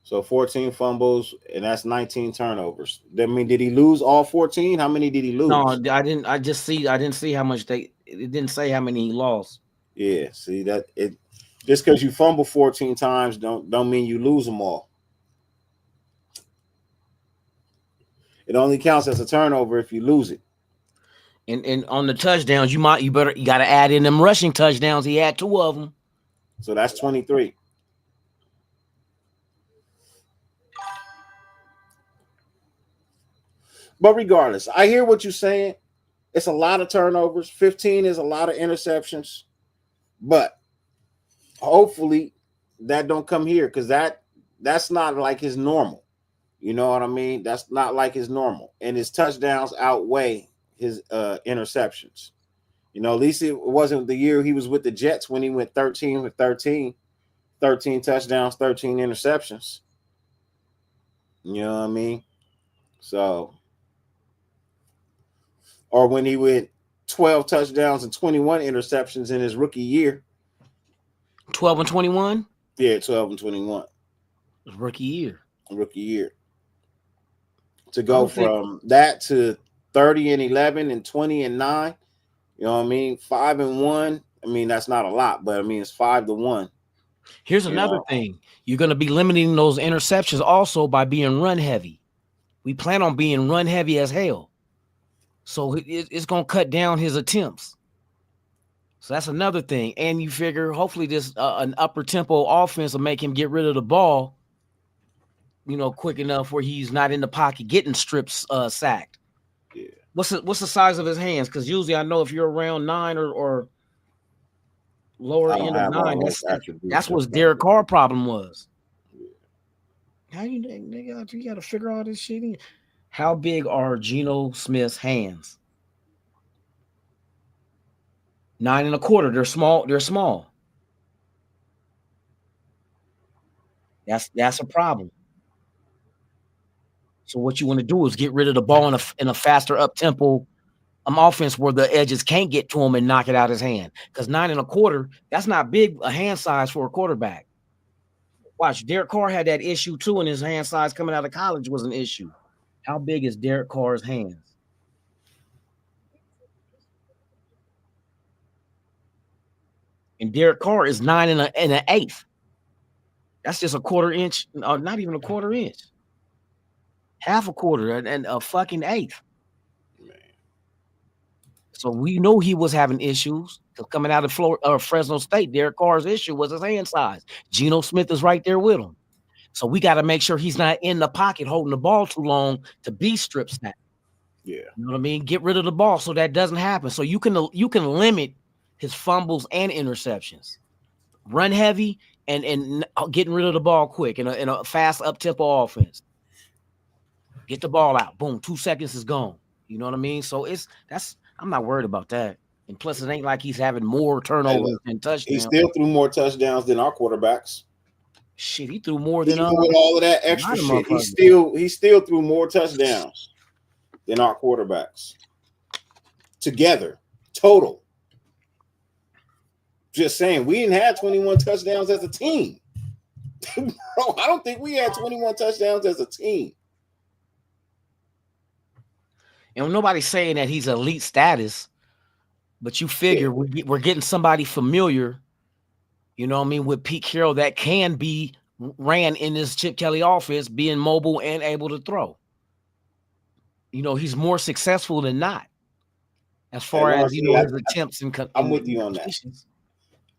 So 14 fumbles, and that's 19 turnovers. I mean, did he lose all 14? How many did he lose? No, I didn't. I didn't see how much it didn't say how many he lost. Yeah, see that it just because you fumble 14 times don't mean you lose them all. It only counts as a turnover if you lose it. And on the touchdowns, you got to add in them rushing touchdowns. He had 2 of them. So that's 23. But regardless, I hear what you're saying. It's a lot of turnovers. 15 is a lot of interceptions. But hopefully that don't come here, because that's not like his normal. You know what I mean? That's not like his normal. And his touchdowns outweigh his interceptions. You know, at least it wasn't the year he was with the Jets when he went 13 for 13, 13 touchdowns, 13 interceptions. You know what I mean? So, or when he went 12 touchdowns and 21 interceptions in his rookie year. 12 and 21? Yeah, 12 and 21. Rookie year. Rookie year. To go from that to 30 and 11 and 20 and 9, you know what I mean? 5 and 1. I mean, that's not a lot, but I mean, it's 5 to 1. Here's another thing. You're going to be limiting those interceptions also by being run heavy. We plan on being run heavy as hell. So it's going to cut down his attempts. So that's another thing. And you figure hopefully this an upper tempo offense will make him get rid of the ball, you know, quick enough where he's not in the pocket getting strips sacked. Yeah. What's the size of his hands? Because usually I know if you're around 9 or lower end of 9, that's what Derek Carr problem was. Yeah. How you got to figure all this shit in? How big are Geno Smith's hands? 9 1/4. They're small. They're small. That's a problem. So what you want to do is get rid of the ball in a faster up tempo offense where the edges can't get to him and knock it out his hand. Because 9 1/4, that's not big a hand size for a quarterback. Watch, Derek Carr had that issue too, and his hand size coming out of college was an issue. How big is Derek Carr's hands? And Derek Carr is 9 and an eighth. That's just a 1/4 inch, or not even a 1/4 inch. Half a quarter and a fucking eighth. Man. So we know he was having issues. Coming out of Fresno State, Derek Carr's issue was his hand size. Geno Smith is right there with him. So we got to make sure he's not in the pocket holding the ball too long to be strip sacked. Yeah. You know what I mean? Get rid of the ball so that doesn't happen. So you can limit his fumbles and interceptions. Run heavy and getting rid of the ball quick in a fast up-tempo offense. Get the ball out. Boom, 2 seconds is gone. You know what I mean? So I'm not worried about that. And plus, it ain't like he's having more turnovers and touchdowns. He still threw more touchdowns than our quarterbacks. Shit, he threw more than even with all of that extra shit. He still threw more touchdowns than our quarterbacks together, total. Just saying, we didn't have 21 touchdowns as a team. Bro, I don't think we had 21 touchdowns as a team. And nobody's saying that he's elite status, but you figure we're getting somebody familiar, you know what I mean, with Pete Carroll that can be ran in this Chip Kelly offense, being mobile and able to throw. You know, he's more successful than not as far as, you know, his attempts. I'm with you on that.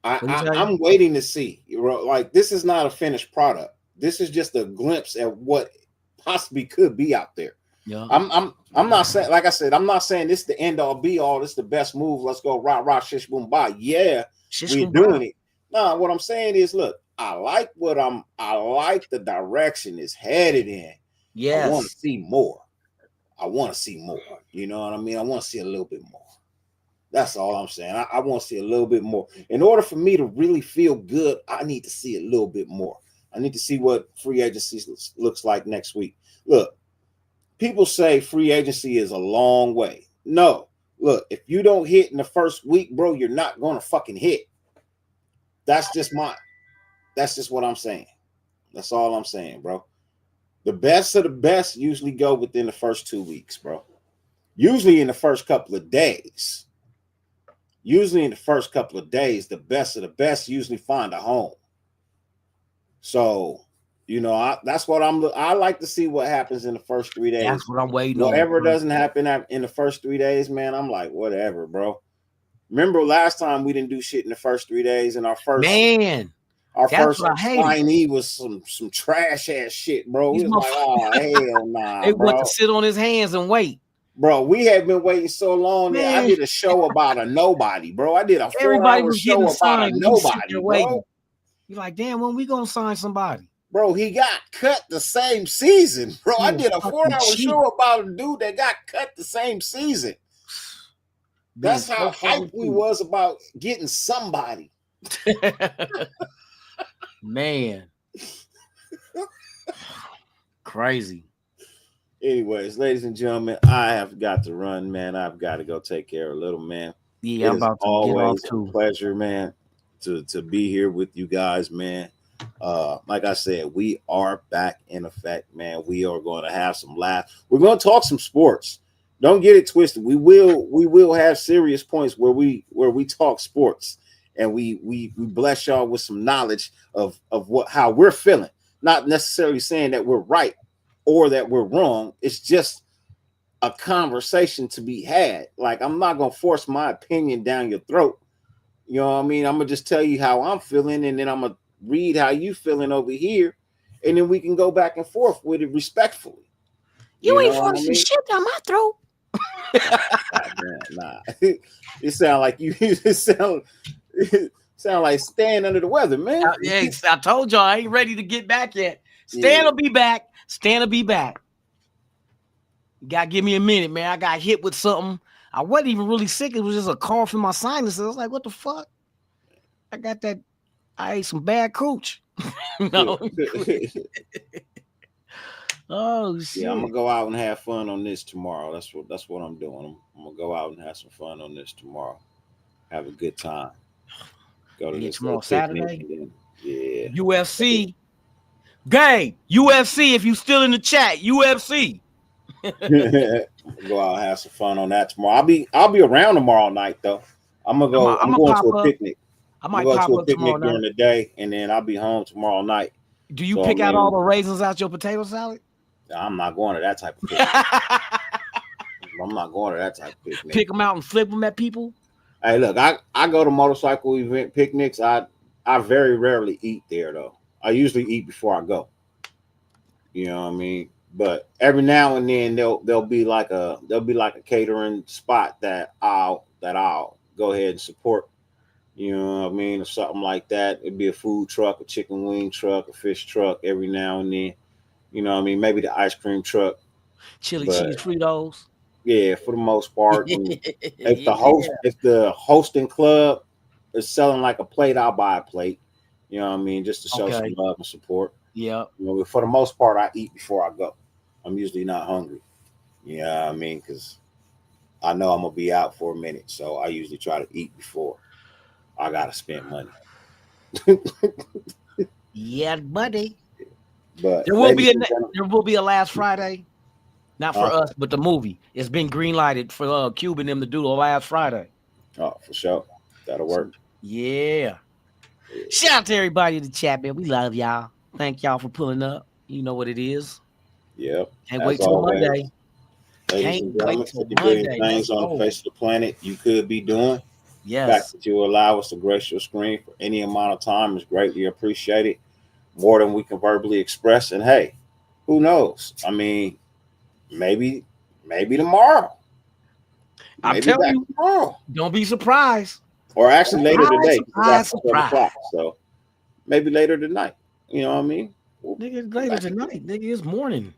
I'm waiting to see. Like, this is not a finished product. This is just a glimpse at what possibly could be out there. Yeah. I'm not saying, like I said, I'm not saying this is the end all be all. This is the best move. Let's go rock, shish, boom, bye. Yeah, we're doing it. No, what I'm saying is, look, I like the direction it's headed in. Yes. I want to see more. You know what I mean? I want to see a little bit more. That's all I'm saying. I want to see a little bit more. In order for me to really feel good, I need to see a little bit more. I need to see what free agency looks like next week. Look, people say free agency is a long way. No, look, if you don't hit in the first week, bro, you're not going to fucking hit. That's just what I'm saying. That's all I'm saying, bro. The best of the best usually go within the first 2 weeks, bro. Usually in the first couple of days. The best of the best usually find a home. So That's what I like to see what happens in the first 3 days. That's what I'm waiting Whatever on. doesn't happen in the first 3 days, man, I'm like, whatever, bro. Remember last time we didn't do shit in the first 3 days, and our first that's what I hated. signee was some trash ass shit, bro. These We was like, oh hell nah, they bro. went to sit on his hands and wait. Bro, we have been waiting so long that I did a show about a nobody, bro. I did a 4-hour show about a nobody, bro. You're like, damn, when we gonna sign somebody? Bro, he got cut the same season, bro. I did a 4-hour show about a dude that got cut the same season. That's how hyped we was about getting somebody. Man. Crazy. Anyways, ladies and gentlemen, I have got to run, man. I've got to go take care of a little man. Yeah, I'm about to always get off too. A pleasure, man, to be here with you guys, man. Like I said, we are back in effect, man. We are going to have some laughs. We're going to talk some sports. Don't get it twisted. We will have serious points where we talk sports, and we bless y'all with some knowledge of how we're feeling. Not necessarily saying that we're right or that we're wrong. It's just a conversation to be had. Like, I'm not gonna force my opinion down your throat. You know what I mean? I'm gonna just tell you how I'm feeling, and then I'm gonna read how you feeling over here, and then we can go back and forth with it respectfully. You ain't forcing shit down my throat. Nah. It sound like you sound like Stan under the weather, man. I told y'all I ain't ready to get back yet. Stan will be back. Stan will be back. You gotta give me a minute, man. I got hit with something. I wasn't even really sick. It was just a cough in my sinuses. I was like, what the fuck? I ate some bad cooch. No. Oh shit. Yeah, I'm gonna go out and have fun on this tomorrow. That's what I'm doing. I'm gonna go out and have some fun on this tomorrow. Have a good time. Go to this tomorrow Saturday. Yeah. UFC. Gang, UFC, if you still in the chat, UFC. Go out and have some fun on that tomorrow. I'll be around tomorrow night though. I'm going to a picnic. I might go to a picnic during the day, and then I'll be home tomorrow night. Do you pick out all the raisins out your potato salad? I'm not going to that type of picnic. I'm not going to that type of picnic. Pick them out and flip them at people? Hey, look, I go to motorcycle event picnics. I very rarely eat there though. I usually eat before I go. You know what I mean? But every now and then there'll be like a catering spot that I'll go ahead and support. You know what I mean? Or something like that. It'd be a food truck, a chicken wing truck, a fish truck every now and then. You know what I mean? Maybe the ice cream truck. Chili cheese Fritos. Yeah, for the most part. If the hosting club is selling like a plate, I'll buy a plate. You know what I mean? Just to show some love and support. Yeah. You know, for the most part, I eat before I go. I'm usually not hungry. You know what I mean? Because I know I'm gonna be out for a minute, so I usually try to eat before I gotta spend money. Yeah, buddy. But there will be a last Friday, not for us, but the movie. It's been green lighted for Cuban them to do the last Friday. Oh, for sure, that'll work. Yeah. Shout out to everybody in the chat, man. We love y'all. Thank y'all for pulling up. You know what it is. Yep. Can't wait till Monday. Ladies and gentlemen, 50 billion things on the face of the planet you could be doing. Yes. The fact that you allow us to grace your screen for any amount of time is greatly appreciated. More than we can verbally express. And hey, who knows? I mean, maybe tomorrow. I'm telling you, tomorrow. Don't be surprised. Or actually later today. Surprise. So maybe later tonight. You know what I mean? Nigga, later tonight. Nigga, it's morning.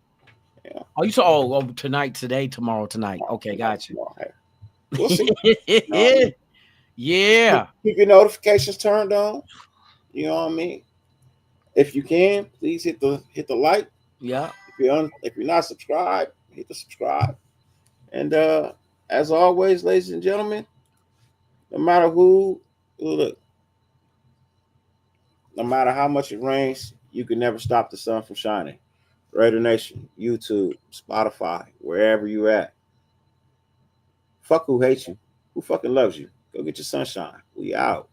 Yeah. Oh, you saw tonight, today, tomorrow, tonight. Okay, got you. We'll see. Yeah. Keep your notifications turned on. You know what I mean? If you can, please hit the like. Yeah. If you're not subscribed, hit the subscribe. And as always, ladies and gentlemen, no matter how much it rains, you can never stop the sun from shining. Raider Nation, YouTube, Spotify, wherever you at. Fuck who hates you. Who fucking loves you? Go get your sunshine. We out.